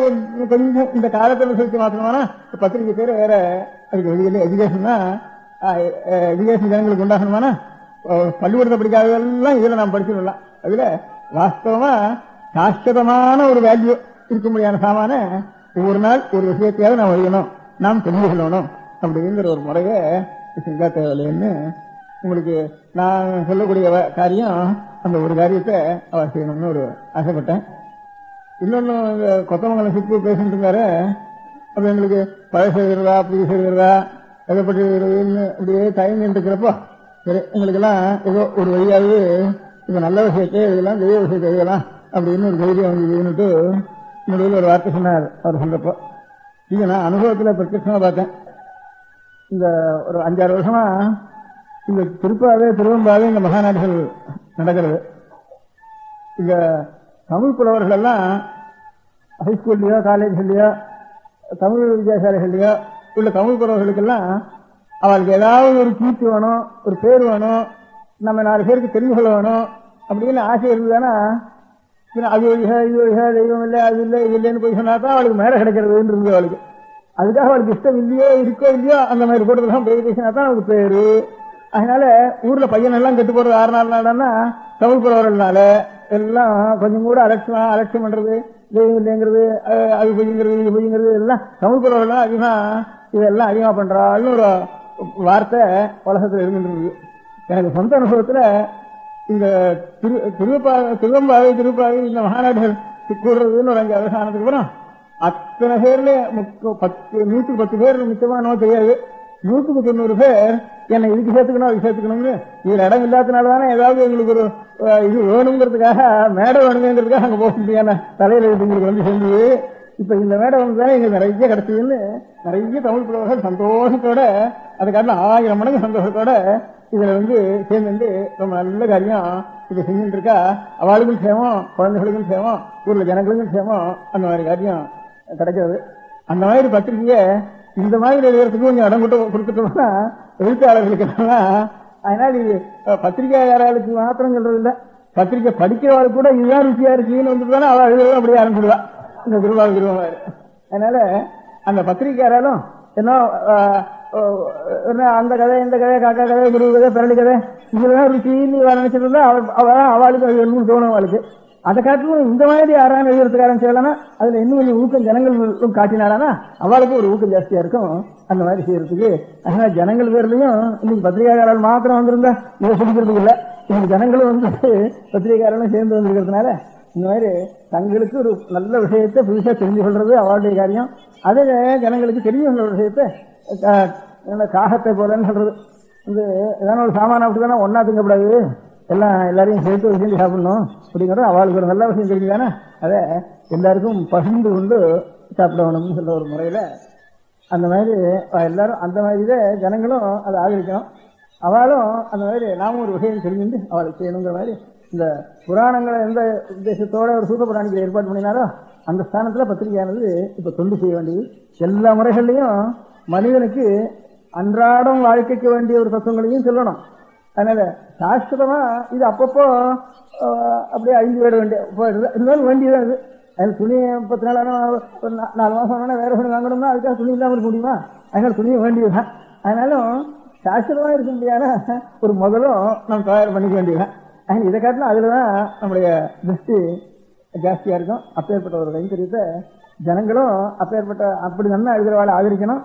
F: கொஞ்சம் இந்த காலத்துல சொல்லி மாத்தணும்னா பத்திரிகை பேர் வேற அதுக்கு வெளியில எஜுகேஷன்னா எஜுகேஷன் ஜனங்களுக்கு உண்டாகணுமானா பள்ளிக்கூடத்தை படிக்காதெல்லாம் இதுல நாம் படிச்சிடலாம். அதுல வாஸ்தவமா சாஸ்திரமான ஒரு வேல்யூ இருக்க முடியாத சாமான ஒவ்வொரு நாள் ஒரு விஷயத்தையாவது நாம் அறியணும், நாம் தெரிந்து கொள்ளணும் அப்படிங்கிற ஒரு முறையை செஞ்சா தேவையில்லைன்னு உங்களுக்கு நான் சொல்லக்கூடிய காரியம் அந்த ஒரு காரியத்தை அவர் செய்யணும்னு ஒரு ஆசைப்பட்டேன். இன்னொன்னு கொத்தமங்கலம் சிப்பு பேசிட்டு இருந்தாரு. அப்ப எங்களுக்கு பழசு எழுதுறதா புது எழுதுறதா எதை பற்றி எழுதுறதுன்னு அப்படியே தயங்கி இருக்கிறப்போ சரி எங்களுக்கெல்லாம் ஏதோ ஒரு வழியாவது இப்ப நல்ல விஷயத்தை எழுதலாம், தெய்வ விஷயத்தை எழுதலாம் அப்படின்னு ஒரு தைரியம் வந்ததுன்னுட்டு நடுவில் ஒரு வார்த்தை சொன்னார். அவர் சொல்றப்போ இது நான் அனுபவத்தில் பிரத்யட்சமா பார்த்தேன். இந்த ஒரு 5-6 வருஷமா இந்த திருவம்பாவே இந்த மகாநாடுகள் நடக்கிறது. இந்த தமிழ் புலவர்கள் எல்லாம் ஹைஸ்கூல்லையோ காலேஜ்லயோ தமிழ் வித்யாசாலைகள்லயோ உள்ள தமிழ் புலவர்களுக்கெல்லாம் அவளுக்கு ஏதாவது ஒரு கீர்த்தி வேணும், ஒரு பேர் வேணும், நம்ம 4 பேருக்கு தெரிஞ்சு கொள்ள வேணும் அப்படின்னு ஆசை இருந்ததுன்னா அது இது தெய்வம் இல்லை, அது இல்லை, இது இல்லைன்னு போய் சொன்னா தான் அவளுக்கு மேலே கிடைக்கிறதுன்னு இருந்தது அவளுக்கு. அதுக்காக அவளுக்கு இஷ்டம் இல்லையோ இருக்கோ இல்லையோ அந்த மாதிரி கூட்டத்தான் போய் பேசினா தான் அவளுக்கு பேரு. அதனால ஊர்ல பையன் எல்லாம் கெட்டு போறது 6 நாள்னா தமிழ் புலவர்கள்னால எல்லாம் கொஞ்சம் கூட அலட்சியம் பண்றது, தெய்வம் இல்லைங்கிறது, அது பொய்ங்கிறது, இது பொய்ங்கிறது எல்லாம் தமிழ் புலவர்கள் அதிகமா இதெல்லாம் அதிகமா பண்றாள்னு ஒரு வார்த்தை உலகத்துல இருந்துருக்கு. எனக்கு சொந்த அனுபவத்துல இந்த திருவம்பாவை திருப்பாவை இந்த மகாநாடுகள் கூடுறதுன்னு ஒரு 5 வருஷம் ஆனதுக்கு அப்புறம் அத்தனை பேர்ல 110 பேர் மிச்சமா நம்ம தெரியாது, 190 பேர் என்னை இதுக்கு சேர்த்துக்கணும் அதுக்கு சேர்த்துக்கணும்னு இதுல இடம் இல்லாதனாலதானே ஏதாவது எங்களுக்கு ஒரு இது வேணுங்கிறதுக்காக மேடை வேணுங்கிறதுக்காக அங்க போக முடியாத தலையில எங்களுக்கு வந்து சேர்ந்தது. இப்ப இந்த மேடை வந்துதானே எங்களுக்கு நிறைய கிடைச்சதுன்னு நிறைய தமிழ் புலவர்கள் சந்தோஷத்தோட அதுக்காக 1000 மடங்கு சந்தோஷத்தோட இதுல சேர்ந்து ரொம்ப நல்ல காரியம் இதை செஞ்சுட்டு இருக்கா. அவளுக்கும் சேமம், குழந்தைகளுக்கும் சேமம், ஊர்ல ஜனங்களுக்கும் சேமம், அந்த மாதிரி காரியம் கிடைக்கிறது. அந்த மாதிரி பத்திரிகையை இந்த மாதிரி எழுதுறதுக்கு கொஞ்சம் இடம் கொடுத்துட்டோம்னா எழுத்தாளர்களுக்கு அதனால இது பத்திரிகையாளர்களுக்கு மாத்திரம் சொல்றது இல்லை, பத்திரிகை படிக்கிறவளுக்கு கூட இதுதான் ருச்சியா இருக்குன்னு வந்துட்டுதானே அவள் எழுதுறதும் அப்படியே ஆரம்பிச்சிடுவா இந்த திருவாரூர். அதனால அந்த பத்திரிகையாராலும் என்ன அந்த கதை இந்த கதை காக்கா கதை குரு கதை பிறலி கதை இதுலதான் ருச்சின்னு நினைச்சிட்டு இருந்தா அவளுக்கு எழுந்து தோணும். அவளுக்கு அதை காட்டிலும் இந்த மாதிரி யாராவது எழுதுறதுக்கு ஆரம்பிச்சாலனா அதுல இன்னும் கொஞ்சம் ஊக்கம் ஜனங்கள் காட்டினாலானா அவளுக்கு ஒரு ஊக்கம் ஜாஸ்தியா இருக்கும் அந்த மாதிரி செய்யறதுக்கு. அதனால ஜனங்கள் பேர்லயும் இன்னைக்கு பத்திரிகையாளர்கள் மாத்திரம் வந்திருந்தா இதை சொல்லிக்கிறதுக்கு இல்லை, இன்னைக்கு ஜனங்களும் பத்திரிகையாளர்களும் சேர்ந்து வந்திருக்கிறதுனால இந்த மாதிரி தங்களுக்கு ஒரு நல்ல விஷயத்தை புதுசா தெரிஞ்சு கொள்றது அவளுடைய காரியம். அதே ஜனங்களுக்கு தெரிஞ்சு கொள்ள விஷயத்தை காகத்தை போலன்னு சொல்றது ஏதாவது ஒரு சாமான அப்படிதானே ஒன்னா திங்கப்படாது, எல்லாரையும் சேர்த்து ஒரு செஞ்சு சாப்பிடணும் அப்படிங்கிறது அவளுக்கு ஒரு நல்ல விஷயம் தெரிஞ்சுதானே அதை எல்லாருக்கும் பகிர்ந்து கொண்டு சாப்பிடணும்னு சொல்ற ஒரு முறையில அந்த மாதிரி எல்லாரும் அந்த மாதிரி ஜனங்களும் அதை ஆதரிக்கணும். அவளும் அந்த மாதிரி நாமும் ஒரு விஷயம் தெரிஞ்சுட்டு அவளுக்கு செய்யணுங்கிற மாதிரி இந்த புராணங்களை எந்த உத்தேசத்தோட ஒரு சூத்த புராணிகளை ஏற்பாடு பண்ணினாரோ அந்த ஸ்தானத்துல பத்திரிகையானது இப்ப தொண்டு செய்ய வேண்டியது. எல்லா முறைகள்லையும் மனிதனுக்கு அன்றாடம் வாழ்க்கைக்கு வேண்டிய ஒரு தத்துவங்களையும் சொல்லணும். அதனால சாஸ்திரமா இது அப்பப்போ அப்படியே அழிஞ்சு விட வேண்டிய இருந்தாலும் வேண்டியதான் இது. அது துணி 10 நாள் 4 மாசம் ஆனா வேற துணி வாங்கணும்னா அதுக்காக துணி இல்லாமல் இருக்க முடியுமா? அதனால துணியை வேண்டியதுதான். அதனாலும் சாஸ்திரமா இருக்க முடியாத ஒரு முதலும் நம்ம தயார் பண்ணிக்க வேண்டியதுதான். அதனால இதை காட்டினா அதுலதான் நம்முடைய திருஷ்டி ஜாஸ்தியா இருக்கும். அப்பேற்பட்ட ஒரு கைங்கரியத்தை ஜனங்களும் அப்பேற்பட்ட அப்படி நல்லா எழுதுறவாளை ஆதரிக்கணும்.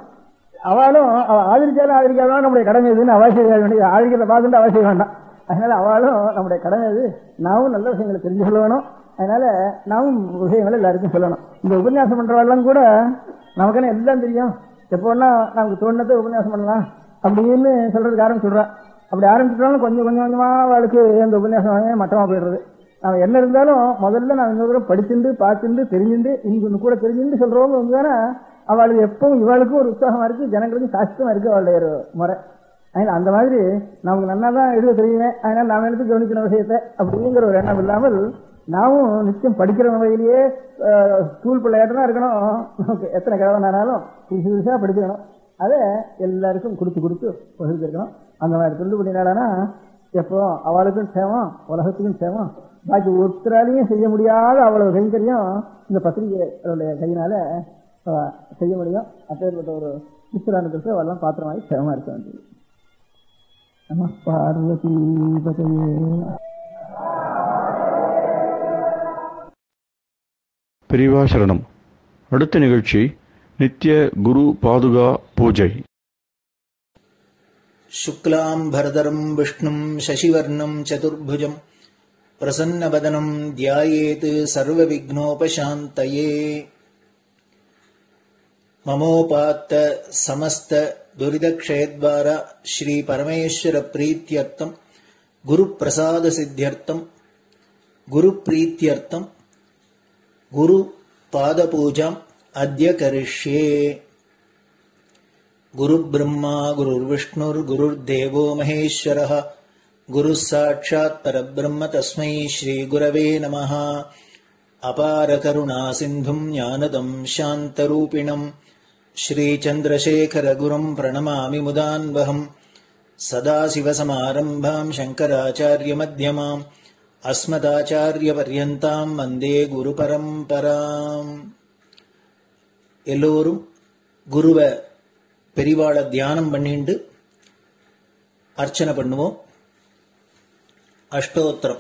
F: அவளும் ஆதரிச்சாலும் ஆதரிக்காதான் நம்முடைய கடமை எதுன்னு அவசியம் வேண்டியது, ஆதரிக்கிறத பார்த்துட்டு அவசியம் வேண்டாம். அதனால அவளும் நம்முடைய கடமை எது, நாமும் நல்ல விஷயங்களை தெரிஞ்சு கொள்ள வேணும். அதனால நாமும் விஷயங்களை எல்லாருக்கும் சொல்லணும். இந்த உபன்யாசம் பண்றவாள்லாம் கூட நமக்கான எல்லாம் தெரியும், எப்போன்னா நமக்கு தோணுனதை உபன்யாசம் பண்ணலாம் அப்படின்னு சொல்றதுக்கு ஆரம்பிச்சுடுறான். அப்படி ஆரம்பிச்சுட்டாலும் கொஞ்சம் கொஞ்சமா அவளுக்கு இந்த உபன்யாசம் மட்டமா போயிடுறது. நம்ம என்ன இருந்தாலும் முதல்ல நான் இன்னொரு தூரம் படிச்சுட்டு பார்த்துட்டு தெரிஞ்சுட்டு இன்னும் கூட தெரிஞ்சுட்டு சொல்றவங்க வந்துதானே அவளுக்கு எப்பவும் இவளுக்கும் ஒரு உற்சாகமா இருக்கு, ஜனங்களுக்கும் சாஸ்திரமா இருக்கு அவளுடைய ஒரு முறை. அதனால அந்த மாதிரி நமக்கு நல்லா தான் எழுத தெரியுமே, அதனால நாம எடுத்து கவனிக்கிற விஷயத்த அப்படிங்கிற ஒரு எண்ணம் இல்லாமல் நாமும் நிச்சயம் படிக்கிற வகையிலேயே ஸ்கூல் பிள்ளையாட்டம் இருக்கணும். நமக்கு எத்தனை கிழவனாலும் புதுசு புதுசா படிச்சுக்கணும். அதை எல்லாருக்கும் கொடுத்து பகிர்ந்துருக்கணும். அந்த மாதிரி தொண்டு பண்ணினாலனா எப்போ அவளுக்கும் சேவம், உலகத்துக்கும் சேவம், பாக்கி ஒருத்தராலையும் செய்ய முடியாத அவ்வளவு கைங்கரியம் இந்த பத்திரிகைகளுடைய கையினால செய்ய முடியும். அப்பேற்பட்ட ஒரு சித்திரானத்திற்கு அவெல்லாம் பாத்திரமாகி சிரமமா இருக்க வேண்டியது. நம பார்வதி பதையே.
C: பெரியவா சரணம். அடுத்த நிகழ்ச்சி நித்திய குரு பாதுகா பூஜை.
B: शुक्लां भरदरं विष्णुं शशिवर्णं चतुर्भुजं प्रसन्नवदनं ध्यायेत् सर्वविघ्नोपशान्तये. ममोपात्त समस्त दुरितक्षयद्वारा श्री परमेश्वर प्रीत्यर्थं गुरुप्रसाद सिद्ध्यर्थं गुरुप्रीत्यर्थं गुरुपादपूजाम् अद्य करिष्ये. गुरुब्रह्मा गुरुर्विष्णुर्गुरुर्देवो महेश्वरः गुरुः साक्षात् परब्रह्म तस्मै श्रीगुरवे नमः. अपारकरुणासिन्धुं ज्ञानदं शान्तरूपिणं श्रीचन्द्रशेखरगुरुं प्रणमामि मुदान्वहम्. सदाशिवसमारम्भां शङ्कराचार्यमध्यमाम् अस्मदाचार्यपर्यन्तां वन्दे गुरुपरम्पराम्. எல்லோரும் குருவை பெரிவாளை தியானம் பண்ணிண்டு அர்ச்சனை பண்ணுவோம். அஷ்டோத்திரம்.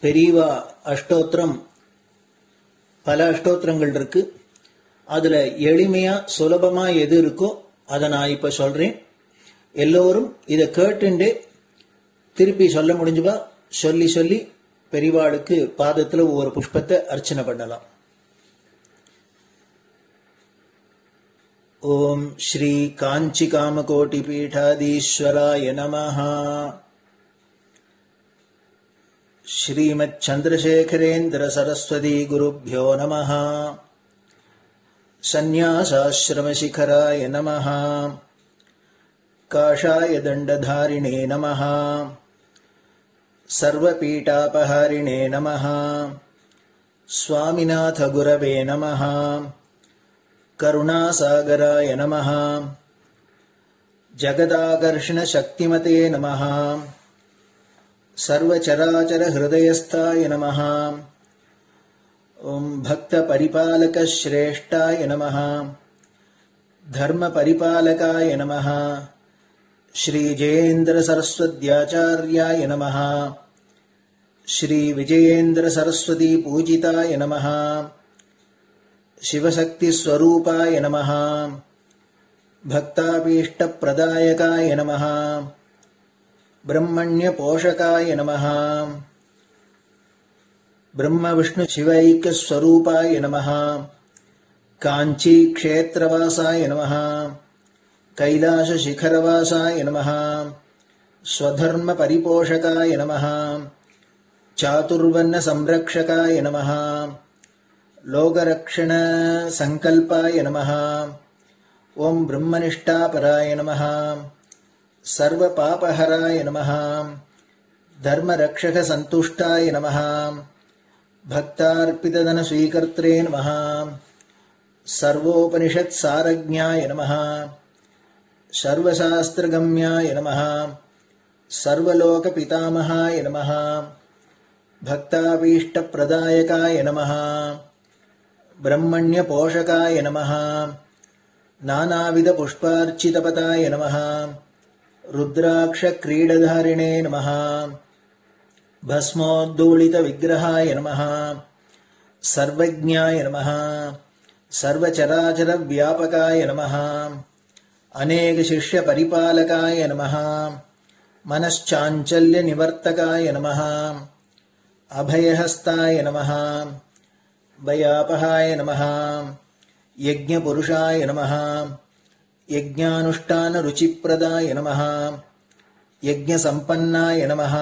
B: பெரியவா அஷ்டோத்திரம் பல அஷ்டோத்திரங்கள் இருக்கு. அதுல எளிமையா சுலபமா எது இருக்கோ அதை நான் இப்ப சொல்றேன். எல்லோரும் இதை கேட்டுண்டே திருப்பி சொல்ல முடிஞ்சுவா சொல்லி சொல்லி பெரிவாளுக்கு பாதத்துல ஒவ்வொரு புஷ்பத்தை அர்ச்சனை பண்ணலாம். ओम श्री कांची कामकोटि पीठाधीश्वराय नमः. श्रीमत् चंद्रशेखरेन्द्र सरस्वती गुरुभ्यो नमः. संन्यासाश्रम शिखराय नमः. काषाय दंडधारिणे नमः. सर्वपीठापहारिणे नमः. स्वामिनाथ गुरवे नमः. करुणासागराय नमः. जगदाकर्षण शक्तिमते नमः. सर्वचराचर हृदयस्थाय नमः. ओम भक्त परिपालक श्रेष्ठाय नमः. धर्म परिपालकाय नमः. श्री जयेन्द्र सरस्वत्याचार्याय नमः. श्री विजयेन्द्र सरस्वती पूजिताय नमः. शिवशक्ति स्वरूपाय नमः. भक्ताभीष्ट प्रदायकाय नमः. ब्रह्मण्य पोषकाय नमः. ब्रह्म विष्णु शिवैक्य स्वरूपाय नमः. कांची क्षेत्रवासाय नमः. कैलाश शिखरवासाय नमः. स्वधर्म परिपोषकाय नमः. चातुर्वर्ण संरक्षकाय नमः. लोकरक्षण संकल्पाय नमः. ओम ब्रह्मनिष्ठापराय नमः. सर्वपापहराय नमः. धर्मरक्षक संतुष्टाय नमः. भक्तार्पितधन स्वीकर्त्रे नमः. सर्वोपनिषत् सारज्ञाय नमः. सर्वशास्त्रगम्याय नमः. सर्वलोक पितामहाय नमः. भक्ताभीष्ट प्रदायकाय नमः. ब्रह्मण्य पोषकाय नमः. नानाविध पुष्पार्चितपताय नमः. रुद्राक्ष क्रीडधारिणे नमः. भस्मोद्धूलित विग्रहाय नमः. सर्वज्ञाय नमः. सर्वचराचर व्यापकाय नमः. अनेक शिष्य परिपालकाय नमः. मनश्चाञ्चल्य निवर्तकाय नमः. अभयहस्ताय नमः. भयापहाय नमः. यज्ञपुरुषाय नमः. यज्ञानुष्ठान रुचिप्रदाय नमः. यज्ञसम्पन्नाय नमः.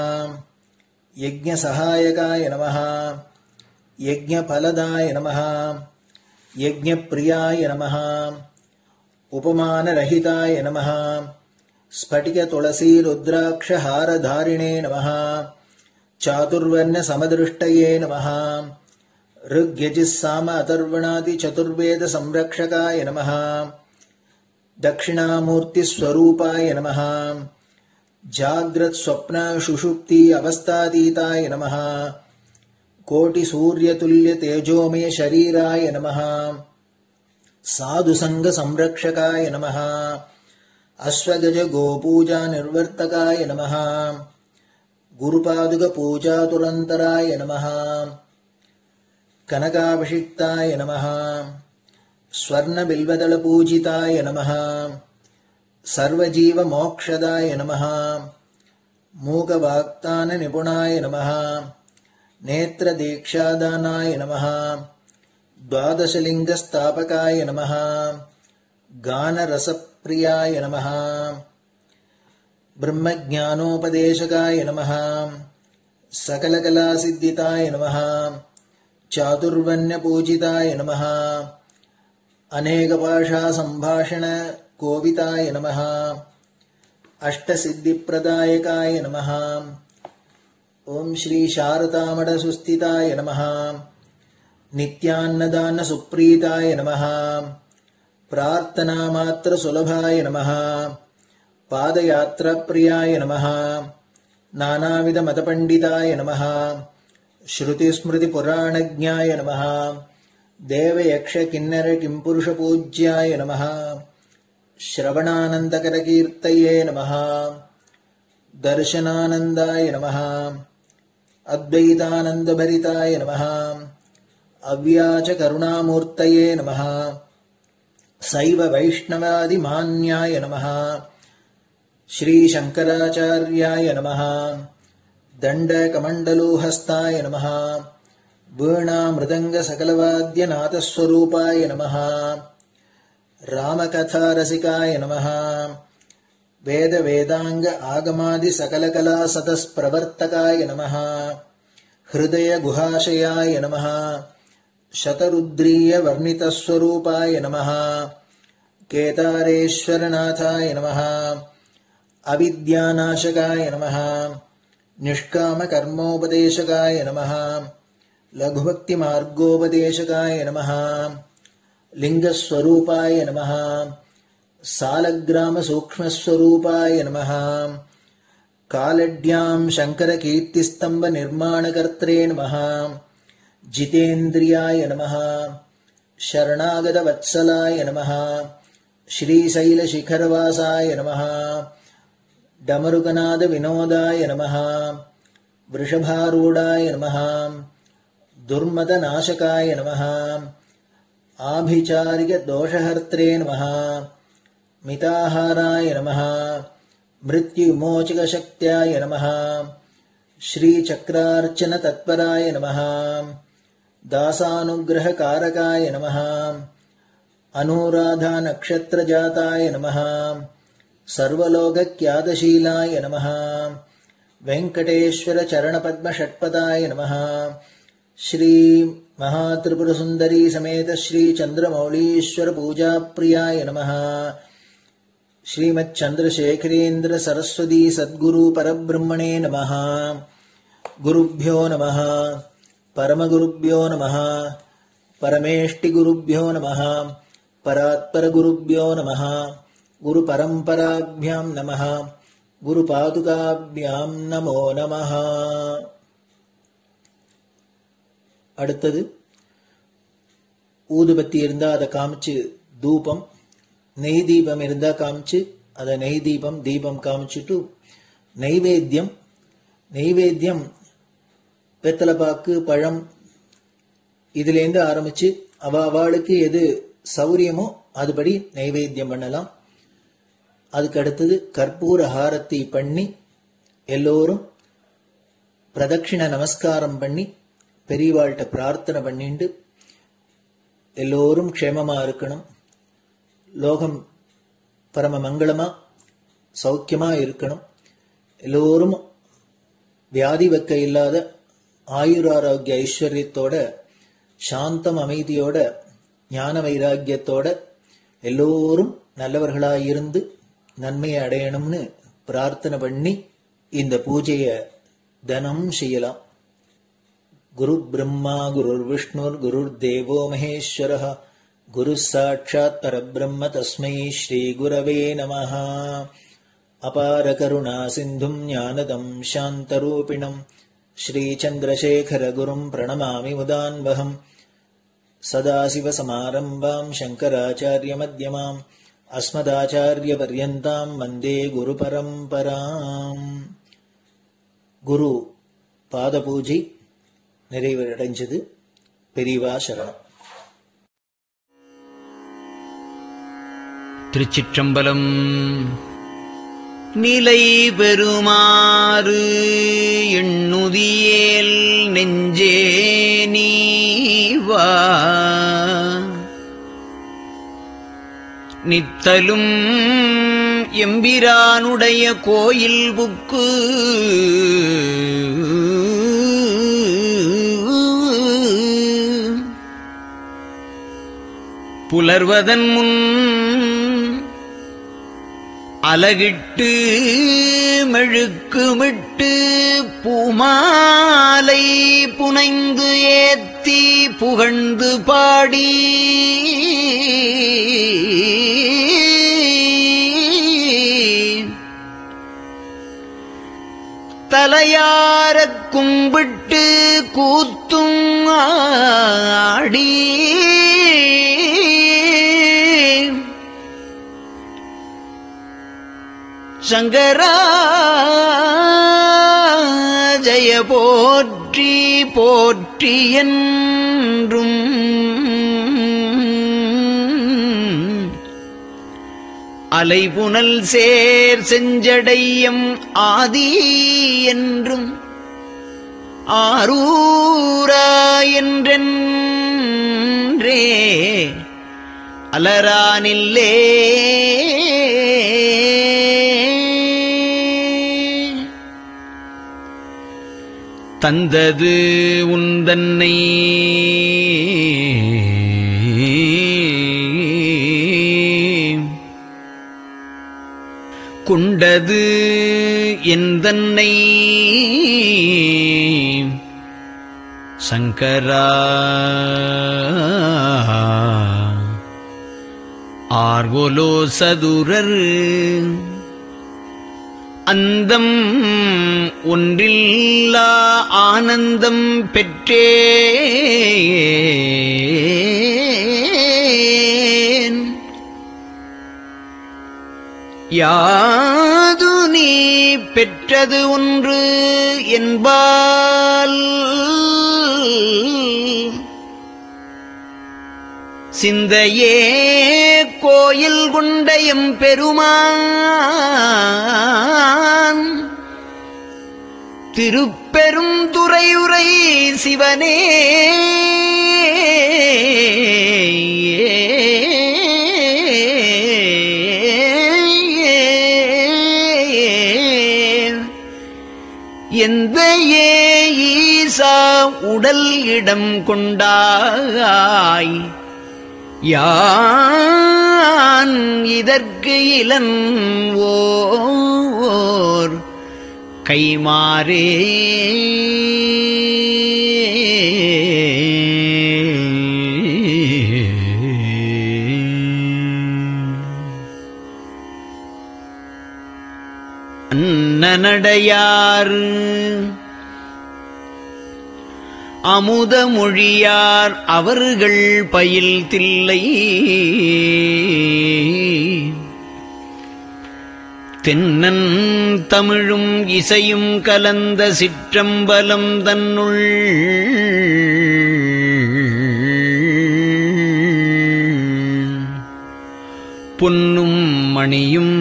B: यज्ञसहायकाय नमः. यज्ञफलदाय नमः. यज्ञप्रियाय नमः. उपमानरहिताय नमः. स्फटिक तुलसी रुद्राक्ष हारधारिणे नमः. चातुर्वर्ण समदृष्टये नमः. ऋग्यजुस्साम अथर्वणादि चतुर्वेद संरक्षकाय नमः. दक्षिणामूर्ति स्वरूपाय नमः. जाग्रत् स्वप्न सुषुप्ति अवस्थातीताय नमः कोटि सूर्य तुल्य तेजोमय शरीराय नमः साधु संग संरक्षकाय नमः अश्वगज गोपूजा निर्वर्तकाय नमः गुरुपादुक पूजा तुरंतराय नमः कनकाभिषिक्ताय नमः स्वर्ण बिल्वदल पूजिताय नमः सर्वजीव मोक्षदाय नमः मूकवाक्तान निपुणाय नमः नेत्र दीक्षादानाय नमः द्वादशलिंग स्थापकाय नमः गान रसप्रियाय नमः ब्रह्मज्ञानोपदेशकाय नमः सकलकलासिद्धिताय नमः चातुर्वण्य पूजिताय नमः अनेकभाषा संभाषण कोविताय नमः अष्टसिद्धिप्रदायकाय नमः ओम श्री शारदामठ सुस्थिताय नमः नित्यान्नदान सुप्रीताय नमः प्रार्थना मात्र सुलभाय नमः पादयात्रा प्रियाय नमः नानाविध मतपंडिताय नमः श्रुति स्मृति पुराणज्ञाय नमः देव यक्ष किन्नर किंपुरुष पूज्याय नमः श्रवणानंदकर कीर्तये नमः दर्शनानंदाय नमः अद्वैतानंद भरिताय नमः अव्याच करुणामूर्तये नमः शैव वैष्णवादि मान्याय नमः श्री शंकराचार्याय नमः दंड कमंडलोहस्ताय नमः वीणा मृदंग सकलवाद्य नाथस्वरूपाय नमः रामकथा रसिकाय नमः वेद वेदांग आगमादि सकलकला सतस्प्रवर्तकाय नमः हृदय गुहाशयाय नमः शतरुद्रीय वर्णितस्वरूपाय नमः केदारेश्वरनाथाय नमः अविद्यानाशकाय नमः निष्कामकर्मोपदेशकाय नमः लघुभक्तिमार्गोपदेशकाय नमः लिंगस्वरूपाय नमः सालग्राम सूक्ष्मस्वरूपाय नमः कालड्यां शंकरकीर्तिस्तंभ निर्माणकर्त्रे नमः जितेन्द्रियाय नमः शरणागत वत्सलाय नमः श्रीशैलशिखरवासाय नमः डमरुकनाद विनोदाय नमः वृषभारूढाय नमः दुर्मदनाशकाय नमः आभिचारिक दोषहर्त्रे नमः मिताहाराय नमः मृत्युमोचकशक्त्याय नमः श्रीचक्रार्चन तत्पराय नमः दासानुग्रहकारकाय नमः अनुराधा नक्षत्रजाताय नमः सर्वलोकख्यातशीलाय नमः वेंकटेश्वर चरणपद्म षट्पदाय नमः श्री महात्रिपुर सुंदरी समेत श्री चंद्रमौलीश्वर पूजा प्रियाय नमः श्रीमच्चंद्रशेखरेन्द्र सरस्वती सद्गुरु परब्रह्मणे नमः गुरुभ्यो नमः परमगुरुभ्यो नमः परमेष्टिगुरुभ्यो नमः परात्परगुरुभ्यो नमः गुरुपरंपराभ्यां नमः गुरुपादुकाभ्यां नमो नमः அடுத்தது ஊதுபத்தி இருந்தா அதை காமிச்சு தூபம் நெய் தீபம் இருந்தா காமிச்சு அதை நெய் தீபம் தீபம் காமிச்சுட்டு நைவேத்தியம் நைவேத்தியம் வெத்தலைப்பாக்கு பழம் இதுலேருந்து ஆரம்பிச்சு அவளுக்கு எது சௌரியமோ அதுபடி நைவேத்தியம் பண்ணலாம். அதுக்கு அடுத்தது கற்பூர ஹாரத்தி பண்ணி எல்லோரும் பிரதட்சிண நமஸ்காரம் பண்ணி பெரியவாள்கிட்ட பிரார்த்தனை பண்ணிண்டு எல்லோரும் க்ஷேமமா இருக்கணும், லோகம் பரம மங்களமா சௌக்கியமா இருக்கணும், எல்லோரும் வியாதி வெக்க இல்லாத ஆயுராரோக்கிய ஐஸ்வர்யத்தோட சாந்தம் அமைதியோட ஞான வைராக்கியத்தோட எல்லோரும் நல்லவர்களாயிருந்து நன்மையை அடையணும்னு பிரார்த்தனை பண்ணி இந்த பூஜையை தினம் செய்யலாம். குரு பிரம்மா குருர் விஷ்ணுர் குருர் தேவோ மகேஸ்வரः குரு சாட்சாத் பரபிரம்ம தஸ்மை ஸ்ரீ குரவே நமः. அபார கருணா சிந்தும் ஞானதம் சாந்தரூபிணம் ஸ்ரீசந்திரசேகரகுரும் பிரணமாமி முதான்வகம். சதாசிவசமாரம்பாம் சங்கராச்சார்யமத்யமாம் அஸ்மதாச்சார்யபர்யந்தாம் வந்தே குருபரம்பராம். குரு பாதபூஜை நிறைவடைஞ்சது. பெரியவா சரணம்.
G: திருச்சிற்றம்பலம். நிலை பெறுமாறு எண்ணுதியேல் நெஞ்சே நீவா, நித்தலும் எம்பிரானுடைய கோயில் புக்கு புலர்வதன் முன் அலகிட்டு மெழுக்குமிட்டு பூமாலை புனைந்து ஏத்தி புகழ்ந்து பாடி தலையாரக் கும்பிட்டு கூத்தும் ஆடி சங்கரா ஜய போற்றி போற்றி என்றும் அலைபுனல் சேர் செஞ்சடையம் ஆதி என்றும் ஆரூரா என்றென்றே அலரானில்லே தந்தது உந்தன்னை கொண்டது எந்தன்னை சங்கரா ஆர்கோலோ சதுரர் அந்தம் ஒன்றில்லா ஆனந்தம் பெற்றேன். யாது நீ பெற்றது ஒன்று என்பால் சிந்தையே கோயில் கொண்ட எம்பெருமான் திருப்பெரும் துறையுரை சிவனே எந்த ஈசா உடல் இடம் கொண்டாய் யான் இதற்கு இளன்வோர் கைமாறே அன்னநடையார் அமுத மொழியார் அவர்கள் பயில் தில்லை தென்னன் தமிழும் இசையும் கலந்த சிற்றம்பலம் தன்னுள் பொன்னும் மணியும்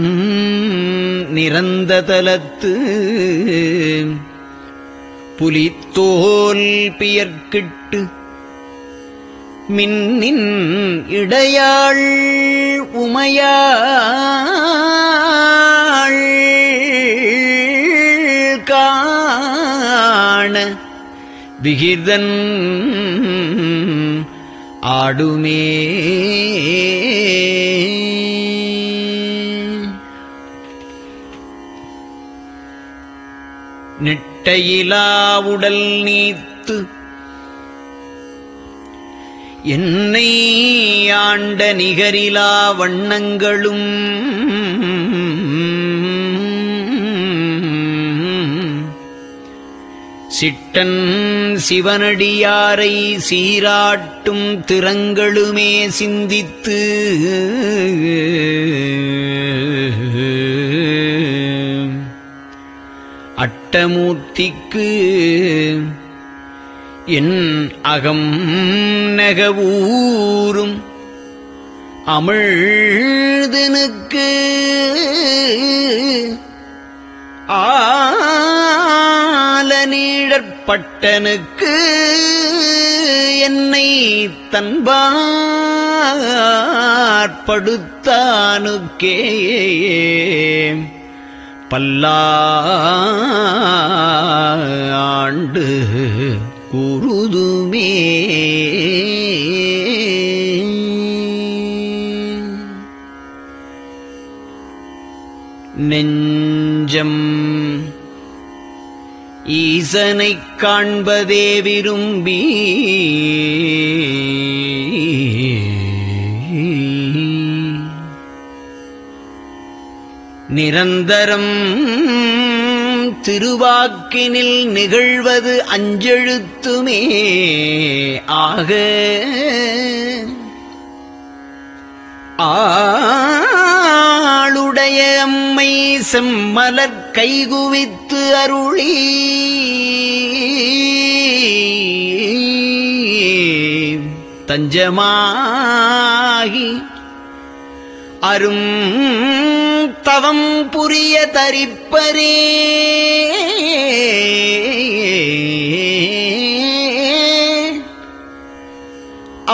G: நிறந்த தலத்து புலித்தோல் பியர்க்கிட்டு மின்னின் இடையாள் உமையாள் காண விகிர்தன் ஆடுமே. நெட்டையிலா உடல் நீத்து என்னை ஆண்ட நிகரிலா வண்ணங்களும் சிட்டன் சிவனடியாரை சீராட்டும் திறங்களுமே சிந்தித்து அட்டமூர்த்திக்கு என் அகம் நெகவூரும் அமிழ்தனுக்கு ஆலநீழற்பட்டனுக்கு என்னை தன்பாற்படுத்தானுக்கே பல்லாண்டு குருதுமே. நெஞ்சம் ஈசனைக் காண்பதே விரும்பி நிரந்தரம் திருவாக்கினில் நிகழ்வது அஞ்செழுத்துமே ஆக ஆளுடைய அம்மை செம்மலர் கைகுவித்து அருளி தஞ்சமாகி அரும் தவம் புரிய தரிப்பரே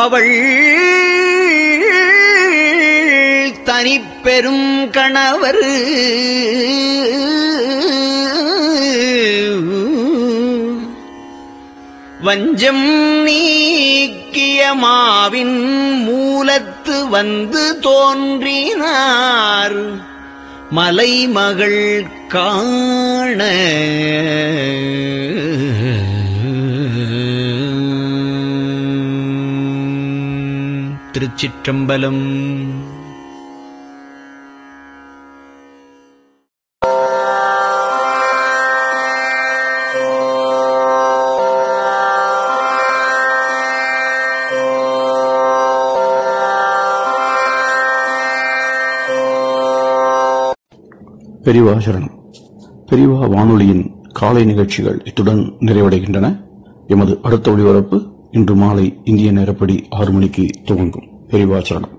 G: அவள் தனிப்பெரும் கணவர் வஞ்சம் நீக்கிய மாவின் மூலத்து வந்து தோன்றினார் மலைமகள் காண. திருச்சிற்றம்பலம்.
C: பெரியவா சரணம். பெரியவா வானொலியின் காலை நிகழ்ச்சிகள் இத்துடன் நிறைவடைகின்றன. எமது அடுத்த ஒளிபரப்பு இன்று மாலை இந்திய நேரப்படி 6 மணிக்கு துவங்கும். பெரியவா சரணம்.